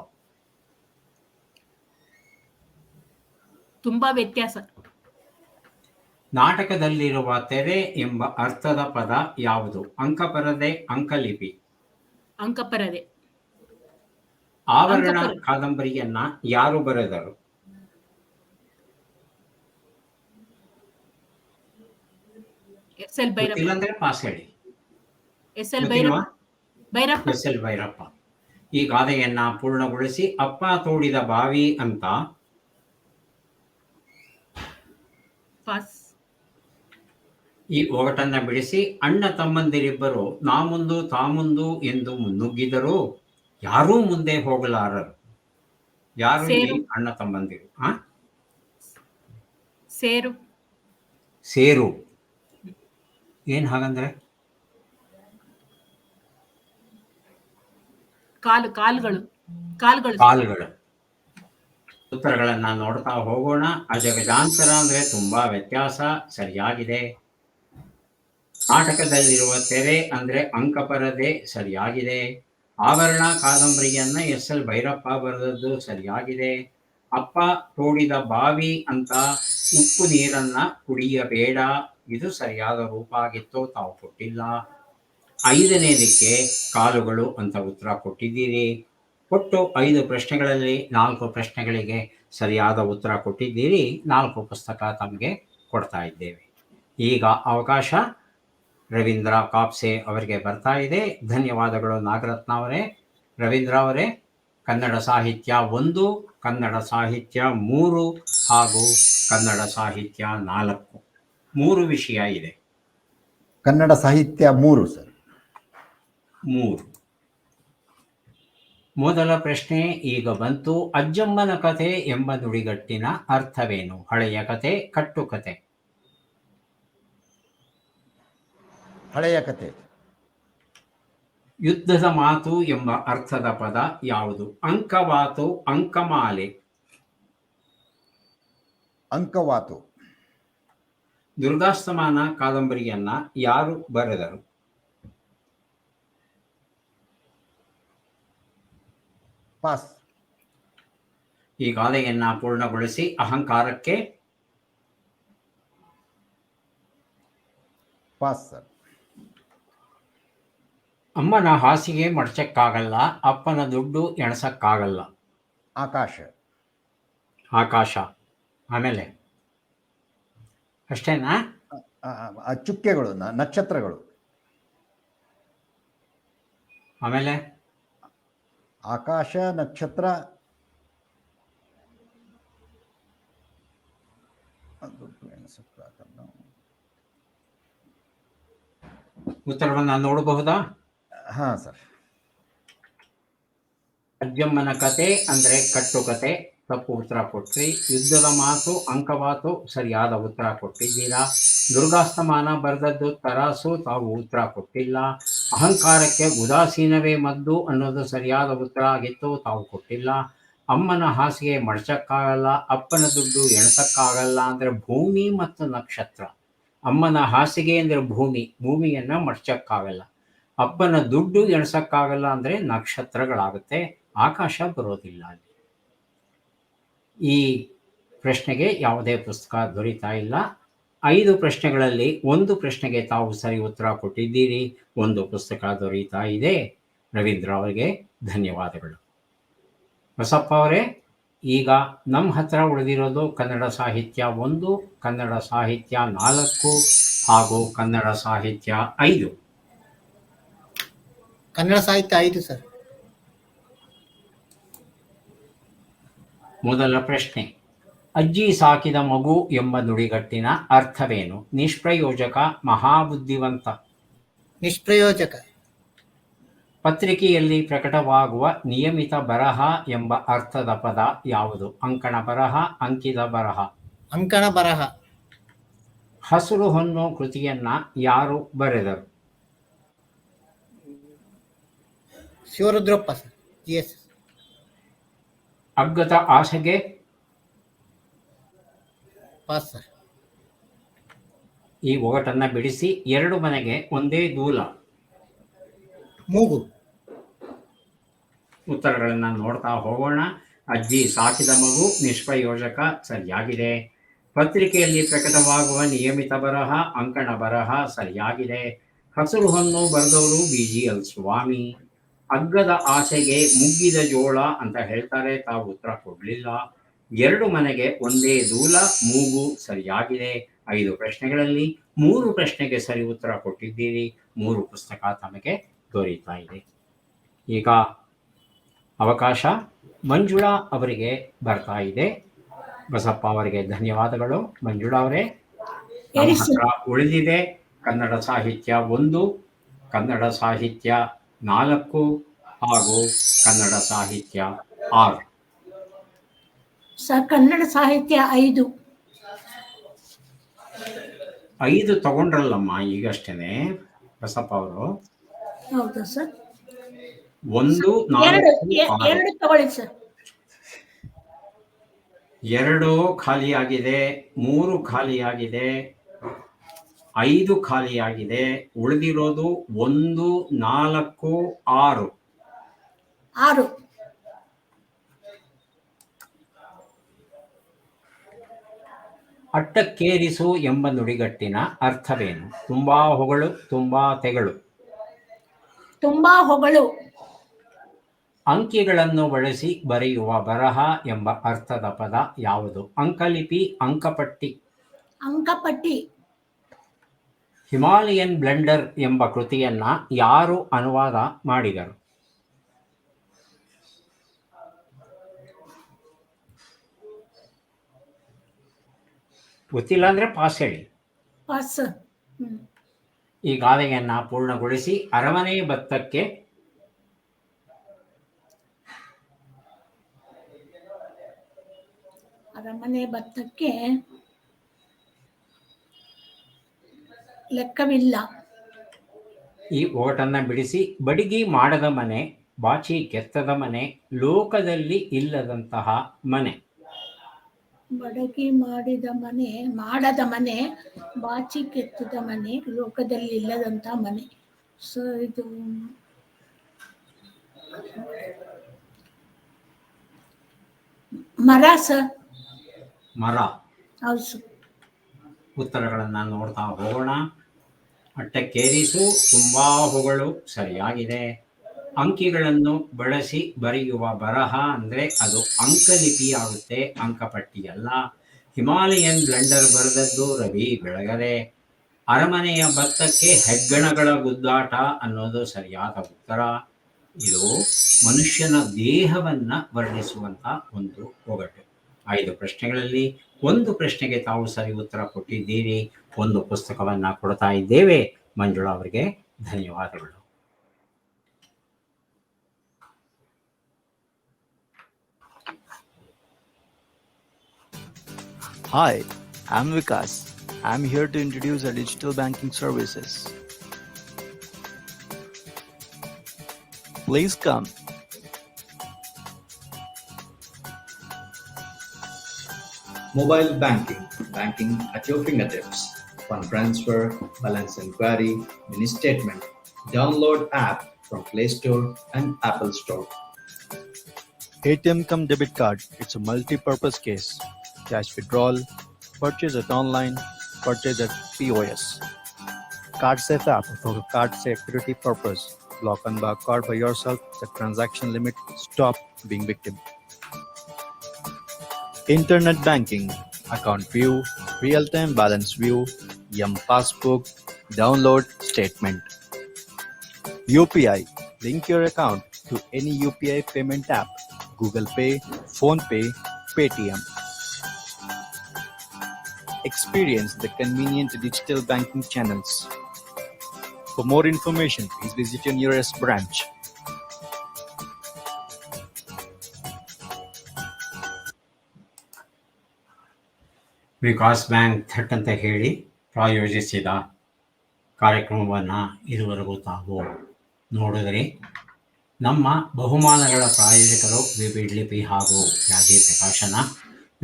ತುಂಬಾ ವ್ಯತ್ಯಾಸ. ನಾಟಕದಲ್ಲಿರುವ ತೆರೆ ಎಂಬ ಅರ್ಥದ ಪದ ಯಾವುದು? ಅಂಕಪರದೆ, ಅಂಕಲಿಪಿ. ಅಂಕಪರದೆ. ಆವರಣ ಅಂಕಪರದೆ. ಕಾದಂಬರಿಯನ್ನ ಯಾರು ಬರೆದರು? SL ಭೈರಪ್ಪ. ಇಲ್ಲಂದ್ರೆ ಪಾಸ್ ಹೇಳಿ. SL ಭೈರಪ್ಪ. ಭೈರಪ್ಪ. SL ಭೈರಪ್ಪ. ಈ ಗಾದೆಯನ್ನ ಪೂರ್ಣಗೊಳಿಸಿ. ಅಪ್ಪ ತೋಡಿದ ಬಾವಿ ಅಂತ. ಪಾಸ್. ಈ ಒಗಟನ್ನ ಬಿಡಿಸಿ. ಅಣ್ಣ ತಮ್ಮಂದಿರಿಬ್ಬರು ನಾ ಮುಂದು ತಾ ಮುಂದು ಎಂದು ಮುನ್ನುಗ್ಗಿದರು, ಯಾರೂ ಮುಂದೆ ಹೋಗಲಾರರು. ಯಾರು ಸೇರು. ಅಣ್ಣ ತಮ್ಮಂದಿರು? ಸೇರು. ಸೇರು. ಏನ್ ಹಾಗಂದ್ರೆ? ಕಾಲುಗಳು. ಕಾಲುಗಳು. ಉತ್ತರಗಳನ್ನ ನೋಡ್ತಾ ಹೋಗೋಣ. ಅಜಗಜಾಂತರ ಅಂದ್ರೆ ತುಂಬಾ ವ್ಯತ್ಯಾಸ, ಸರಿಯಾಗಿದೆ. ನಾಟಕದಲ್ಲಿರುವ ತೆರೆ ಅಂದ್ರೆ ಅಂಕಪರದೆ, ಸರಿಯಾಗಿದೆ. ಆವರಣ ಕಾದಂಬರಿಯನ್ನ SL ಭೈರಪ್ಪ ಬರೆದದ್ದು, ಸರಿಯಾಗಿದೆ. ಅಪ್ಪ ತೋಡಿದ ಬಾವಿ ಅಂತ ಉಪ್ಪು ನೀರನ್ನ ಕುಡಿಯಬೇಡ, ಇದು ಸರಿಯಾದ ರೂಪ ಆಗಿತ್ತು, ತಾವು ಕೊಟ್ಟಿಲ್ಲ. 5ನೇದಕ್ಕೆ ಕಾಲುಗಳು ಅಂತ ಉತ್ತರ ಕೊಟ್ಟಿದ್ದೀರಿ. ಒಟ್ಟು 5 ಪ್ರಶ್ನೆಗಳಲ್ಲಿ 4 ಪ್ರಶ್ನೆಗಳಿಗೆ ಸರಿಯಾದ ಉತ್ತರ ಕೊಟ್ಟಿದ್ದೀರಿ. 4 ಪುಸ್ತಕ ತಮಗೆ ಕೊಡ್ತಾ ಇದ್ದೇವೆ. ಈಗ ಅವಕಾಶ ರವೀಂದ್ರ ಕಾಪ್ಸೆ ಅವರಿಗೆ ಬರ್ತಾ ಇದೆ. ಧನ್ಯವಾದಗಳು ನಾಗರತ್ನ ಅವರೇ. ರವೀಂದ್ರ ಅವರೇ, ಕನ್ನಡ ಸಾಹಿತ್ಯ 1, ಕನ್ನಡ ಸಾಹಿತ್ಯ 3 ಹಾಗೂ ಕನ್ನಡ ಸಾಹಿತ್ಯ 4 3 ವಿಷಯ ಇದೆ. ಕನ್ನಡ ಸಾಹಿತ್ಯ 3 ಸರ್. 3. ಮೊದಲ ಪ್ರಶ್ನೆ ಈಗ ಬಂತು. ಅಜ್ಜಮ್ಮನ ಕಥೆ ಎಂಬ ನುಡಿಗಟ್ಟಿನ ಅರ್ಥವೇನು? ಹಳೆಯ ಕತೆ, ಕಟ್ಟುಕತೆ. ಹಳೆಯ ಕತೆ. ಯುದ್ಧದ ಮಾತು ಎಂಬ ಅರ್ಥದ ಪದ ಯಾವುದು? ಅಂಕವಾತು, ಅಂಕಮಾಲೆ. ಅಂಕವಾತು. ದುರ್ಗಾಸ್ತಮಾನ ಕಾದಂಬರಿಯನ್ನ ಯಾರು ಬರೆದರು? ಪಾಸ್. ಈ ಗಾದೆಯನ್ನ ಪೂರ್ಣಗೊಳಿಸಿ. ಅಹಂಕಾರಕ್ಕೆ. Pass sir. ಅಮ್ಮನ ಹಾಸಿಗೆ ಮಡಚಕ್ಕಾಗಲ್ಲ, ಅಪ್ಪನ ದುಡ್ಡು ಎಣಸಕ್ಕಾಗಲ್ಲ. ಆಕಾಶ. ಆಕಾಶ. ಆಮೇಲೆ ಅಷ್ಟೇನಾ? ಚುಕ್ಕೆಗಳು, ನಕ್ಷತ್ರಗಳು. ಆಮೇಲೆ ಆಕಾಶ ನಕ್ಷತ್ರ ಉತ್ತರವನ್ನು ನೋಡಬಹುದಾ? ಹಾಂ ಸರ್. ಅಜ್ಜಮ್ಮನ ಕತೆ ಅಂದರೆ ಕಟ್ಟುಕತೆ, ತಪ್ಪು ಉತ್ತರ ಕೊಟ್ರಿ. ಯುದ್ಧದ ಮಾತು ಅಂಕವಾತು, ಸರಿಯಾದ ಉತ್ತರ ಕೊಟ್ಟಿದ್ದೀರಾ. ದುರ್ಗಾಸ್ತಮಾನ ಬರೆದದ್ದು ತರಾಸು, ತಾವು ಉತ್ತರ ಕೊಟ್ಟಿಲ್ಲ. ಅಹಂಕಾರಕ್ಕೆ ಉದಾಸೀನವೇ ಮದ್ದು ಅನ್ನೋದು ಸರಿಯಾದ ಉತ್ತರ ಆಗಿತ್ತು, ತಾವು ಕೊಟ್ಟಿಲ್ಲ. ಅಮ್ಮನ ಹಾಸಿಗೆ ಮಡಚಕ್ಕಾಗಲ್ಲ, ಅಪ್ಪನ ದುಡ್ಡು ಎಣಸಕ್ಕಾಗಲ್ಲ ಅಂದರೆ ಭೂಮಿ ಮತ್ತು ನಕ್ಷತ್ರ. ಅಮ್ಮನ ಹಾಸಿಗೆ ಅಂದರೆ ಭೂಮಿ, ಭೂಮಿಯನ್ನು ಮಡಚಕ್ಕಾಗಲ್ಲ. ಅಪ್ಪನ ದುಡ್ಡು ಎಣಸಕ್ಕಾಗಲ್ಲ ಅಂದರೆ ನಕ್ಷತ್ರಗಳಾಗುತ್ತೆ, ಆಕಾಶ ಬರೋದಿಲ್ಲ ಅಲ್ಲಿ. ಈ ಪ್ರಶ್ನೆಗೆ ಯಾವುದೇ ಪುಸ್ತಕ ದೊರೀತಾ ಇಲ್ಲ. 5 ಪ್ರಶ್ನೆಗಳಲ್ಲಿ 1 ಪ್ರಶ್ನೆಗೆ ತಾವು ಸರಿ ಉತ್ತರ ಕೊಟ್ಟಿದ್ದೀರಿ, 1 ಪುಸ್ತಕ ದೊರೀತಾ ಇದೆ. ರವೀಂದ್ರ ಅವರಿಗೆ ಧನ್ಯವಾದಗಳು. ಬಸಪ್ಪ ಅವರೇ, ಈಗ ನಮ್ಮ ಹತ್ರ ಉಳಿದಿರೋದು ಕನ್ನಡ ಸಾಹಿತ್ಯ 1, ಕನ್ನಡ ಸಾಹಿತ್ಯ 4 ಹಾಗೂ ಕನ್ನಡ ಸಾಹಿತ್ಯ 5. ಕನ್ನಡ ಸಾಹಿತ್ಯ 5 ಸರ್. ಮೊದಲ ಪ್ರಶ್ನೆ, ಅಜ್ಜಿ ಸಾಕಿದ ಮಗು ಎಂಬ ನುಡಿಗಟ್ಟಿನ ಅರ್ಥವೇನು? ನಿಷ್ಪ್ರಯೋಜಕ, ಮಹಾಬುದ್ಧಿವಂತ. ನಿಷ್ಪ್ರಯೋಜಕ. ಪತ್ರಿಕೆಯಲ್ಲಿ ಪ್ರಕಟವಾಗುವ ನಿಯಮಿತ ಬರಹ ಎಂಬ ಅರ್ಥದ ಪದ ಯಾವುದು? ಅಂಕಣ ಬರಹ, ಅಂಕಿತ ಬರಹ. ಅಂಕಣ ಬರಹ. ಹಸುರು ಹೊನ್ನು ಕೃತಿಯನ್ನ ಯಾರು ಬರೆದರು? ಶಿವರುದ್ರಪ್ಪ ಸರ್. ಎಸ್. ಅಗ್ಗದ ಆಸೆಗೆ ಪಾಸ್ ಸರ್. ಈ ಒಗಟನ್ನ ಬಿಡಿಸಿ, 2 ಮನೆಗೆ ಒಂದೇ ದೂಲ. ಮೂಗು. ಉತ್ತರಗಳನ್ನು ನೋಡ್ತಾ ಹೋಗೋಣ. ಅಜ್ಜಿ ಸಾಕಿದ ಮಗು ನಿಷ್ಪ್ರಯೋಜಕ, ಸರಿಯಾಗಿದೆ. ಪತ್ರಿಕೆಯಲ್ಲಿ ಪ್ರಕಟವಾಗುವ ನಿಯಮಿತ ಬರಹ ಅಂಕಣ ಬರಹ, ಸರಿಯಾಗಿದೆ. ಹಸಿರು ಹೊನ್ನು ಬರೆದವರು BGL ಸ್ವಾಮಿ. ಅಗ್ಗದ ಆಸೆಗೆ ಮುಗ್ಗಿದ ಜೋಳ ಅಂತ ಹೇಳ್ತಾರೆ, ತಾವು ಉತ್ತರ ಕೊಡಲಿಲ್ಲ. 2 ಮನೆಗೆ ಒಂದೇ ದೂಲ, ಮೂಗು, ಸರಿಯಾಗಿದೆ. 5 ಪ್ರಶ್ನೆಗಳಲ್ಲಿ 3 ಪ್ರಶ್ನೆಗೆ ಸರಿ ಉತ್ತರ ಕೊಟ್ಟಿದ್ದೀರಿ, 3 ಪುಸ್ತಕ ತಮಗೆ ದೊರೀತಾ ಇದೆ. ಈಗ ಅವಕಾಶ ಮಂಜುಳಾ ಅವರಿಗೆ ಬರ್ತಾ ಇದೆ. ಬಸಪ್ಪ ಅವರಿಗೆ ಧನ್ಯವಾದಗಳು. ಮಂಜುಳಾ ಅವರೇ, ನಮ್ಮ ಹತ್ರ ಉಳಿದಿದೆ ಕನ್ನಡ ಸಾಹಿತ್ಯ 1, ಕನ್ನಡ ಸಾಹಿತ್ಯ 4 ಹಾಗೂ ಕನ್ನಡ ಸಾಹಿತ್ಯ 6. ಸರ್, ಕನ್ನಡ ಸಾಹಿತ್ಯ 5. 5 ತಗೊಂಡ್ರಲ್ಲಮ್ಮ ಈಗಷ್ಟೇನೆ ಬಸಪ್ಪ ಅವರು. ಹೌದಾ ಸರ್? 1, 4, 2 ತಗೊಳ್ಳಿ ಸರ್. 2 ಖಾಲಿಯಾಗಿದೆ, 3 ಖಾಲಿಯಾಗಿದೆ, 5 ಖಾಲಿಯಾಗಿದೆ. ಉಳಿದಿರೋದು 1, 4, 6. 6. ಅಟ್ಟಕ್ಕೇರಿಸು ಎಂಬ ನುಡಿಗಟ್ಟಿನ ಅರ್ಥವೇನು? ತುಂಬಾ ಹೊಗಳು, ತುಂಬಾ ತೆಗಳು. ತುಂಬಾ ಹೊಗಳು. ಅಂಕಿಗಳನ್ನು ಬಳಸಿ ಬರೆಯುವ ಬರಹ ಎಂಬ ಅರ್ಥದ ಪದ ಯಾವುದು? ಅಂಕಲಿಪಿ, ಅಂಕಪಟ್ಟಿ. ಅಂಕಪಟ್ಟಿ. ಹಿಮಾಲಯನ್ ಬ್ಲೆಂಡರ್ ಎಂಬ ಕೃತಿಯನ್ನ ಯಾರು ಅನುವಾದ ಮಾಡಿದರು? ಗೊತ್ತಿಲ್ಲ ಅಂದ್ರೆ ಪಾಸ್ ಹೇಳಿ. Pass sir. ಈ ಗಾದೆಯನ್ನ ಪೂರ್ಣಗೊಳಿಸಿ. ಅರಮನೆ ಭತ್ತಕ್ಕೆ ಅರಮನೆ ಭತ್ತಕ್ಕೆ ಲೆಕ್ಕವಿಲ್ಲ. ಈ ಒಗಟನ್ನ ಬಿಡಿಸಿ. ಬಡಿಗಿ ಮಾಡದ ಮನೆ, ಬಾಚಿ ಕೆತ್ತದ ಮನೆ, ಲೋಕದಲ್ಲಿ ಇಲ್ಲದಂತಹ ಮನೆ. ಬಡಗಿ ಮಾಡಿದ ಮನೆ, ಮಾಡದ ಮನೆ, ಬಾಚಿ ಕೆತ್ತದ ಮನೆ, ಲೋಕದಲ್ಲಿ ಇಲ್ಲದಂತ ಮನೆ. ಸೊ ಇದು ಮರ ಸರ್. ಮರ. ಹೌದು ಸರ್. ಉತ್ತರಗಳನ್ನು ನೋಡ್ತಾ ಹೋಗೋಣ. ಅಟ್ಟಕ್ಕೇರಿಸು, ತುಂಬಾ ಹೊಗಳು, ಸರಿಯಾಗಿದೆ. ಅಂಕಿಗಳನ್ನು ಬಳಸಿ ಬರೆಯುವ ಬರಹ ಅಂದರೆ ಅದು ಅಂಕಲಿಪಿ ಆಗುತ್ತೆ, ಅಂಕಪಟ್ಟಿಯಲ್ಲ. ಹಿಮಾಲಯನ್ ಬ್ಲೆಂಡರ್ ಬರೆದದ್ದು ರವಿ ಬೆಳಗರೆ. ಅರಮನೆಯ ಭತ್ತಕ್ಕೆ ಹೆಗ್ಗಣಗಳ ಗುದ್ದಾಟ ಅನ್ನೋದು ಸರಿಯಾದ ಉತ್ತರ. ಇದು ಮನುಷ್ಯನ ದೇಹವನ್ನ ವರ್ಣಿಸುವಂತ ಒಂದು ಒಗಟು. 5 ಪ್ರಶ್ನೆಗಳಲ್ಲಿ 1 ಪ್ರಶ್ನೆಗೆ ತಾವು ಸರಿ ಉತ್ತರ ಕೊಟ್ಟಿದ್ದೀರಿ. 1 ಪುಸ್ತಕವನ್ನ ಕೊಡ್ತಾ ಇದ್ದೇವೆ. ಮಂಜುಳಾ ಅವರಿಗೆ ಧನ್ಯವಾದಗಳು. Hi, I'm Vikas. I'm here to introduce our digital banking services. Please come. Mobile banking, banking at your fingertips. Fund transfer, balance inquiry, mini statement. Download app from Play Store and Apple Store. ATM cum debit card. It's a multi-purpose case. Cash withdrawal, purchase at online, purchase at POS. Card safe app for card security purpose. Block and bar card by yourself. The transaction limit. Stop being victim. Internet banking, account view, real-time balance view, Yum passbook, download statement. UPI, link your account to any UPI payment app, Google Pay, PhonePe, Paytm. Experience the convenient digital banking channels. For more information, please visit your nearest branch. Vikas bank Thatt Antha Heli ಪ್ರಾಯೋಜಿಸಿದ ಕಾರ್ಯಕ್ರಮವನ್ನು ಇದುವರೆಗೂ ತಾವು ನೋಡಿದ್ರಿ. ನಮ್ಮ ಬಹುಮಾನಗಳ ಪ್ರಾಯೋಜಕರು vivid ಲಿಪಿ ಹಾಗೂ ಯಾಗಿ ಪ್ರಕಾಶನ.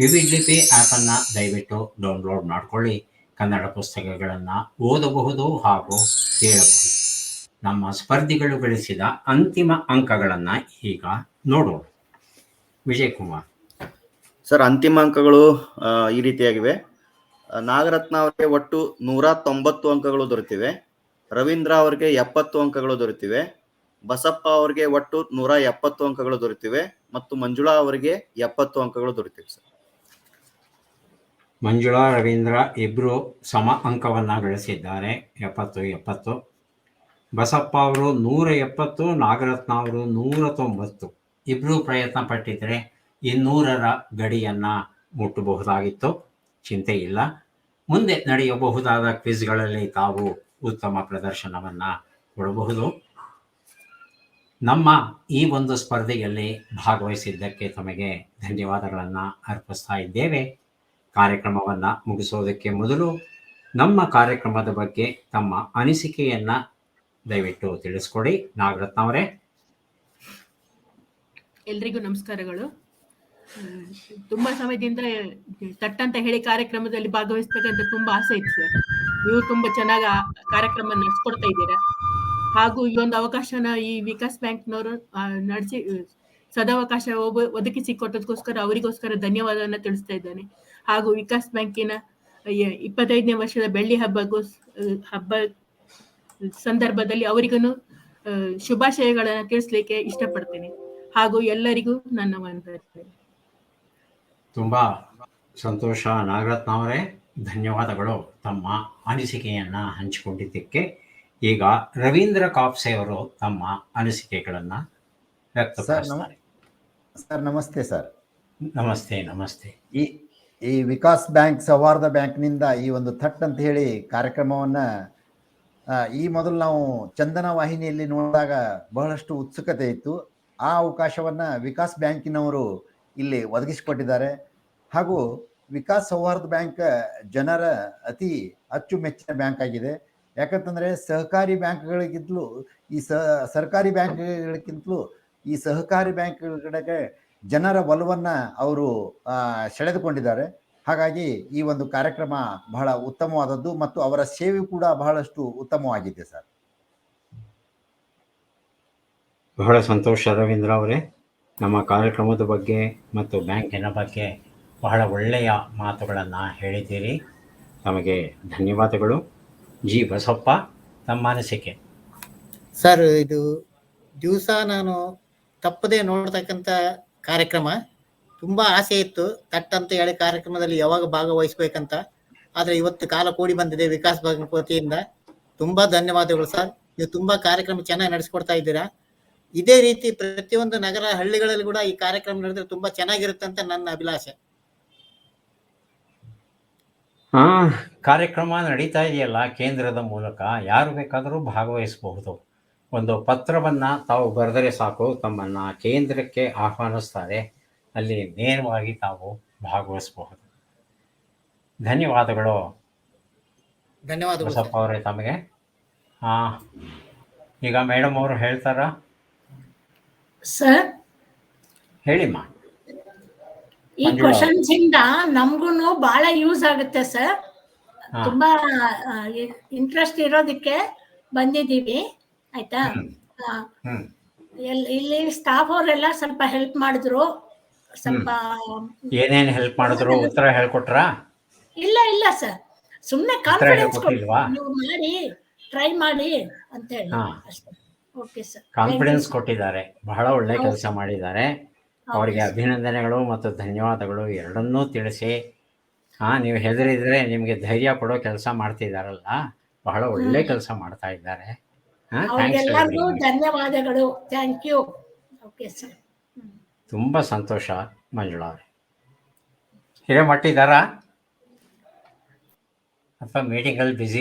ವಿವಿಡ್ ಲಿಪಿ ಆ್ಯಪನ್ನು ದಯವಿಟ್ಟು ಡೌನ್ಲೋಡ್ ಮಾಡಿಕೊಳ್ಳಿ. ಕನ್ನಡ ಪುಸ್ತಕಗಳನ್ನು ಓದಬಹುದು ಹಾಗೂ ಕೇಳಬಹುದು. ನಮ್ಮ ಸ್ಪರ್ಧಿಗಳು ಗಳಿಸಿದ ಅಂತಿಮ ಅಂಕಗಳನ್ನು ಈಗ ನೋಡೋಣ. ವಿಜಯ್ ಕುಮಾರ್ ಸರ್, ಅಂತಿಮ ಅಂಕಗಳು ಈ ರೀತಿಯಾಗಿವೆ. ನಾಗರತ್ನ ಅವರಿಗೆ ಒಟ್ಟು 190 ಅಂಕಗಳು ದೊರೆತಿವೆ. ರವೀಂದ್ರ ಅವರಿಗೆ 70 ಅಂಕಗಳು ದೊರೆತಿವೆ. ಬಸಪ್ಪ ಅವರಿಗೆ ಒಟ್ಟು 170 ಅಂಕಗಳು ದೊರೆತಿವೆ ಮತ್ತು ಮಂಜುಳಾ ಅವರಿಗೆ 70 ಅಂಕಗಳು ದೊರೆತಿವೆ. ಸರ್, ಮಂಜುಳಾ ರವೀಂದ್ರ ಇಬ್ಬರು ಸಮ ಅಂಕವನ್ನು ಗಳಿಸಿದ್ದಾರೆ, 70-70. ಬಸಪ್ಪ ಅವರು 170, ನಾಗರತ್ನ ಅವರು 190. ಇಬ್ಬರು ಪ್ರಯತ್ನ ಪಟ್ಟಿದ್ರೆ 200ರ ಗಡಿಯನ್ನು ಮುಟ್ಟಬಹುದಾಗಿತ್ತು. ಚಿಂತೆ ಇಲ್ಲ, ಮುಂದೆ ನಡೆಯಬಹುದಾದ ಕ್ವಿಜ್ಗಳಲ್ಲಿ ತಾವು ಉತ್ತಮ ಪ್ರದರ್ಶನವನ್ನು ಕೊಡಬಹುದು. ನಮ್ಮ ಈ ಒಂದು ಸ್ಪರ್ಧೆಯಲ್ಲಿ ಭಾಗವಹಿಸಿದ್ದಕ್ಕೆ ತಮಗೆ ಧನ್ಯವಾದಗಳನ್ನು ಅರ್ಪಿಸ್ತಾ ಇದ್ದೇವೆ. ಕಾರ್ಯಕ್ರಮವನ್ನು ಮುಗಿಸೋದಕ್ಕೆ ಮೊದಲು ನಮ್ಮ ಕಾರ್ಯಕ್ರಮದ ಬಗ್ಗೆ ತಮ್ಮ ಅನಿಸಿಕೆಯನ್ನು ದಯವಿಟ್ಟು ತಿಳಿಸ್ಕೊಡಿ. ನಾಗರತ್ನ ಅವರೇ. ಎಲ್ರಿಗೂ ನಮಸ್ಕಾರಗಳು. ತುಂಬಾ ಸಮಯದಿಂದ ತಟ್ಟಂತ ಹೇಳಿ ಕಾರ್ಯಕ್ರಮದಲ್ಲಿ ಭಾಗವಹಿಸ್ಬೇಕಂತ ತುಂಬಾ ಆಸೆ ಇತ್ತು ಸರ್. ನೀವು ತುಂಬಾ ಚೆನ್ನಾಗಿ ಕಾರ್ಯಕ್ರಮ ನಡೆಸ್ಕೊಡ್ತಾ ಇದ್ದೀರಾ. ಹಾಗೂ ಈ ಒಂದು ಅವಕಾಶನ ಈ ವಿಕಾಸ್ ಬ್ಯಾಂಕ್ನವರು ನಡೆಸಿ ಸದಾವಕಾಶ ಒದಗಿಸಿಕೊಟ್ಟದಕ್ಕೋಸ್ಕರ ಅವರಿಗೋಸ್ಕರ ಧನ್ಯವಾದವನ್ನು ತಿಳಿಸ್ತಾ ಇದ್ದೇನೆ. ಹಾಗೂ ವಿಕಾಸ್ ಬ್ಯಾಂಕಿನ 25ನೇ ವರ್ಷದ ಬೆಳ್ಳಿ ಹಬ್ಬ ಸಂದರ್ಭದಲ್ಲಿ ಅವರಿಗೂ ಶುಭಾಶಯಗಳನ್ನು ತಿಳಿಸ್ಲಿಕ್ಕೆ ಇಷ್ಟಪಡ್ತೇನೆ. ಹಾಗೂ ಎಲ್ಲರಿಗೂ ನನ್ನ ವಂದನೆಗಳು. ತುಂಬ ಸಂತೋಷ ನಾಗರತ್ನ ಅವರೇ, ಧನ್ಯವಾದಗಳು ತಮ್ಮ ಅನಿಸಿಕೆಯನ್ನು ಹಂಚಿಕೊಂಡಿದ್ದಕ್ಕೆ. ಈಗ ರವೀಂದ್ರ ಕಾಪ್ಸೆ ಅವರು ತಮ್ಮ ಅನಿಸಿಕೆಗಳನ್ನು ವ್ಯಕ್ತಪಡಿಸ್ತಾರೆ. ಸರ್ ನಮಸ್ತೆ ಸರ್. ನಮಸ್ತೆ. ನಮಸ್ತೆ. ಈ ವಿಕಾಸ್ ಬ್ಯಾಂಕ್ ಸೌಹಾರ್ದ ಬ್ಯಾಂಕ್ನಿಂದ ಈ ಒಂದು ಥಟ್ ಅಂತ ಹೇಳಿ ಕಾರ್ಯಕ್ರಮವನ್ನು ಈ ಮೊದಲು ನಾವು ಚಂದನ ವಾಹಿನಿಯಲ್ಲಿ ನೋಡಿದಾಗ ಬಹಳಷ್ಟು ಉತ್ಸುಕತೆ ಇತ್ತು. ಆ ಅವಕಾಶವನ್ನು ವಿಕಾಸ್ ಬ್ಯಾಂಕಿನವರು ಇಲ್ಲಿ ಒದಗಿಸಿಕೊಟ್ಟಿದ್ದಾರೆ. ಹಾಗೂ ವಿಕಾಸ್ ಸೌಹಾರ್ದ ಬ್ಯಾಂಕ್ ಜನರ ಅತಿ ಅಚ್ಚುಮೆಚ್ಚಿನ ಬ್ಯಾಂಕ್ ಆಗಿದೆ. ಯಾಕಂತಂದರೆ ಸಹಕಾರಿ ಬ್ಯಾಂಕ್ಗಳಿಗಿಂತಲೂ ಸರ್ಕಾರಿ ಬ್ಯಾಂಕ್ಗಳಿಗಿಂತಲೂ ಈ ಸಹಕಾರಿ ಬ್ಯಾಂಕ್ಗಳಿಗೆ ಜನರ ಒಲವನ್ನು ಅವರು ಸೆಳೆದುಕೊಂಡಿದ್ದಾರೆ. ಹಾಗಾಗಿ ಈ ಒಂದು ಕಾರ್ಯಕ್ರಮ ಬಹಳ ಉತ್ತಮವಾದದ್ದು ಮತ್ತು ಅವರ ಸೇವೆ ಕೂಡ ಬಹಳಷ್ಟು ಉತ್ತಮವಾಗಿದೆ ಸರ್. ಬಹಳ ಸಂತೋಷ ರವೀಂದ್ರ ಅವರೇ. ನಮ್ಮ ಕಾರ್ಯಕ್ರಮದ ಬಗ್ಗೆ ಮತ್ತು ಬ್ಯಾಂಕಿನ ಬಗ್ಗೆ ಬಹಳ ಒಳ್ಳೆಯ ಮಾತುಗಳನ್ನು ಹೇಳಿದ್ದೀರಿ. ತಮಗೆ ಧನ್ಯವಾದಗಳು. ಜಿ ಬಸಪ್ಪ, ತಮ್ಮ ಅನಿಸಿಕೆ. ಸರ್, ಇದು ದಿವಸ ನಾನು ತಪ್ಪದೆ ನೋಡ್ತಕ್ಕಂಥ ಕಾರ್ಯಕ್ರಮ. ತುಂಬ ಆಸೆ ಇತ್ತು ತಟ್ ಅಂತ ಹೇಳಿ ಕಾರ್ಯಕ್ರಮದಲ್ಲಿ ಯಾವಾಗ ಭಾಗವಹಿಸ್ಬೇಕಂತ. ಆದರೆ ಇವತ್ತು ಕಾಲ ಕೂಡಿ ಬಂದಿದೆ ವಿಕಾಸ್ ಬ್ಯಾಂಕ್ ವತಿಯಿಂದ. ತುಂಬ ಧನ್ಯವಾದಗಳು ಸರ್. ನೀವು ತುಂಬ ಕಾರ್ಯಕ್ರಮ ಚೆನ್ನಾಗಿ ನಡೆಸ್ಕೊಡ್ತಾ ಇದ್ದೀರಾ. ಇದೇ ರೀತಿ ಪ್ರತಿಯೊಂದು ನಗರ ಹಳ್ಳಿಗಳಲ್ಲಿ ಕೂಡ ಈ ಕಾರ್ಯಕ್ರಮ ನಡೆದ್ರೆ ತುಂಬಾ ಚೆನ್ನಾಗಿರುತ್ತೆ ಅಂತ ನನ್ನ ಅಭಿಲಾಷೆ. ಕಾರ್ಯಕ್ರಮ ನಡೀತಾ ಇದೆಯಲ್ಲ ಕೇಂದ್ರದ ಮೂಲಕ, ಯಾರು ಬೇಕಾದರೂ ಭಾಗವಹಿಸಬಹುದು. ಒಂದು ಪತ್ರವನ್ನು ತಾವು ಬರೆದರೆ ಸಾಕು, ತಮ್ಮನ್ನು ಕೇಂದ್ರಕ್ಕೆ ಆಹ್ವಾನಿಸ್ತಾರೆ. ಅಲ್ಲಿ ನೇರವಾಗಿ ತಾವು ಭಾಗವಹಿಸಬಹುದು. ಧನ್ಯವಾದಗಳು ಬಸಪ್ಪ ಅವರೇ ತಮಗೆ. ಈಗ ಮೇಡಮ್ ಅವರು ಹೇಳ್ತಾರಾ? ಸರ್, ಹೇಳಿಮ್ಮ. ಈ ಕ್ವಶನ್ಸ್ ಇಂದ ನಮ್ಗೂನು ಬಹಳ ಯೂಸ್ ಆಗುತ್ತೆ ಸರ್. ತುಂಬಾ ಇಂಟ್ರೆಸ್ಟ್ ಇರೋದಕ್ಕೆ ಬಂದಿದ್ದೀವಿ. ಆಯ್ತಾ? ಇಲ್ಲಿ ಸ್ಟಾಫ್ ಅವರೆಲ್ಲ ಸ್ವಲ್ಪ ಹೆಲ್ಪ್ ಮಾಡಿದ್ರು. ಸ್ವಲ್ಪ ಏನೇನು ಹೆಲ್ಪ್ ಮಾಡಿದ್ರು? ಉತ್ತರ ಹೇಳ್ಕೊಟ್ರಾ? ಇಲ್ಲ ಸರ್, ಸುಮ್ಮನೆ ಕಾನ್ಫಿಡೆನ್ಸ್ ನೀವು ಮಾಡಿ, ಟ್ರೈ ಮಾಡಿ ಅಂತ ಹೇಳಿ ಅಷ್ಟೇ. ಓಕೆ ಸರ್, ಕಾನ್ಫಿಡೆನ್ಸ್ ಕೊಟ್ಟಿದ್ದಾರೆ. ಬಹಳ ಒಳ್ಳೆ ಕೆಲಸ ಮಾಡಿದ್ದಾರೆ. ಅವರಿಗೆ ಅಭಿನಂದನೆಗಳು ಮತ್ತು ಧನ್ಯವಾದಗಳು ಎರಡನ್ನೂ ತಿಳಿಸಿ. ನೀವು ಹೆದರಿದ್ರೆ ನಿಮಗೆ ಧೈರ್ಯ ಕೊಡೋ ಕೆಲಸ ಮಾಡ್ತಿದ್ದಾರಲ್ಲ, ಬಹಳ ಒಳ್ಳೆ ಕೆಲಸ ಮಾಡ್ತಾ ಇದ್ದಾರೆ. ಎಲ್ಲರಿಗೂ ಧನ್ಯವಾದಗಳು. Thank you. ಓಕೆ ಸರ್, ತುಂಬ ಸಂತೋಷ ಮಂಜುಳಾ ಅವರೇ. ಹಿರೇಮಠ ಇದ್ದಾರಾ ಅಥವಾ ಮೀಟಿಂಗಲ್ಲಿ ಬ್ಯುಸಿ